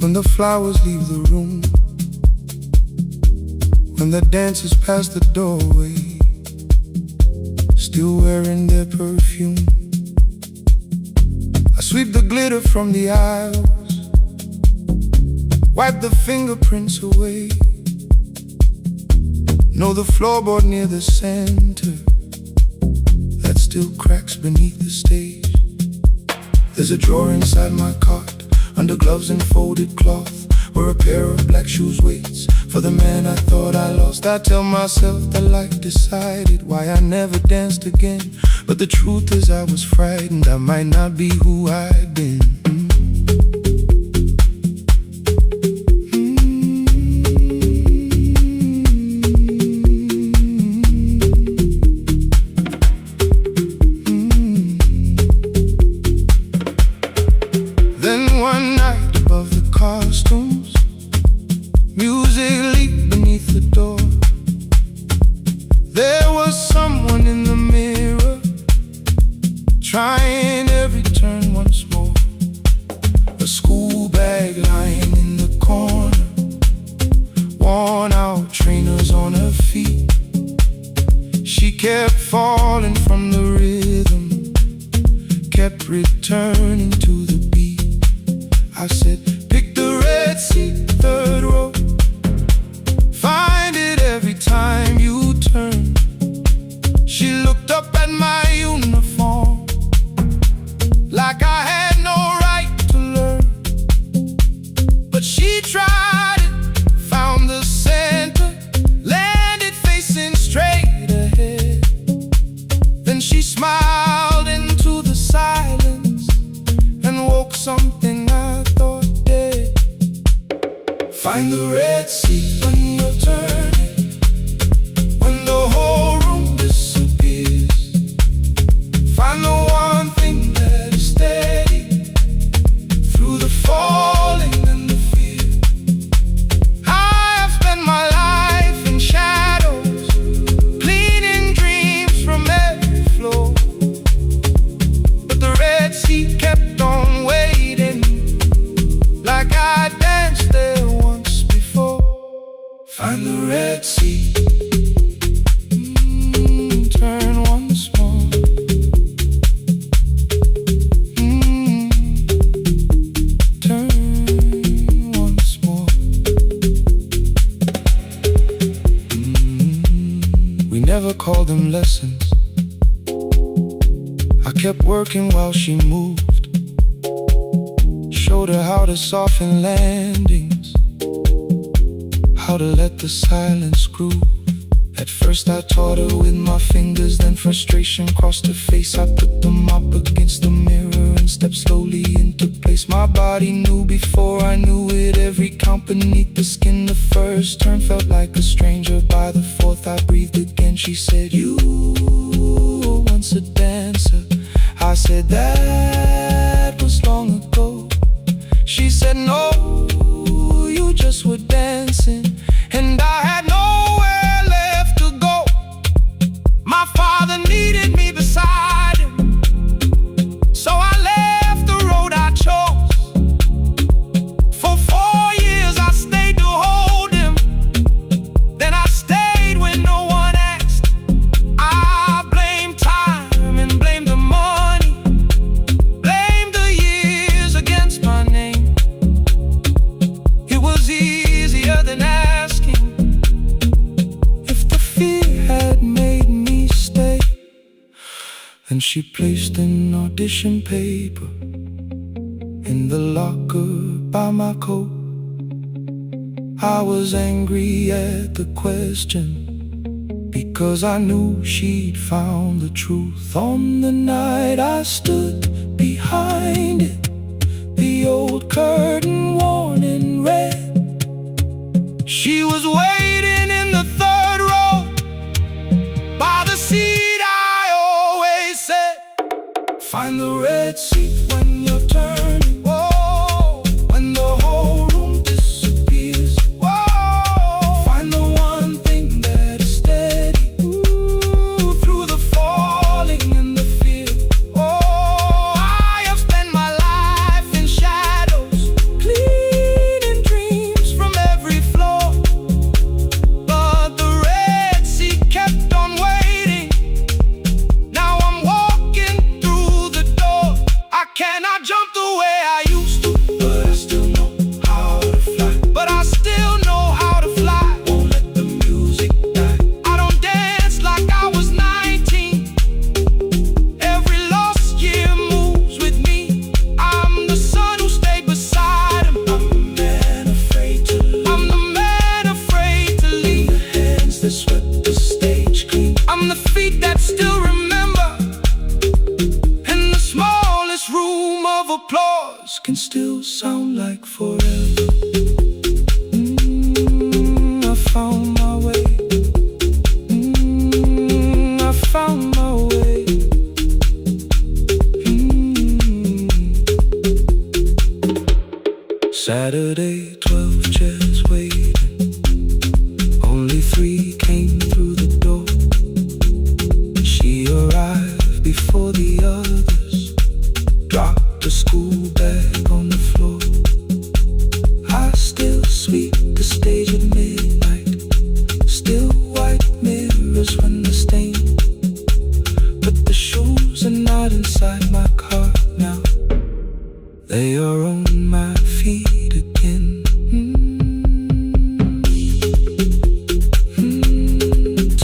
when the flowers leave the room, when the dancers pass the doorway, still wearing their perfume. I sweep the glitter from the aisles, wipe the fingerprints away. Know the floorboard near the center that still cracks beneath the stage. There's a drawer inside my cart, under gloves and folded cloth, where a pair of black shoes waits for the man I thought I lost. I tell myself that life decided why I never danced again, but the truth is I was frightened I might not be who I'd been. Then one night above the costumes, music leaked beneath the door. There was someone in the mirror, trying every turn once more. A school bag lying in the corner, worn out trainers on her feet. She kept falling from the rhythm, kept returning to the beat. I said, pick the red seat, third row. Find it every time you turn. She looked up at my uniform like I had no right to learn. But she tried it, found the center, landed facing straight ahead. Then she smiled into the silence and woke something I thought dead. Find the red seat when you're turning, when the whole room disappears. Find the one thing that is steady through the falling and the fear. I have spent my life in shadows, cleaning dreams from every floor, but the red seat kept on waiting, like I danced there once before. Find the red seat, turn once more. Turn once more. We never called them lessons. I kept working while she moved, showed her how to soften landings, how to let the silence groove. At first I taught her with my fingers, then frustration crossed her face. I put them up against the mirror and stepped slowly into place. My body knew before I knew it, every count beneath the skin. The first turn felt like a stranger, by the fourth I breathed again. She said, you were once a dancer. I said, that was long ago. She said, no, you just were dancing, and I had nowhere left to go. My father needed me beside him, so I left the road I chose. For 4 years I stayed to hold him, then I stayed when no one asked. I blamed time and blamed the money, blamed the years against my name. It was easier than asking if the fear had made me stay. Then she placed an audition paper in the locker by my coat. I was angry at the question, because I knew she'd found the truth. On the night I stood behind it, the old curtain worn in red. She was waiting in the third row, by the seat I always said. Find the red seat when you're turning. Whoa, when the whole room disappears. Whoa, find the one thing that is steady, through the falling and the fear. Oh, I have spent my life in shadows, clean sound like forever. I found my way. I found my way. Saturday, 12 chairs waiting. Only 3 came through the door. She arrived before the others. Dropped the school bag on the floor. I still sweep the stage at midnight. Still white mirrors when the stain. But the shoes are not inside my car now. They are on my feet again.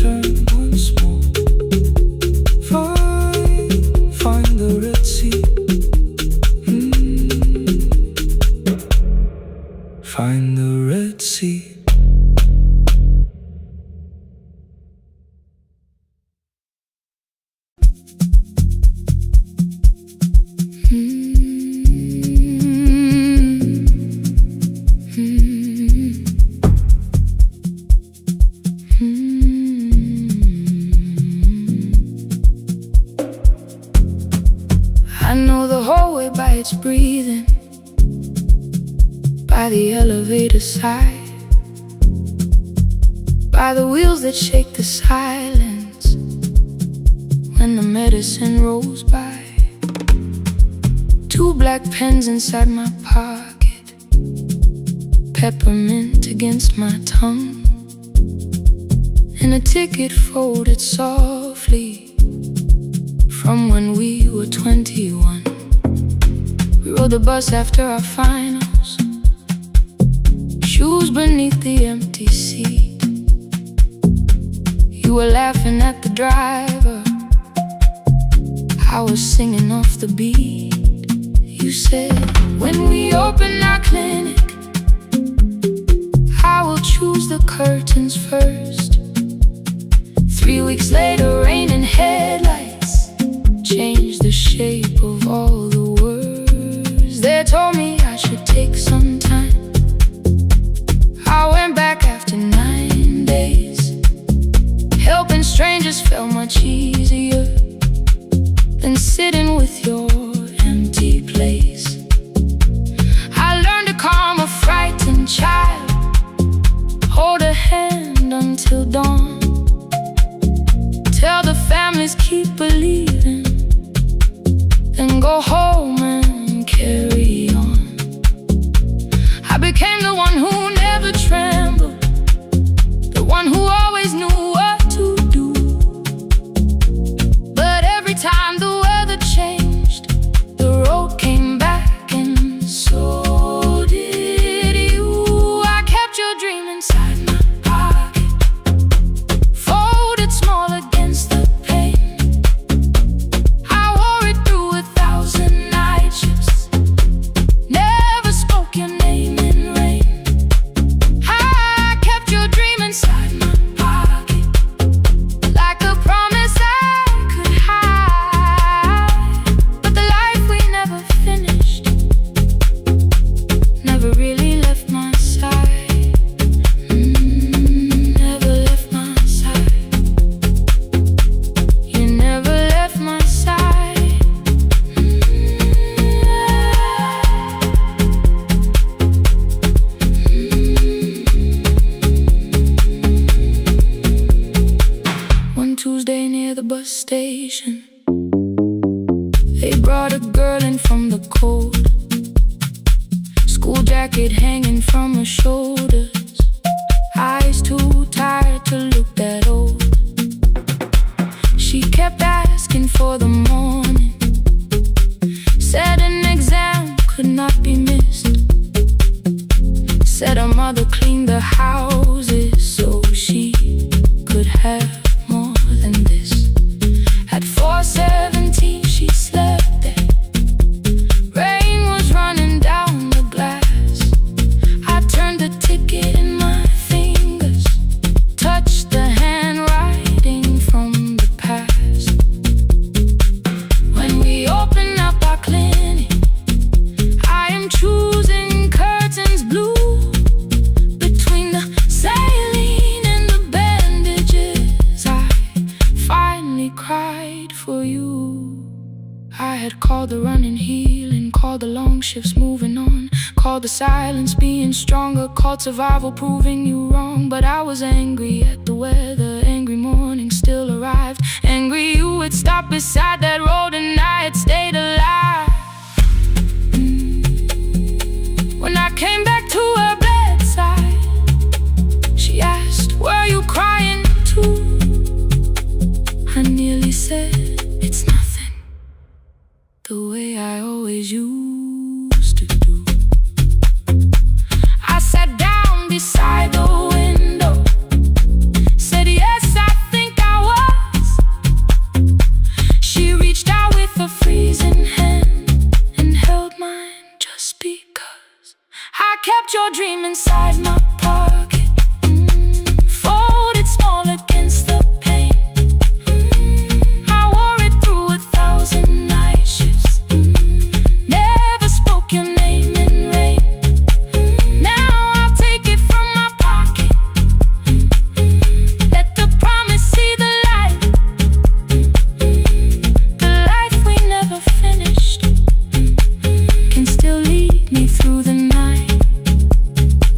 Turn once more. Find the Red Sea. Find the Red Sea. I know the hallway by its breathing, by the elevator sigh, by the wheels that shake the silence when the medicine rolls by. 2 black pens inside my pocket, peppermint against my tongue, and a ticket folded softly from when we were 21. We rode the bus after our finals, shoes beneath the empty seat. You were laughing at the driver, I was singing off the beat. You said, when we open our clinic, I will choose the curtains first. 3 weeks later, rain and headlights changed the shape of all the words. They told me I should take some time. I went back after 9 days. Helping strangers felt much easier than sitting with your empty place. I learned to calm a frightened child, hold a hand until dawn, tell the families keep believing, then go home and carry on. I became the one who never trembled, the one who always knew what to do. But every time the weather changed, the road came back, and so did you. I kept your dream inside my pocket, folded small against the pain. I wore it through 1,000 night shifts, never spoke your name in rain. I kept your dream inside my pocket, like a promise I could hide. But the life we never finished never really left my side. Never left my side. You never left my side. One Tuesday near the bus station, they brought a girl in from the cold, school jacket hanging from her shoulders, eyes too tired to look that old. She kept asking for the morning, said an exam could not be missed, said her mother cleaned the houses so she could have more than this. At 4:17 she slept there, rain was running down the glass. I turned the ticket in my fingers, touched the handwriting from the past. When we open up our clinic, I am choosing silence, being stronger, called survival, proving you wrong. But I was angry at the weather, angry morning still arrived. Angry you would stop beside that road and I had stayed alive. When I came back to her bedside, she asked, "Were you crying too?" I nearly said, "It's nothing," the way I always used to do. I sat down beside the window, said, "Yes, I think I was." She reached out with a freezing hand and held mine just because I kept your dream inside my pocket, folded small against the pain. I wore it through 1,000 night shifts, never spoke your name in rain. Now I'll take it from my pocket, let the promise see the light. The life we never finished can still lead me through the night.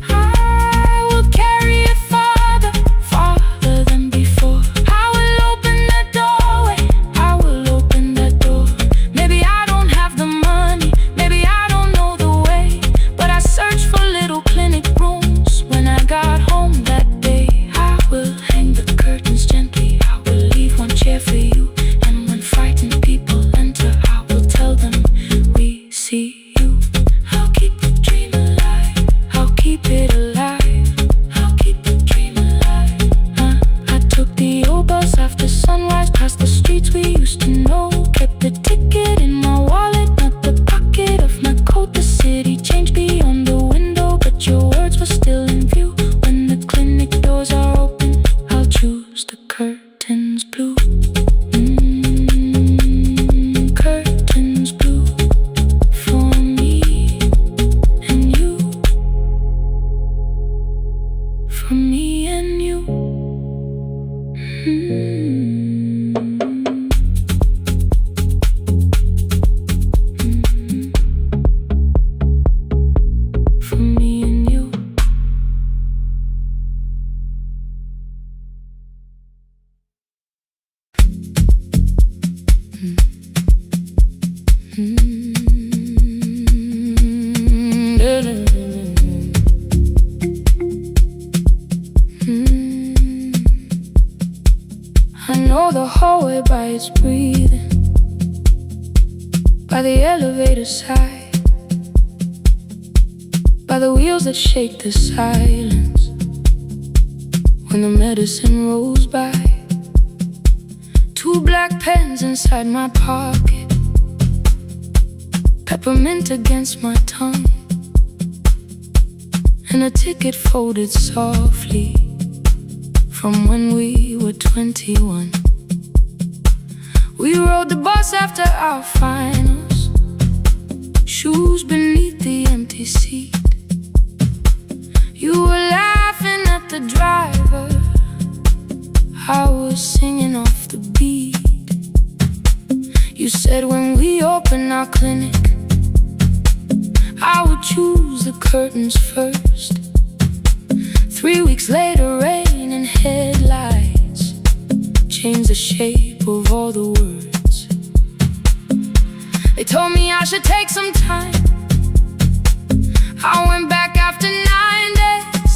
I will carry it farther, farther than before. I will open that doorway, I will open that door. Maybe I don't have the money, maybe I don't know the way, but I searched for little clinic rooms when I got home that day. I will hang the curtains gently, I will leave one chair for you, and when frightened people enter, I will tell them we see you. I'll keep the dream alive, I'll keep it alive, I'll keep the dream alive. I took the old bus after sunrise, past the streets we used to know. Kept the ticket in my wallet, not the pocket of my coat. The city changed beyond the window, but your words were still in view. When the clinic doors are open, I'll choose the curtains blue. Curtains blue for me and you, for me and you. For me and you. I know the hallway by its breathing, by the elevator side, by the wheels that shake the silence when the medicine rolls by. 2 black pens inside my pocket, peppermint against my tongue, and a ticket folded softly from when we were 21. We rode the bus after our finals, shoes beneath the empty seat. You were laughing at the driver, I was singing off the beat. You said when we open our clinic, I would choose the curtains first. 3 weeks later, rain and headlights changed the shape of all the words. They told me I should take some time. I went back after 9 days.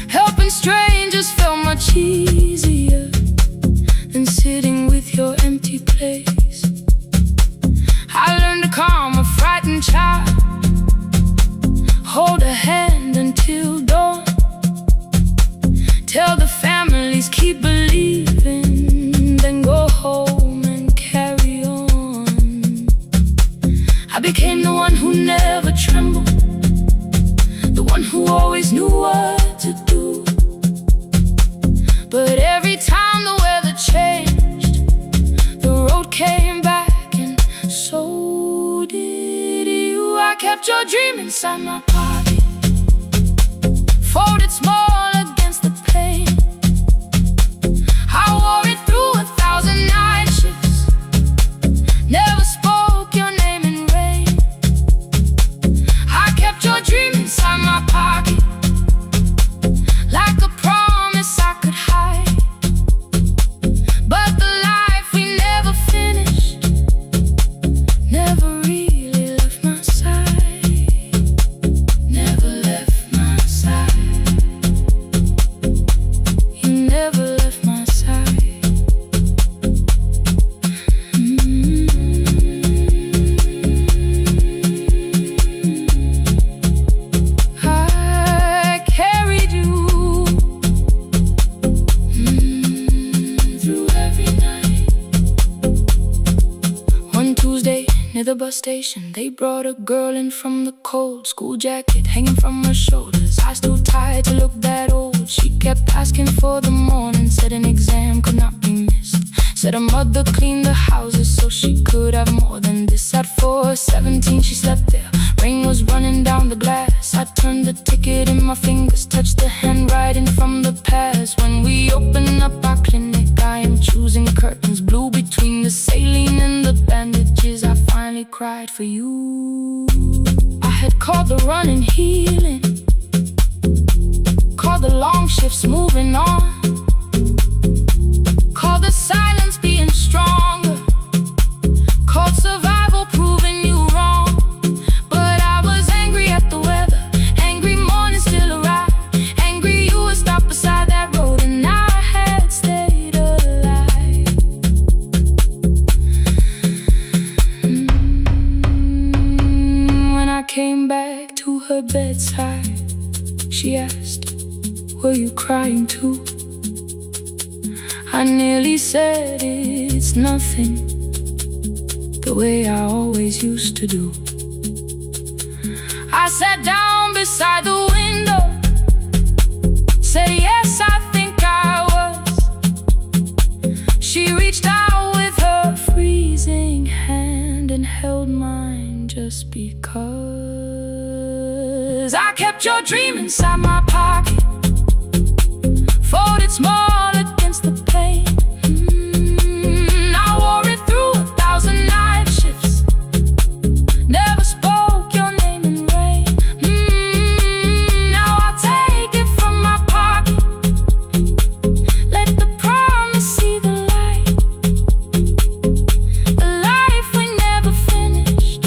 Helping strangers felt much easier than sitting with your empty place. I learned to calm a frightened child, hold a hand until dawn, tell the families keep believing, then go home and carry on. I became the one who never trembled, the one who always knew what to do. But every time the weather changed, the road came back, and so did you. I kept your dream inside my pocket, folded small against the pain. I wore it through 1,000 night shifts, never spoke your name in rain. I my pocket, like a promise I could hide. But the life we never finished never really left my side. Never left my side. You never left my side. I carried you through every night. One Tuesday near the bus station, they brought a girl in from the cold. School jacket hanging from her shoulders, eyes too tired to look that old. She kept asking for the morning, said an exam could not be missed. Said her mother cleaned the houses so she could have more than this. At 4:17 she slept there, rain was running down the glass. I turned the ticket in my fingers, touched the handwriting from the past. When we open up our clinic, I am choosing curtains blue between the saline and the bandages. I finally cried for you. I had called the running healing, called the long shifts moving on, called the silence being stronger, called survival proving you wrong. But I was angry at the weather, angry morning still arrived, angry you were stopped beside that road and I had stayed alive. When I came back to her bedside, she asked, were you crying too? I nearly said it's nothing, the way I always used to do. I sat down beside the window, said yes, I think I was. She reached out with her freezing hand and held mine just because. I kept your dream inside my pocket, folded small against the pain. I wore it through 1,000 night shifts, never spoke your name in rain. Now I'll take it from my pocket, let the promise see the light. The life we never finished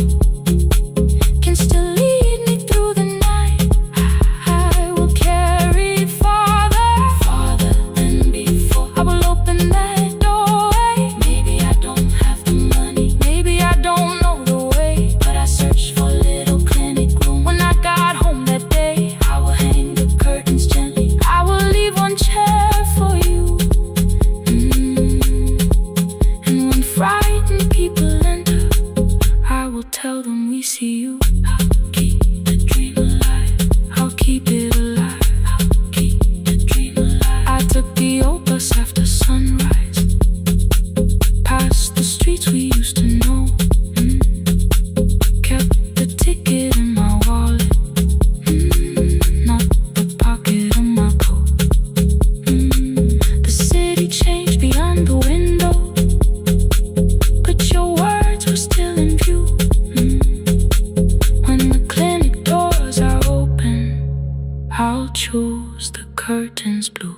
can still lead me through the night. I will carry it farther, farther than before. I will open that doorway. Maybe I don't have the money, maybe I don't know the way, but I searched for a little clinic room. When I got home that day, I will hang the curtains gently, I will leave one chair for you. And when frightened people enter, I will tell them we see you. I'll keep the dream alive, I'll keep it alive, I'll keep the dream alive. I took the old bus after sunrise, past the streets we used to know. Kept the ticket in my wallet, not the pocket of my coat. The city changed beyond the window, but your words were still in view. When the clinic doors are open, I'll choose the curtains blue.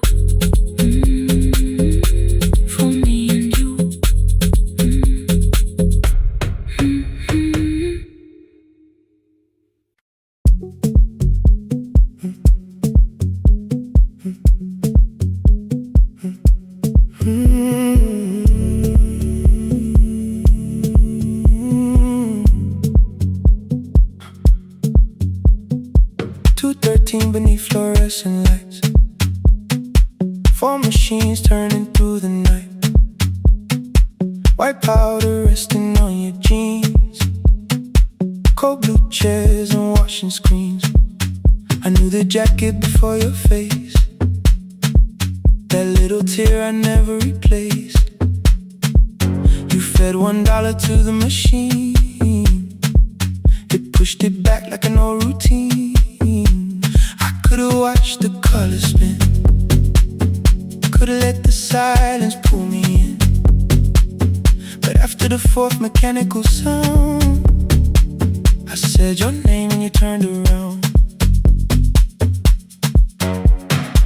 For me and you. 2:13 beneath fluorescent lights, 4 machines turning through the night. White powder resting on your jeans, cold blue chairs and washing screens. I knew the jacket before your face, that little tear I never replaced. You fed $1 to the machine, it pushed it back like an old routine. I could've watched the colors spin, could've let the silence pull me in. But after the 4th mechanical sound, I said your name and you turned around.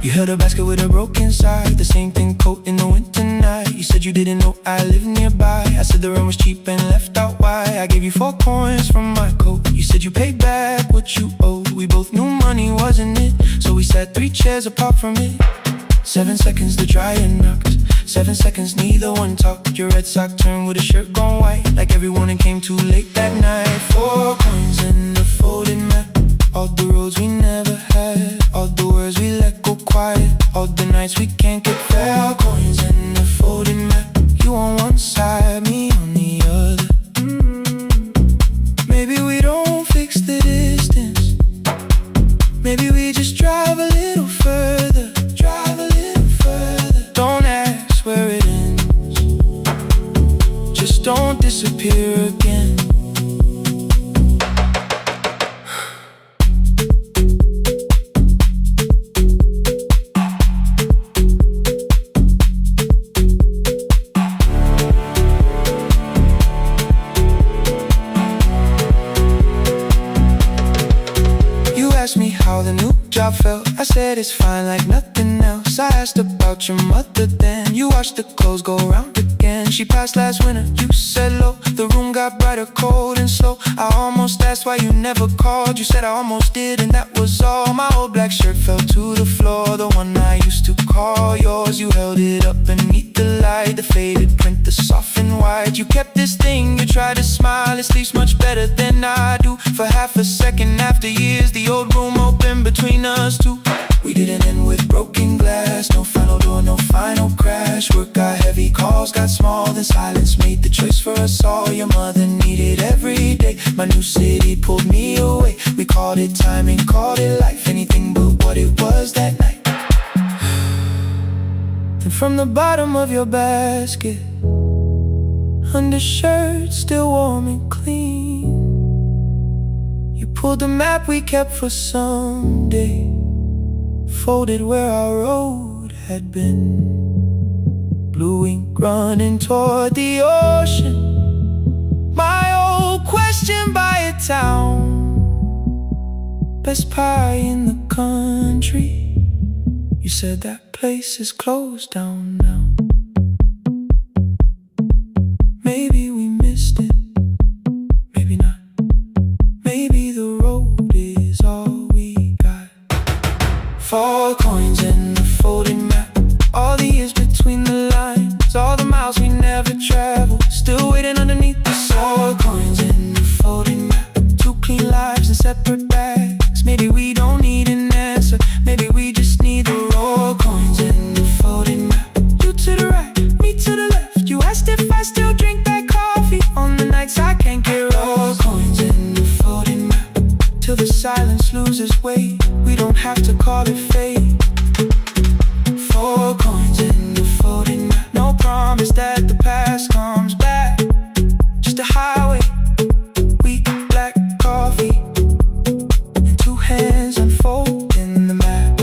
You held a basket with a broken side, the same thing coat in the winter night. You said you didn't know I lived nearby. I said the rent was cheap and left out why. I gave you 4 coins from my coat. You said you paid back what you owed. We both knew money wasn't it, so we sat 3 chairs apart from it. 7 seconds the dryer knocked, 7 seconds neither one talked. Your red sock turned with a shirt gone white, like everyone and came too late that night. 4 coins in the folded map, all the roads we never had, all the words we let go quiet, all the nights we can't get fair. Coins in the folded map, you on one side, me on the other. Maybe we don't fix the distance, maybe we just drive a little further, drive a little further. Don't ask where it ends, just don't disappear again. How the new job felt, I said it's fine like nothing else. I asked about your mother then, you watched the clothes go round again. She passed last winter, you said low, the room got brighter, cold and slow. I almost asked why you never called, you said I almost did and that was all. My old black shirt fell to the floor, the one I used to call yours. You held it up beneath the light, the faded print, the soft and white. You kept this thing, you tried to smile, it sleeps much better than I do. For half a second after years, the old room opened between us two. We didn't end with broken glass, no final door, no final crash. Work got heavy, calls got small, then silence made the choice for us all. Your mother needed every day, my new city pulled me away. We called it timing, called it life, anything but what it was that night. Then from the bottom of your basket, undershirt still warm and clean, you pulled the map we kept for someday, folded where our road had been. Blue ink running toward the ocean, my old question by a town. Best pie in the country, you said that place is closed down now. Maybe we missed it, maybe not. Maybe the road is all we got. 4 coins in the folded map, all the years between the lines, all the miles we never traveled, still waiting underneath the 4 coins in the folded map, 2 clean lives in separate bags. Maybe we don't need an answer, maybe we just need the raw coins in the folded map. You to the right, me to the left, you asked if I still drink that coffee on the nights I can't get raw coins in the folded map, till the silence loses weight, we don't have to call it fate. 4 coins in the folded map, no promise that the past comes back, just a highway, weak black coffee, and 2 hands unfolding the map.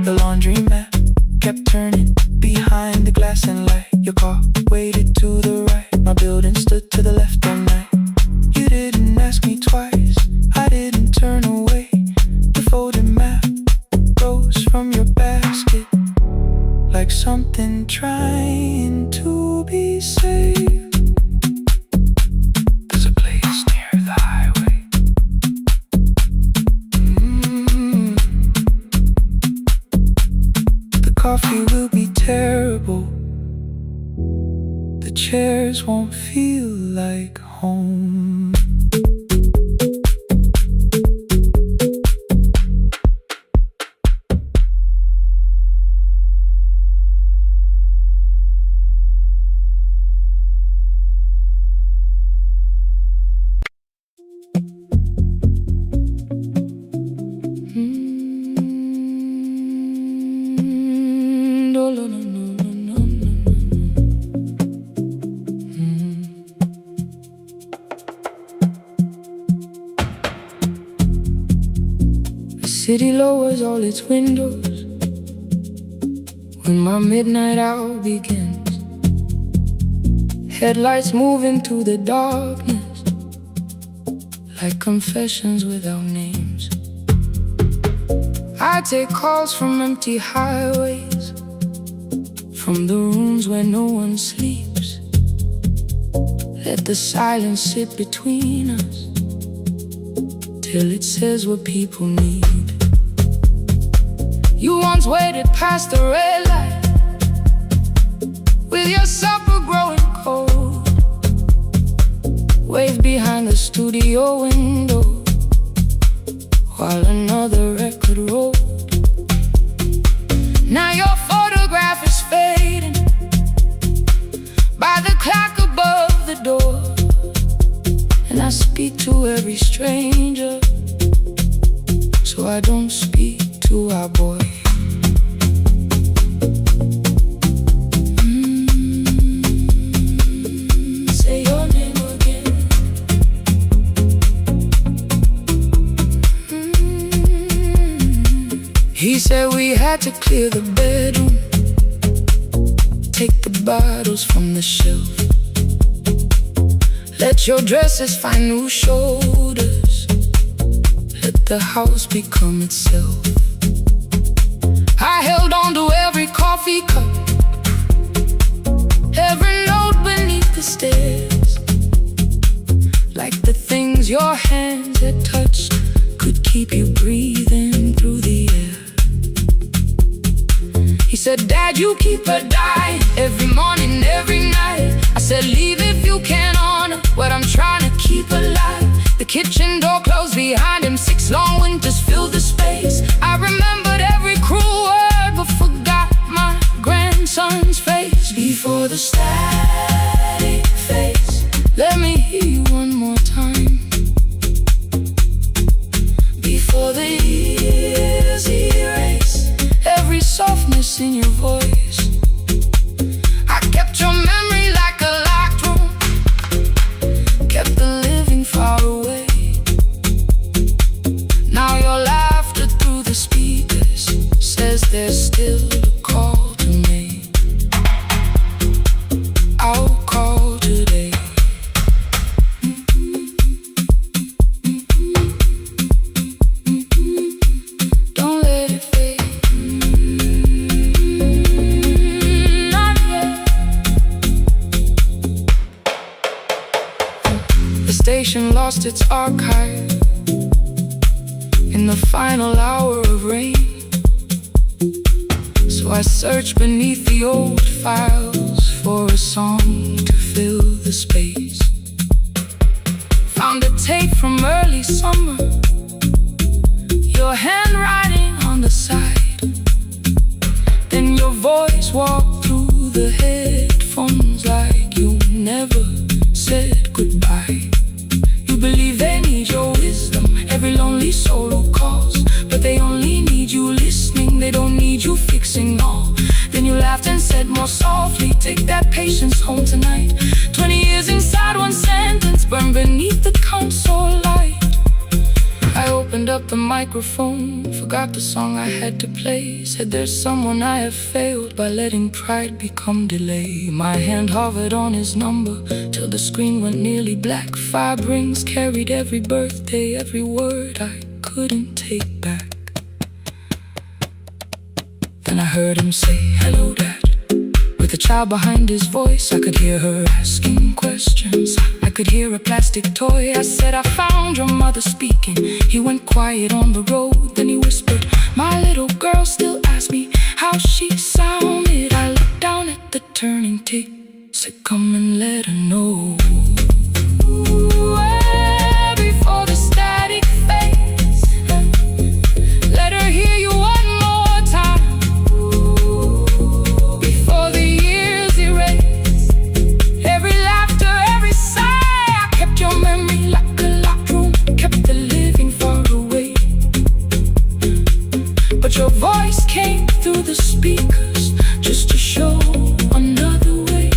The laundry mat kept turning behind the glass and light. Your car waited to the right, my building stood to the left all night. You didn't ask me twice, I didn't turn away. The folded map rose from your basket, like something trying to be saved. There's a place near the highway. The coffee will be terrible, the chairs won't feel like home. City lowers all its windows when my midnight hour begins. Headlights move into the darkness like confessions without names. I take calls from empty highways, from the rooms where no one sleeps. Let the silence sit between us till it says what people need. You once waited past the red light with your supper growing cold, waved behind the studio window while another record rolled. Now your photograph is fading by the clock above the door, and I speak to every stranger, so I don't speak to our boy. Say your name again. He said we had to clear the bedroom, take the bottles from the shelf, let your dresses find new shoulders, let the house become itself. I held on to every coffee cup, every note beneath the stairs, like the things your hands had touched could keep you breathing through the air. He said, Dad, you keep her dying every morning, every night. I said, leave if you can honor what I'm trying to keep alive. The kitchen door closed behind him, 6 long winters filled the space. I remembered every cruel word but forgot my grandson's face. Before the static fades, let me hear you one more time. Before the years erase every softness in your voice, I kept your memory like a locked room, kept the living far away. Now your laughter through the speakers says there's still a call to me. I'll call today. Don't let it fade. Not yet. The station lost its archive in the final hour of rain, so I searched beneath the old files for a song to fill the space. Found a tape from early summer, your handwriting on the side, then your voice walked through the headphones like you never said goodbye. You believe they need your wisdom, every lonely soul who calls, but they only need you listening, they don't need you fixing all. Then you laughed and said more softly, take that patience home tonight. 20 years inside one sentence, burned beneath the console light. I opened up the microphone, forgot the song I had to play. Said there's someone I have failed by letting pride become delay. My hand hovered on his number till the screen went nearly black. 5 rings carried every birthday, every word I couldn't take back. Then I heard him say, hello, Dad. With a child behind his voice, I could hear her asking questions. I could hear a plastic toy. I said, I found your mother speaking. He went quiet on the road, then he whispered, my little girl still asks me how she sounded. I looked down at the turning tick, said, come and let her know. Before the static fades, let her hear you one more time. Before the years erase every laughter, every sigh, I kept your memory like a locked room, kept the living far away. But your voice came through the speakers just to show another way.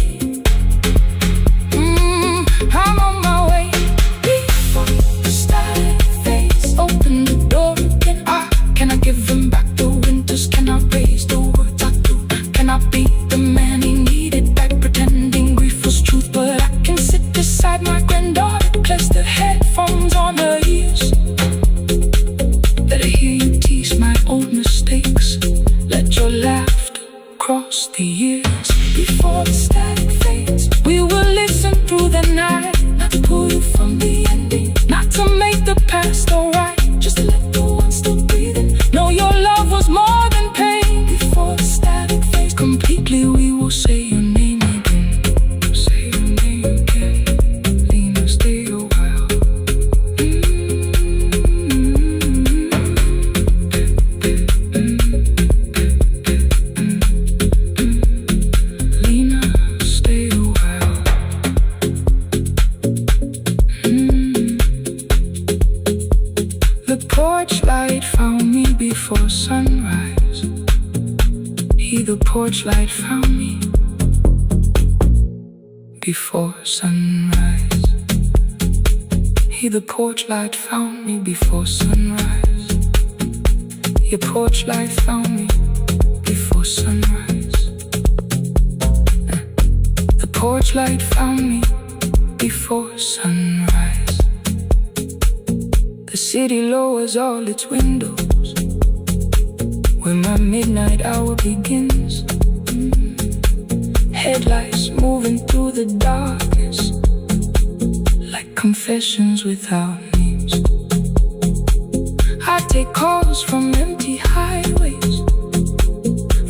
past alright, just to let go and still breathing. Know your love was more than pain. Before the static fades completely, we will say your name again. Say your name again. Lena, stay a while. Lena, stay a while. The porch light found me before sunrise. The porch light found me before sunrise. The porch light found me before sunrise. Your porch light found me before sunrise. The porch light found me before sunrise. The city lowers all its windows when my midnight hour begins. Headlights moving through the darkness like confessions without names. I take calls from empty highways,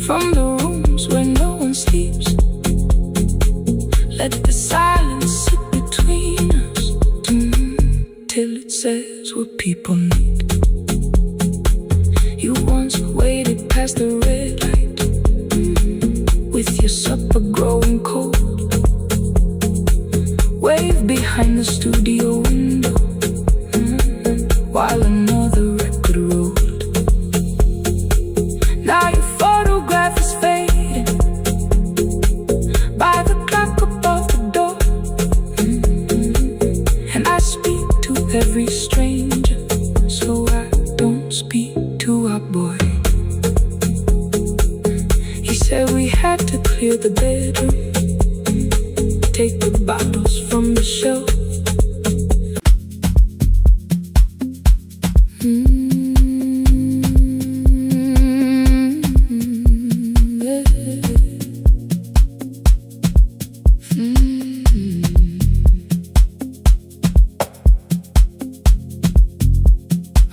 from the rooms where no one sleeps. Let the silence sit between us till it says what people need. You once waited past the red light with your supper growing cold. Wave behind the studio window while another record rolled. Now your photograph is fading by the clock above the door. And I speak to every stranger, so I don't speak to our boy. He said we had to clear the bedroom, take the bottles from the shelf.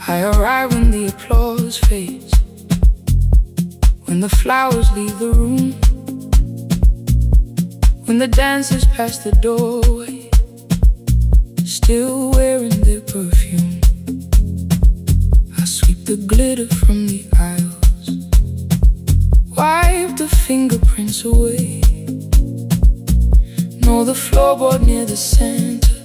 I arrive when the applause fades, when the flowers leave the room, when the dancers pass the doorway, still wearing their perfume. I sweep the glitter from the aisles, wipe the fingerprints away. Know the floorboard near the center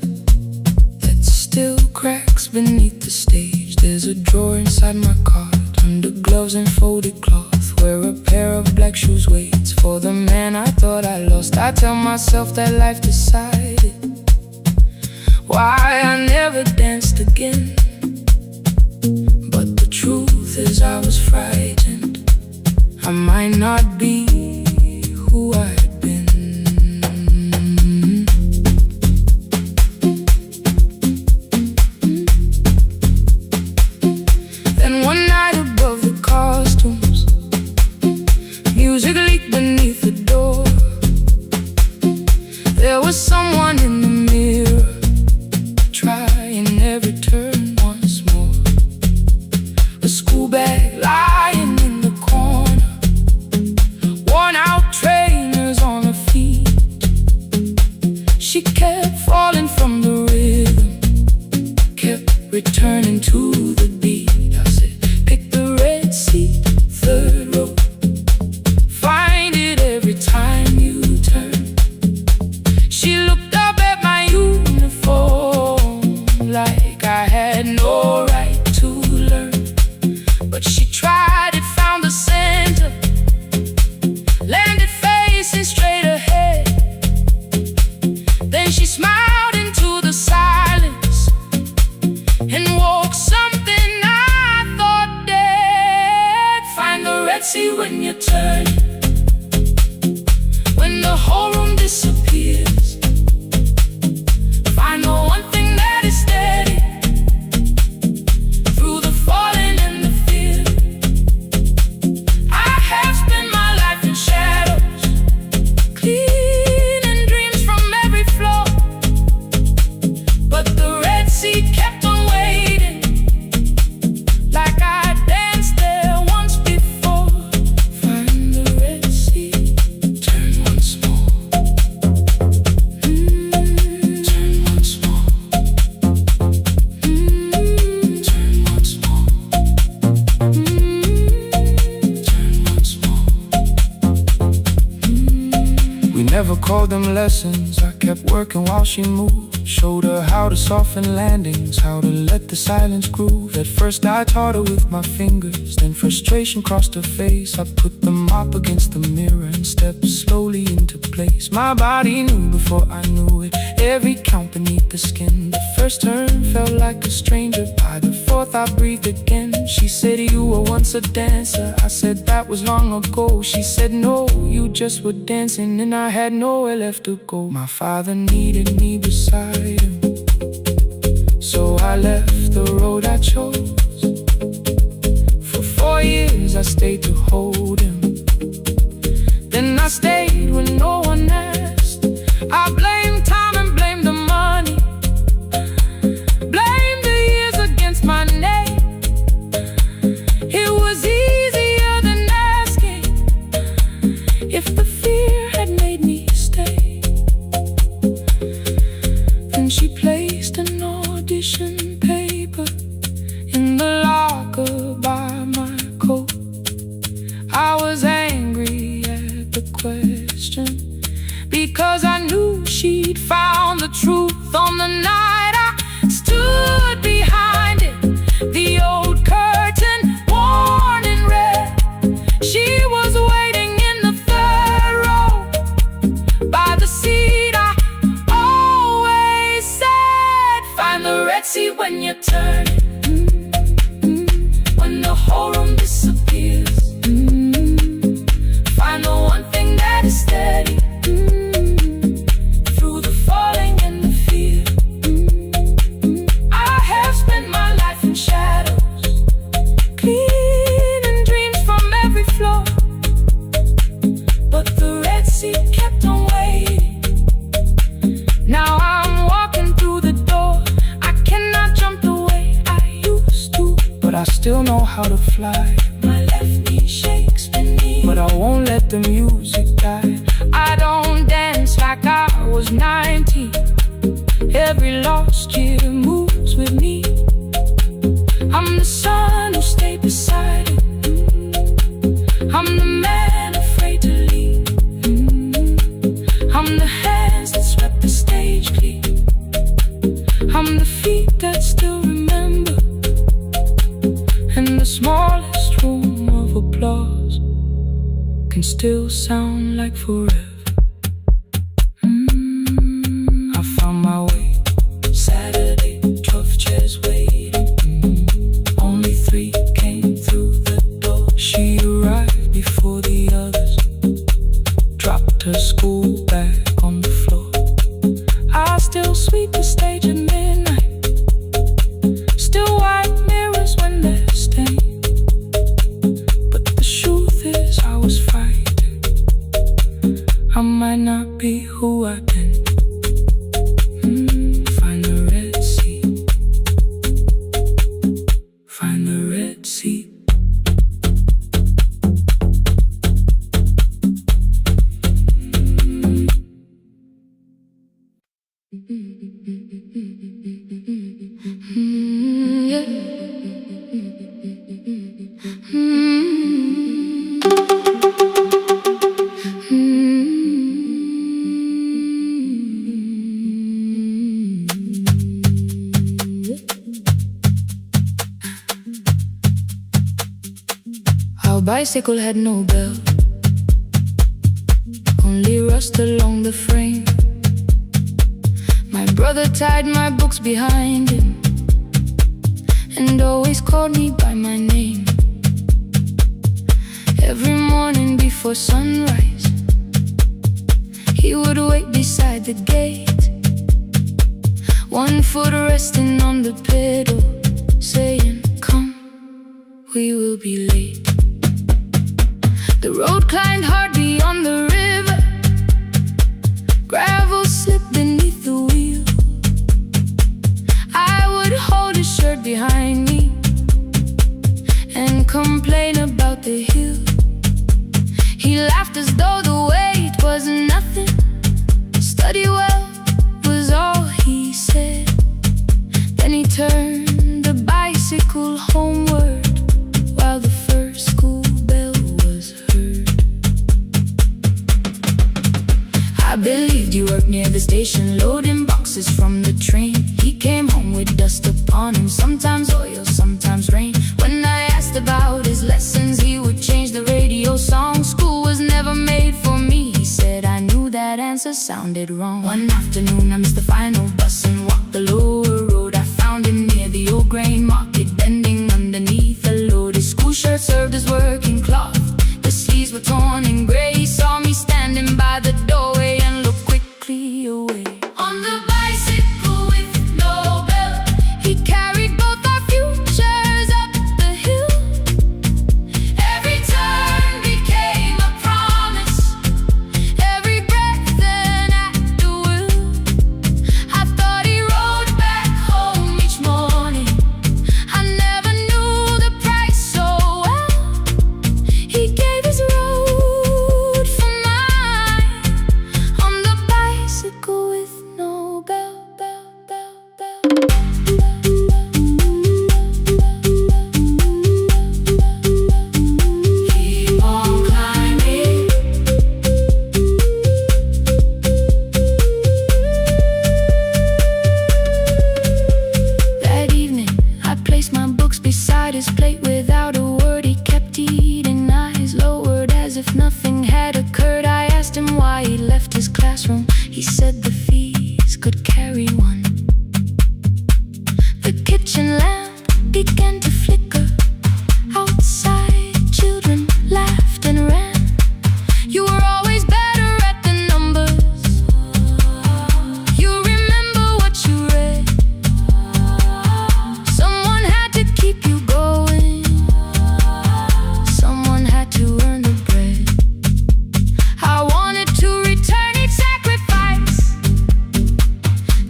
that still cracks beneath the stage. There's a drawer inside my cart, under gloves and folded cloth, where a pair of black shoes waits for the man I thought I lost. I tell myself that life decided why I never danced again. But the truth is I was frightened I might not be who I'd been. Then one night above the costumes, music leaked beneath the door. There was someone in the mirror, trying every turn once more. A school bag lying in the corner, worn out trainers on her feet. She kept falling from the rhythm, kept returning to the beat. I said, pick the red seat, third row, find it every time you turn. She looked up at my uniform like I had no right to learn. But she tried it, found the center, landed facing straight ahead. Then she smiled into the silence and woke something I thought dead. Find the red sea when you turn, when the whole room disappears. Find the one thing that is steady through the falling and the fear. I have spent my life in shadows, cleaning dreams from every floor. But the red sea kept on waiting called them lessons. I kept working while she moved. Showed her how to soften landings, how to let the silence groove. At first I taught her with my fingers, then frustration crossed her face. I put the mop against the mirror and stepped slowly into place. My body knew before I knew it, every count beneath the skin. The first turn felt like a stranger, by the fourth I breathed again. She said, you were once a dancer. I said, that was long ago. She said, no, you just were dancing, and I had nowhere left to go. My father needed me beside him, so I left the road I chose. For 4 years I stayed to hold him, then I stayed when no one asked. I blamed time and blamed the money, blamed the years against my name. It was easier than asking if the fear had made me stay. Then she placed an audition paper in the locker by my coat. I was angry at the question, because I knew she'd found the truth on the night I stood behind it. The old curtain worn in red. She was waiting in the third row by the seat I always said, find the red seat when you turn it. When the whole room disappears, find the one thing that is steady through the falling and the fear. I have spent my life in shadows, cleaning dreams from every floor, but the red seat kept on waiting. Now I'm walking through the door. I cannot jump the way I used to, but I still know how to fly. My left knee shakes beneath, but I won't let the music die. I don't dance like I was 19. Every lost year moves with me. I'm the son who stayed beside it. I'm the man afraid to leave. I'm the hands that swept the stage clean. I'm the feet that still remember, and the smallest room of applause can still sound like forever. I found my way. Saturday, 12 chairs waiting. Only 3 came through the door. She arrived before the others, dropped her school bag on the floor. I still sweep the stage at midnight, still wipe mirrors when they're stained. But the truth is I was fighting. I might not be who I've been. Find the red seat. Find the red seat. Our bicycle had no bell, only rust along the frame. My brother tied my books behind him and always called me by my name. Every morning before sunrise, he would wait beside the gate, one foot resting on the pedal, saying, come, we will be late. The road climbed hard beyond the river, gravel slipped beneath the wheel. I would hold his shirt behind me and complain about the hill. He laughed as though the weight was nothing. Study well was all he said. Then he turned the bicycle homeward while the first school bell was heard. sometimes oil, sometimes rain. When I asked about his lessons, he would change the radio song. School was never made for me, he said. I knew that answer sounded wrong. One afternoon I missed the final bus and walked the lower road. I found him near the old grain market, bending underneath a load. His school shirt served as working cloth, the sleeves were torn and gray. He saw me standing by the doorway and looked quickly away. On the bicycle with no belt, he carried both our futures up the hill. Every turn became a promise, every breath an act of will. I thought he rode back home each morning, I never knew the price so well. He gave his road for mine, on the bicycle with no bell. Keep on climbing. That evening, I placed my books beside his plate. Without a word, he kept eating, eyes lowered as if nothing had occurred. I asked him why he left his classroom. He said the fees could carry one. The kitchen lamp began to flicker. Outside, children laughed and ran. You were always better at the numbers. You remember what you read. Someone had to keep you going, someone had to earn the bread. I wanted to return each sacrifice,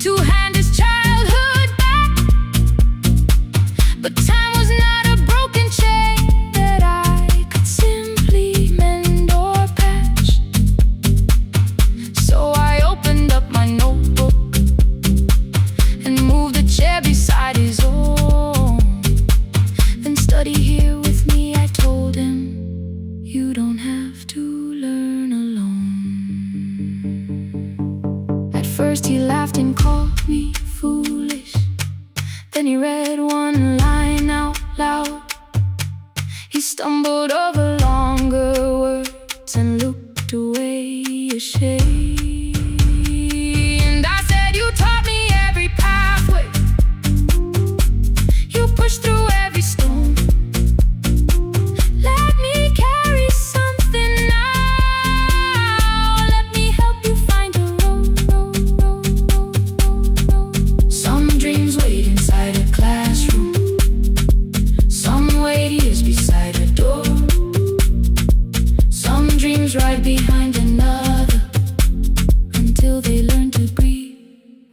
to hand his childhood back. But time was not a broken chain that I could simply mend or patch. So I opened up my notebook and moved the chair beside his own. Then study here with me, I told him. You don't have to learn alone. At first he laughed and called me foolish. Then he read one line out loud. He stumbled over longer words and looked away ashamed. And I said, you taught me every pathway, you pushed through every stone. Let me carry something now, let me help you find a road. Some dreams wait inside a classroom, some wait years beside a door. Some dreams right behind another, until they learn to breathe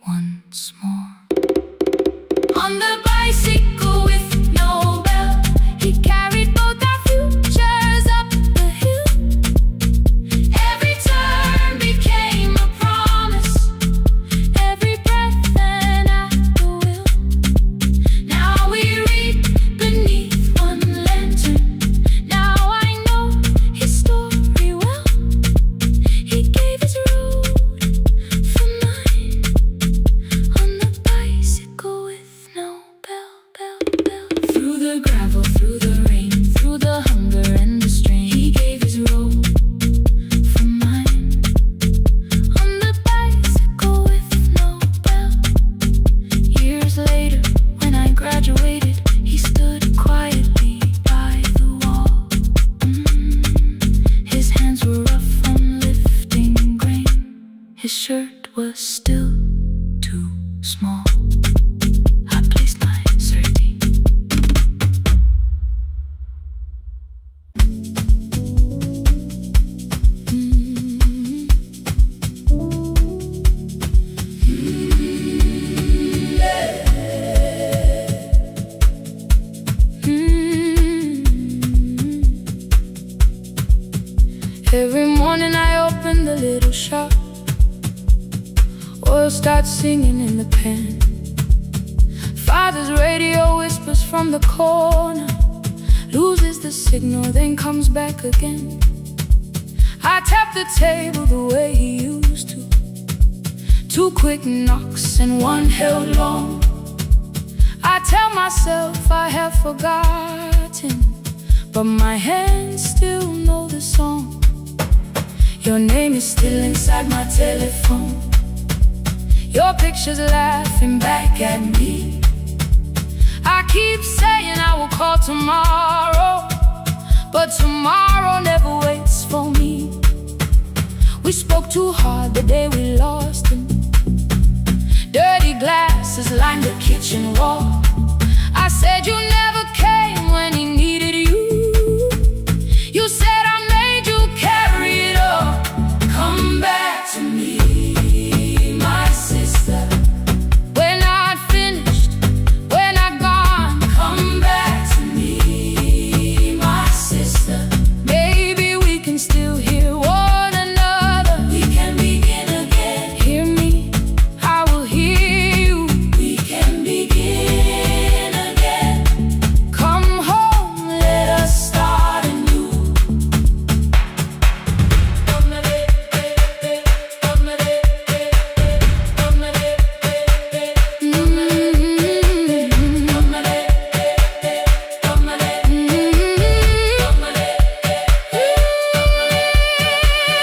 once more. On the bicycle with no bell, he carried both our futures up the hill. Every turn became a promise, every breath an act of will. Now we read beneath one lantern, now I know his story well. He gave his road for mine, on the bicycle with no bell. Through the gravel, through the rain, through the hunger and the strain, he gave his road for mine, on the bicycle with no bell. Years later, when I graduated, he stood quietly by the wall. His hands were rough from lifting grain, his shirt was still too small. I placed my sardine. Every morning I open the little shop, oil starts singing in the pan. Father's radio whispers from the corner, loses the signal, then comes back again. I tap the table the way he used to, 2 quick knocks and one held long. I tell myself I have forgotten, but my hands still know the song. Your name is still inside my telephone. Your picture's laughing back at me. I keep saying I will call tomorrow, but tomorrow never waits for me. We spoke too hard the day we lost him. Dirty glasses lined the kitchen wall. I said you never came when he needed you. You said I made you carry it all. Come back to me, my sister. We're not finished, we're not gone. Come back to me, my sister. Maybe we can still hear one another. We can begin again. Hear me, I will hear you. We can begin again. Come home, let us start anew.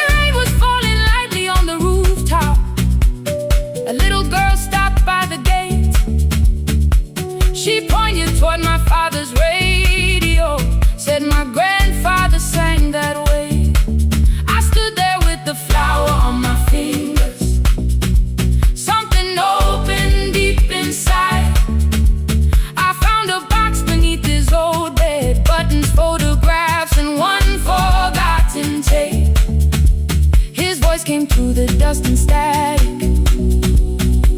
Rain was falling lightly on the rooftop. A little girl stopped by the gate. She pointed toward my father's radio, said my grandfather sang that way. I stood there with the flower on my fingers. Something opened deep inside. I found a box beneath his old bed, buttons, photographs, and one forgotten tape. His voice came through the dust and static,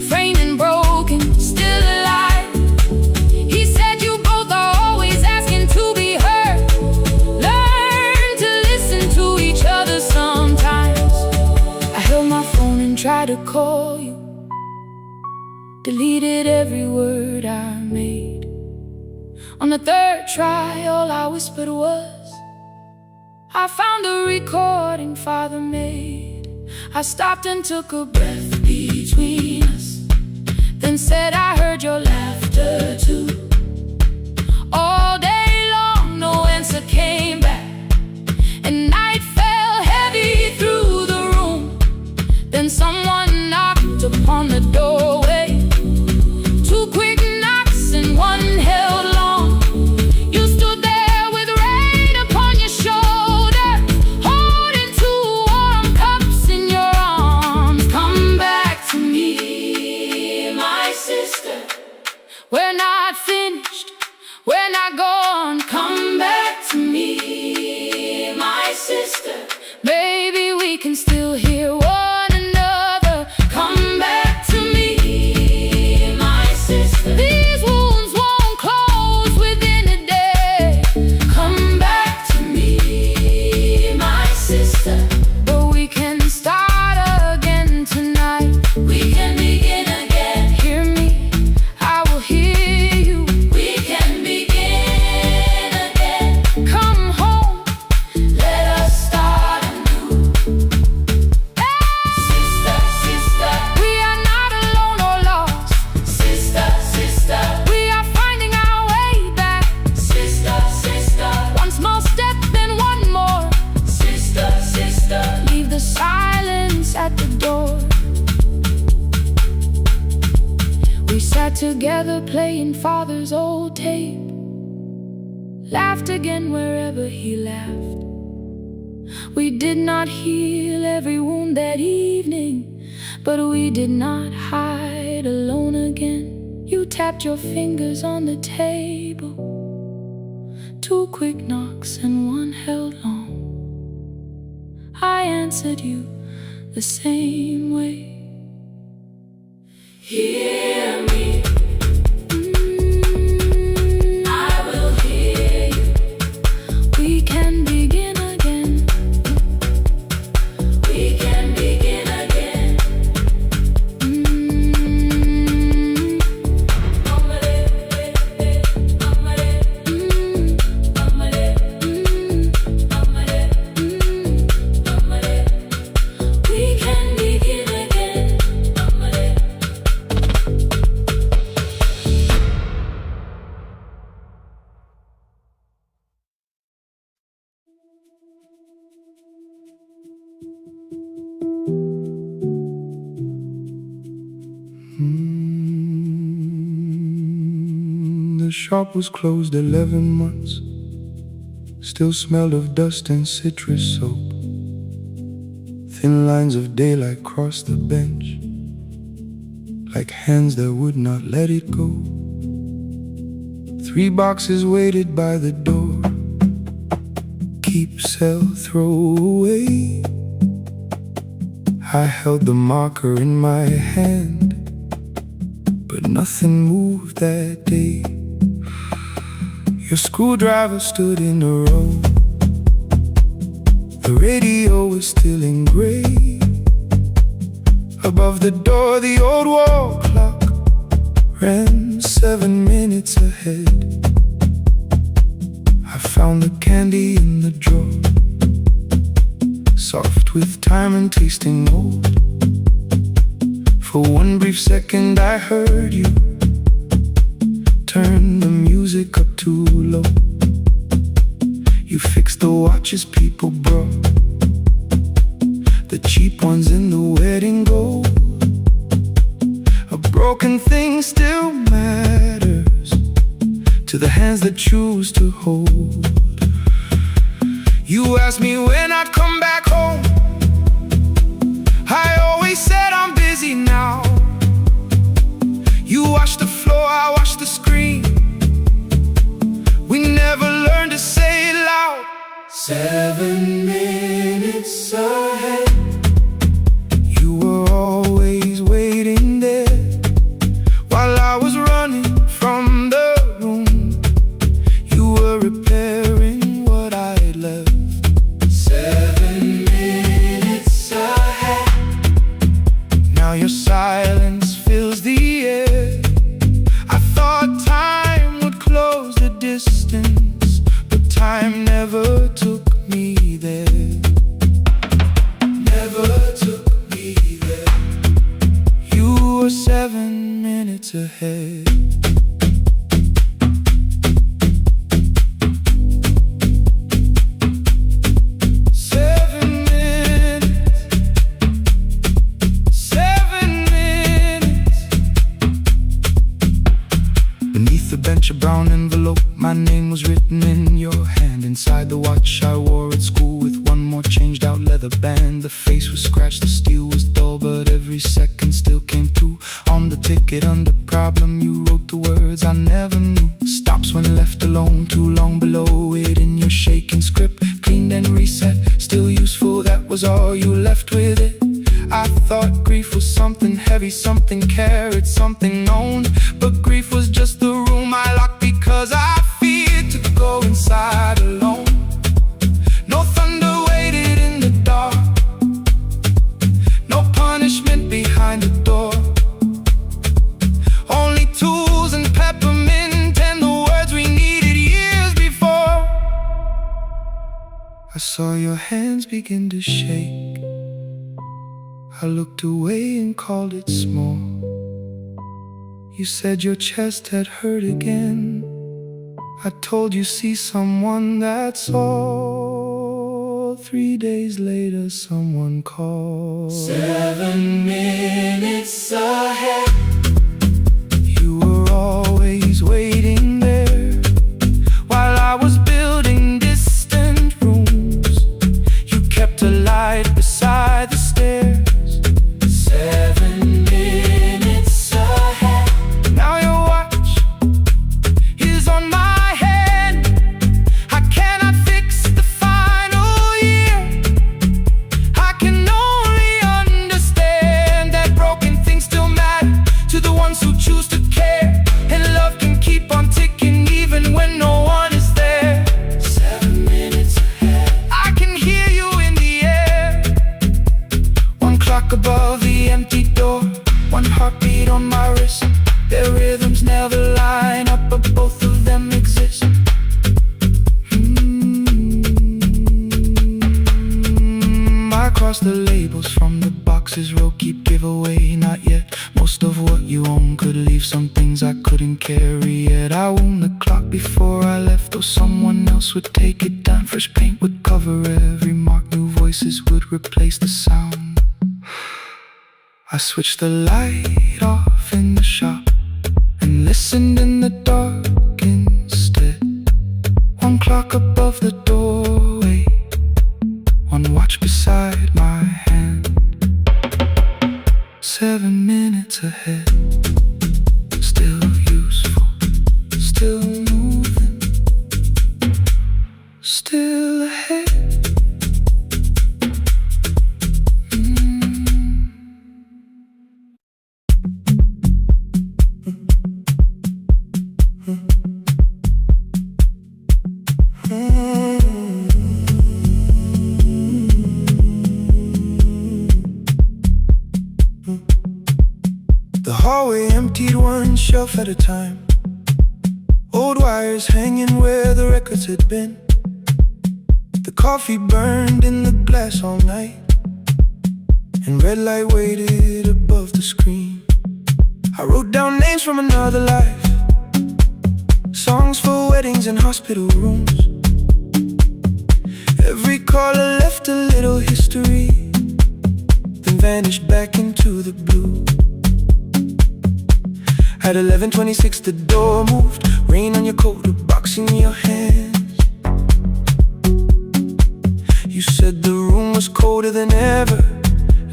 framed and broken, still alive. He said you both are always asking to be heard. Learn to listen to each other sometimes. I held my phone and tried to call you, deleted every word I made. On the third try, all I whispered was, I found a recording Father made. I stopped and took a breath between us, then said I heard your laughter too. All day long, no answer came back, and night fell heavy through the room. Then someone knocked upon the doorway. Two quick knocks and one held long. You stood there with rain upon your shoulder, holding two warm cups in your arms. Come back to me, my sister. We're not finished, we're not gone. Come back to me, my sister. Maybe we can still hear one another. Come back to me, my sister. These wounds won't close within a day. Come back to me, my sister. But we can start again tonight. We can begin again. Hear me, I will hear you. We can begin again. Come home, let us start anew. Sister, sister, we are not alone or lost. Sister, sister, we are finding our way back. Sister, sister, one small step, then one more. Sister, sister, leave the silence at the door. We sat together playing Father's old tape, laughed again wherever he laughed. We did not heal every wound that evening, but we did not hide alone again. You tapped your fingers on the table, two quick knocks and one held long. I answered you the same way. Hear me, I will hear you. We can begin again. We can begin again. We can begin again. shop was closed 11 months. Still smelled of dust and citrus soap. Thin lines of daylight crossed the bench, like hands that would not let it go. 3 boxes waited by the door. Keep, sell, throw away. I held the marker in my hand, but nothing moved that day. Your screwdriver stood in a row. The radio was still in gray. Above the door, the old wall clock ran 7 minutes ahead. I found the candy in the drawer, soft with time and tasting old. For one brief second I heard you turn the music up too low. You fixed the watches people brought, the cheap ones in the wedding gold. A broken thing still matters to the hands that choose to hold. You asked me when I'd come back home. I always said I'm busy now. You washed the floor, I washed the screen. We never learned to say it loud. 7 minutes ahead. You were always waiting there while I was running from the room. You were repairing what I had left. 7 minutes ahead. Now your silence fills the air. I thought time would close the distance, but time never took me there. Never took me there. You were 7 minutes ahead. A brown envelope, my name was written in your hand. Inside the watch I wore at school with one more changed out leather band. The face was scratched, the steel was dull, but every second still came through. On the ticket under problem you wrote the words I never knew. Stops when left alone, too long below it in your shaking script. Cleaned and reset, still useful, that was all you left with it. I thought grief was something heavy, something carried, something owned. But grief was just the room I locked because I feared to go inside alone. No thunder waited in the dark, no punishment behind the door. Only tools and peppermint and the words we needed years before. I saw your hands begin to shake. I looked away and called it small. You said your chest had hurt again. I told you see someone, that's all. 3 days later someone called. 7 minutes ahead. You were always waiting there while I was building distant rooms. You kept a light beside the stairs. 7 minutes ahead. Now your watch is on my hand. I cannot fix the final year. I can only understand that broken things still matter to the ones who choose to care. And love can keep on ticking even when no one is there. 7 minutes ahead. I can hear you in the air. One clock above the empty door, one heartbeat on my wrist. Their rhythms never line up, but both of them exist. I cross the labels from the boxes, row keep giveaway, not yet. Most of what you own could leave, some things I couldn't carry yet. I wound the clock before I left, or someone else would take it down. Fresh paint would cover every mark, new voices would replace the sound. I switched the light off in the shop and listened in the dark clock above the doorway, one watch beside my hand. 7 minutes ahead, still useful, still moving, still ahead. The hallway emptied one shelf at a time, old wires hanging where the records had been. The coffee burned in the glass all night, and red light waited above the screen. I wrote down names from another life, songs for weddings and hospital rooms. Every caller left a little history, then vanished back into the blue. At 11:26 the door moved, rain on your coat, a box in your hands. You said the room was colder than ever,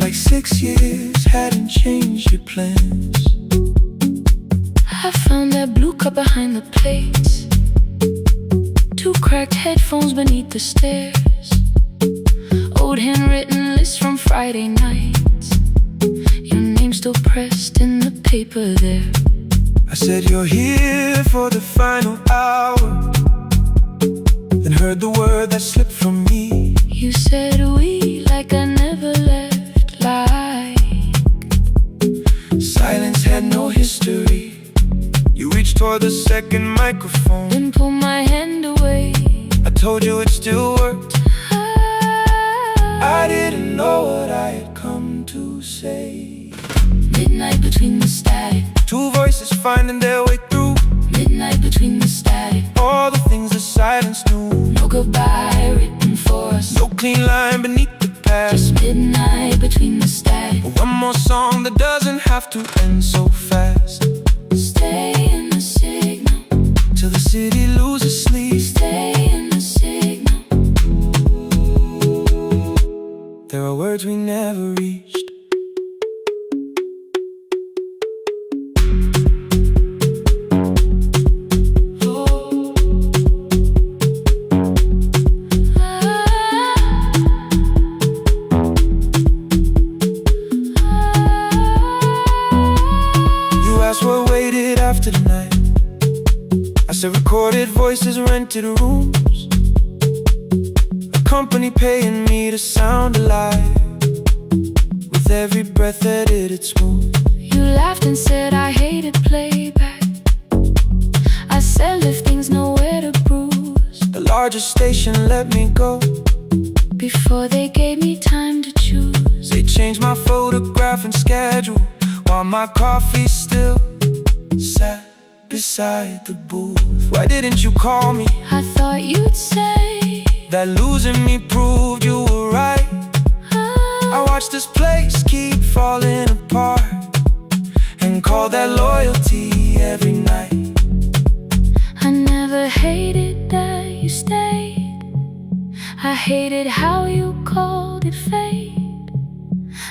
like 6 years hadn't changed your plans. I found that blue cup behind the plates, 2 cracked headphones beneath the stairs, old handwritten lists from Friday nights, your name still pressed in the paper there. I said you're here for the final hour, then heard the word that slipped from me. You said we like I never left, like silence had no history. You reached toward the second microphone, then pulled my hand away. I told you it still worked. I didn't know what I had come to say. Midnight between the static, 2 voices finding their way through. midnight between the static, All the things the silence knew. no goodbye written for us, No clean line beneath the past. just midnight between the static. One more song that doesn't have to end so fast. Stay in the signal, Till the city loses sleep. stay in the signal. There are words we never reached. What waited after the night? I said recorded voices, rented rooms, a company paying me to sound alive, with every breath edited smooth. You laughed and said I hated playback. I said if things nowhere to bruise, The largest station let me go before they gave me time to choose. They changed my photograph and schedule, while my coffee still sat beside the booth. Why didn't you call me? I thought you'd say that losing me proved you were right. I watched this place keep falling apart, and call that loyalty every night. I never hated that you stayed, I hated how you called it fate,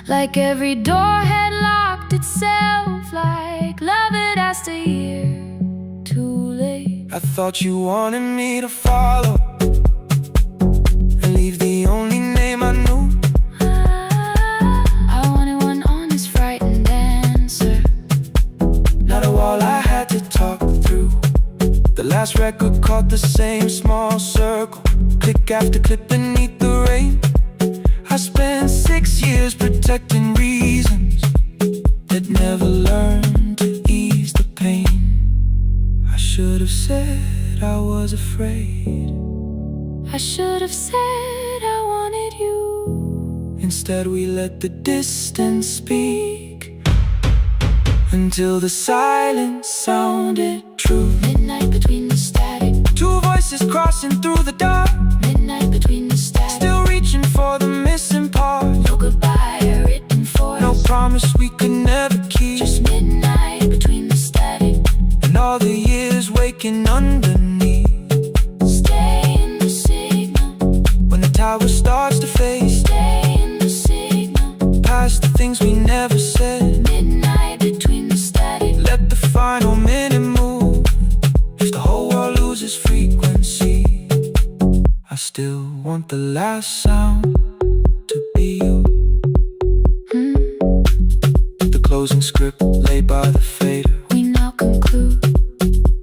like every door had locked itself, like love had asked a year too late. I thought you wanted me to follow and leave the only name I knew. I wanted one honest, frightened answer, not a wall I had to talk through. The last record caught the same small circle, click after click beneath the rain. I spent 6 years protecting reasons that never learned to ease the pain. I should have said I was afraid. I should have said I wanted you. Instead we let the distance speak, until the silence sounded true. Midnight between the static, 2 voices crossing through the dark, midnight between the static, still reaching for the missing part. no goodbye written for No us, promise we could never keep. just midnight between the static, And all the years waking underneath. stay in still want the last sound to be you. The closing script laid by the fader. We now conclude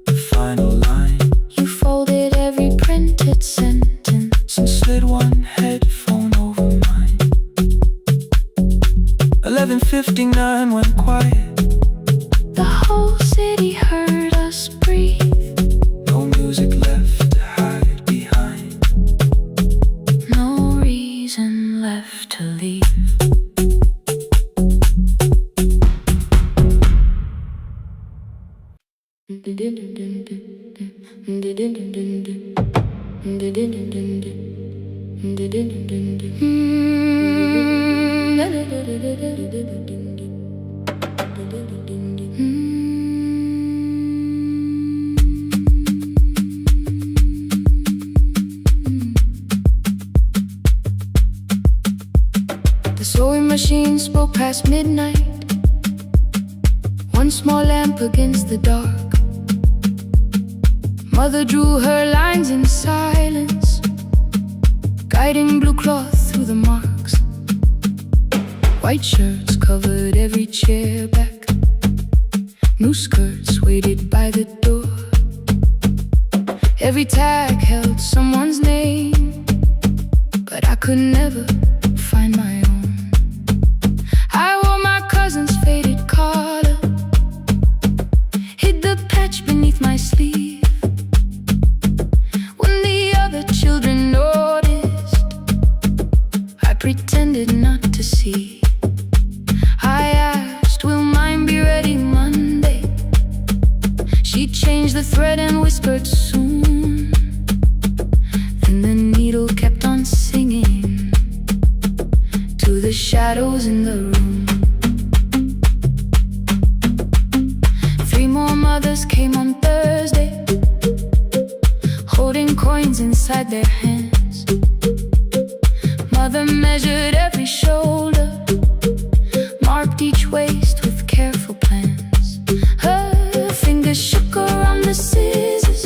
The final line. You folded every printed sentence And slid one headphone over mine. 11:59 went quiet. The whole city heard us breathe. No music left to hide behind. No reason left to leave. The sewing machine spoke past midnight. One small lamp against the dark. Mother drew her lines in silence, guiding blue cloth through the marks. White shirts covered every chair back. New skirts waited by the door. Every tag held someone's name, but I could never find my own. I wore my cousin's faded collar, hid the patch beneath my sleeve. Children noticed, I pretended not to see. I asked, will mine be ready Monday? She changed the thread and whispered soon. And the needle kept on singing to the shadows in the room. 3 more mothers came on Thursday, holding coins inside their hands. Mother measured every shoulder, marked each waist with careful plans. Her fingers shook around the scissors,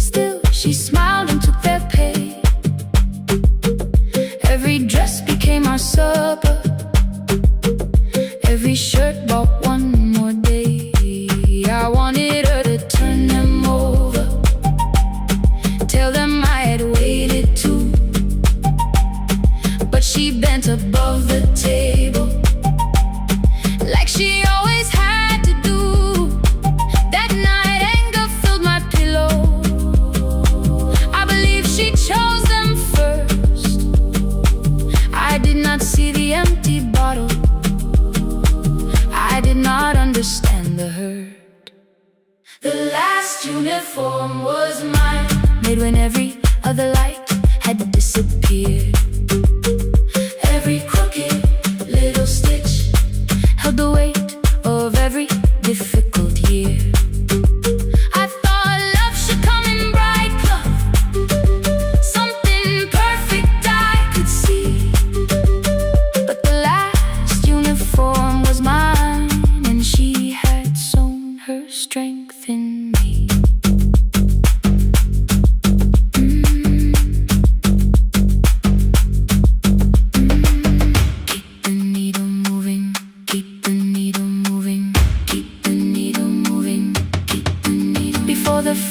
still she smiled and took their pay. Every dress became our supper, every shirt bought one more day. I wanted her to turn them over, tell them I had waited too. But she bent above the table, like she always had to do. That night anger filled my pillow. I believe she chose them first. I did not see the empty bottle. I did not understand the hurt. The last uniform was mine, made when every other light had disappeared. Every crooked little stitch held the weight of every difficult year. I thought love should come in bright cloth, something perfect I could see. But the last uniform was mine, and she had sewn her strength in me.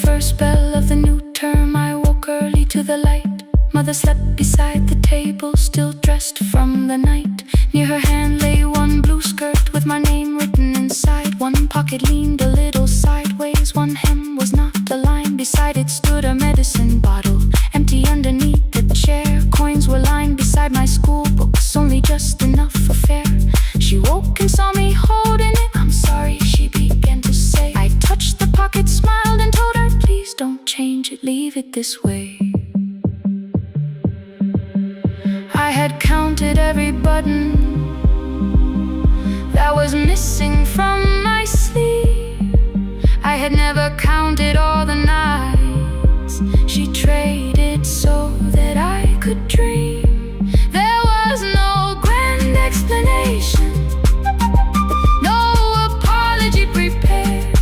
First bell of the new term, I woke early to the light. Mother slept beside the table, still dressed from the night. Near her hand lay one blue skirt with my name written inside. One pocket leaned a little sideways, one hem was not aligned. Beside it stood a medicine bottle, empty underneath the chair. Coins were lying beside my school books, only just enough for fare. She woke and saw me holding it. I'm sorry, she began to say. I touched the pocket, smiled and told her, please don't change it, leave it this way. I had counted every button that was missing from my sleeve. I had never counted all the nights she traded so that I could dream. There was no grand explanation, no apology prepared,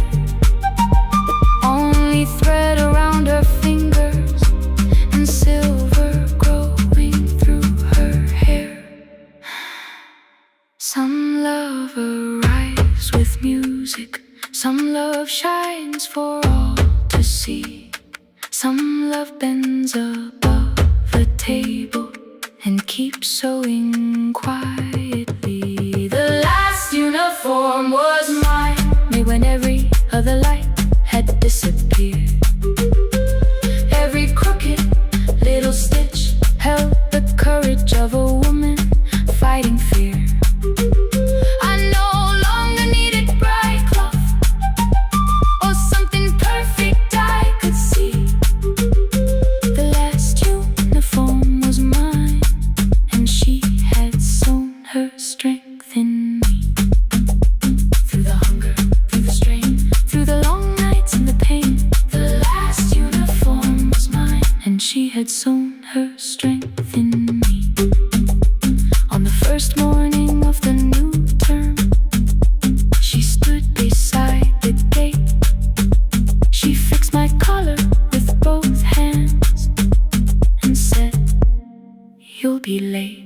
only thread around her fingers and silk see. Some love bends above the table and keeps sewing quietly. The last uniform was mine, made when every other light had disappeared. Every crooked little stitch held the courage of a woman fighting fear. I no longer needed bright cloth or something perfect I could see. The last uniform was mine, and she had sewn her strength in me. Through the hunger, through the strain, through the long nights and the pain, the last uniform was mine, and she had sewn her strength in me. On the first morning of the new term, she stood beside the gate. She fixed my collar with both hands and said, "You'll be late."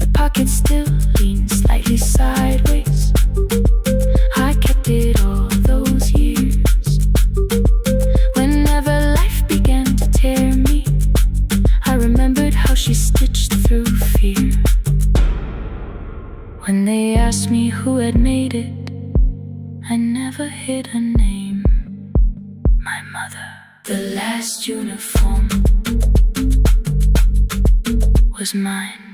The pocket still leaned slightly sideways. I kept it all those years. Whenever life began to tear me, I remembered how she stitched through fear. When they asked me who had made it, I never hid her name. My mother. The last uniform was mine.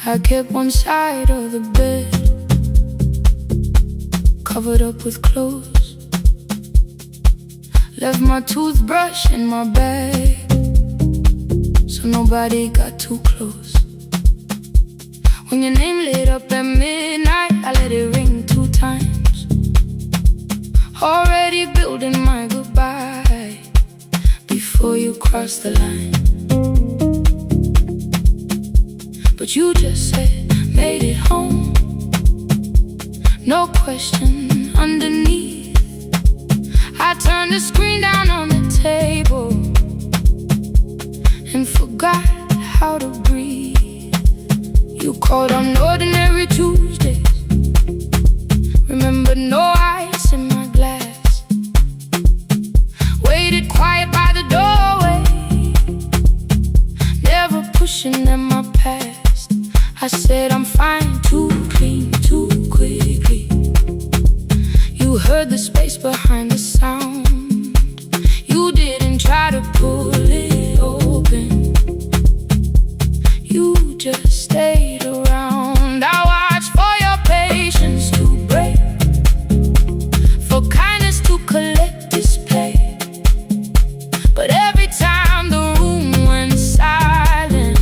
I kept one side of the bed covered up with clothes. Left my toothbrush in my bag so nobody got too close. When your name lit up at midnight, I let it ring 2 times. Already building my goodbye before you cross the line. But you just said, made it home. No question underneath. I turned the screen down on the table and forgot how to breathe. You called on ordinary Tuesdays. Remember, no ice in my glass. Waited quiet by the doorway, never pushing at my past. I said I'm fine, too clean, too quickly. You heard the space behind the sound. You didn't try to pull it open. You just stayed around. I watched for your patience to break, for kindness to collect display. But every time the room went silent,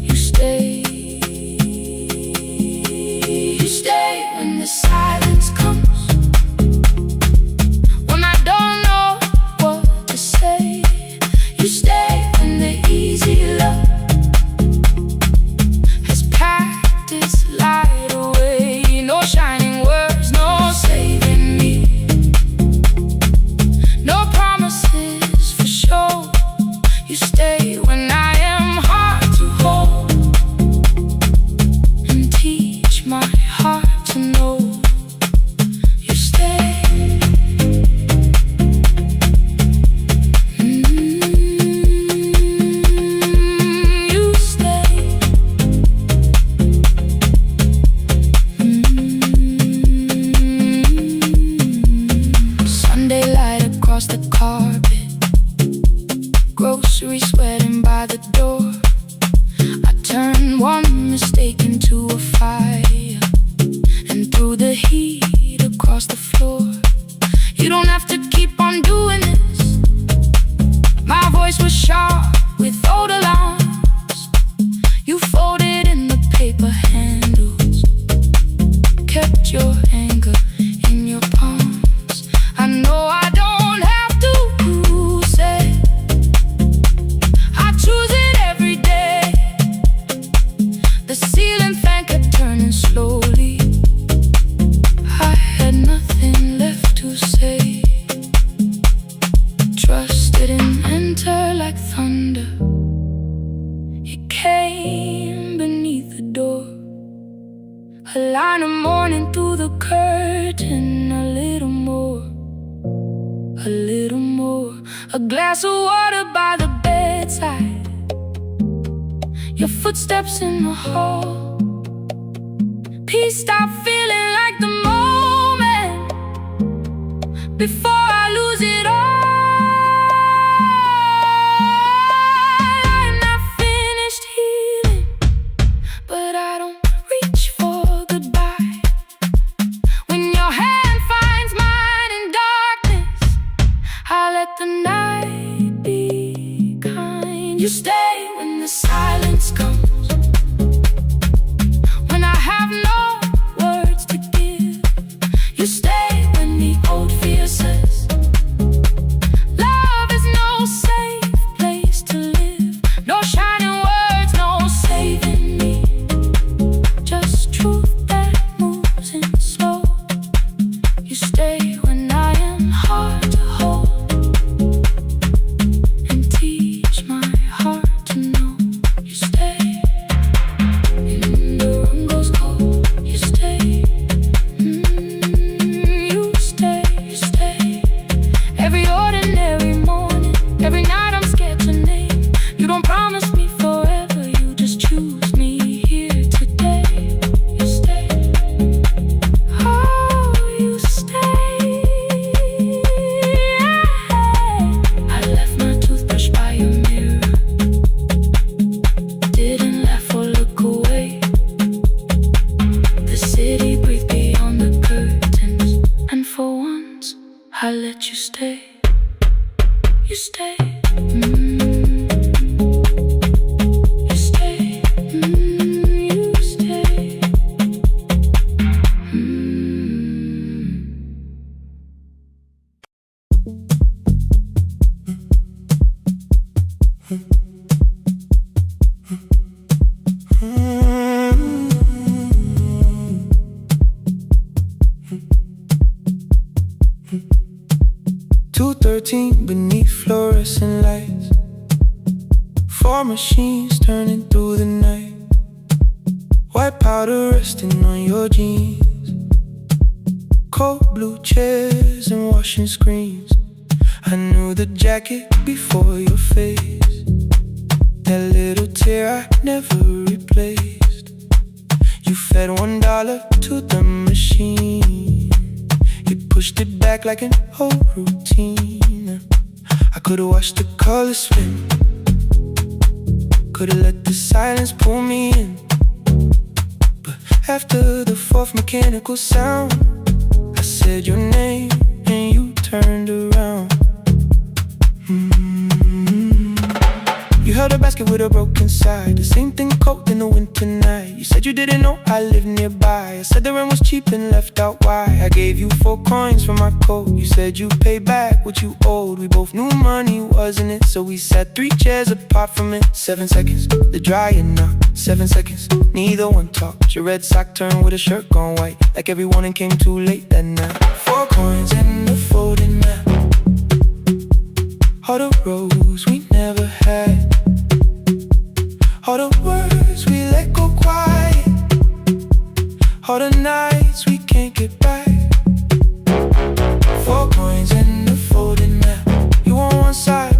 you stayed. You stay when the silence comes, when I don't know what to say. You stay when the easy love has packed its light away. No shining words, no saving me, no promises for sure. You stay when I am hard to hold and teach my heart to know. You stay. You stay. Sunday light across the carpet, groceries sweating by the door. I turned one mistake into a fire and threw the heat across the floor. You don't have to keep on doing this. My voice was sharp with old alarms. You folded in the paper handles, kept your anger in your palms. I know I don't have to say I choose it every day. The ceiling fan kept turning slowly. I had A glass of water by the bedside, your footsteps in the hall. Peace, stop feeling like the moment before I lose it all. I'm not finished healing, but I don't reach for goodbye. When your hand finds mine in darkness, I let the night be kind. You stay when the silence comes, when I have no words to give. You stay when the old fear says love is no safe place to live. No shining words, no saving me, just truth that moves in slow. You stay when I am hard to hold, and teach my heart to know. You stay when the room goes cold. You stay, you stay, you stay. Every ordinary morning, every night I'm scared to name. You don't promise me forever, you just choose me here today. You stay, oh, you stay. I left my toothbrush by your mirror, didn't laugh or look away. The city breathed beyond the curtains, and for once I let you stay. You stay, you stay, you stay. $2:13 beneath fluorescent lights, 4 machines turning through the night. White powder resting on your jeans, cold blue chairs and washing screens. I knew the jacket before your face, that little tear I never replaced. You fed $1 to the machine, you pushed it back like an old routine. I could've watched the colors spin, could've let the silence pull me in. But after the 4th mechanical sound, I said your name and you turned around. You held a basket with a broken side, the same thing cold in the winter night. You said you didn't know I lived nearby. I said the rent was cheap and left out why. I gave you 4 coins for my coat. You said you'd pay back what you owed. We both knew money wasn't it, so we sat 3 chairs apart from it. 7 seconds, the dryer knocked. 7 seconds, neither one talked. Your red sock turned with a shirt gone white, like every morning came too late that night. 4 coins and a folding map, all the roads we never had, all the words we let go quiet, all the nights we can't get back. 4 coins and a folding map, you on one side,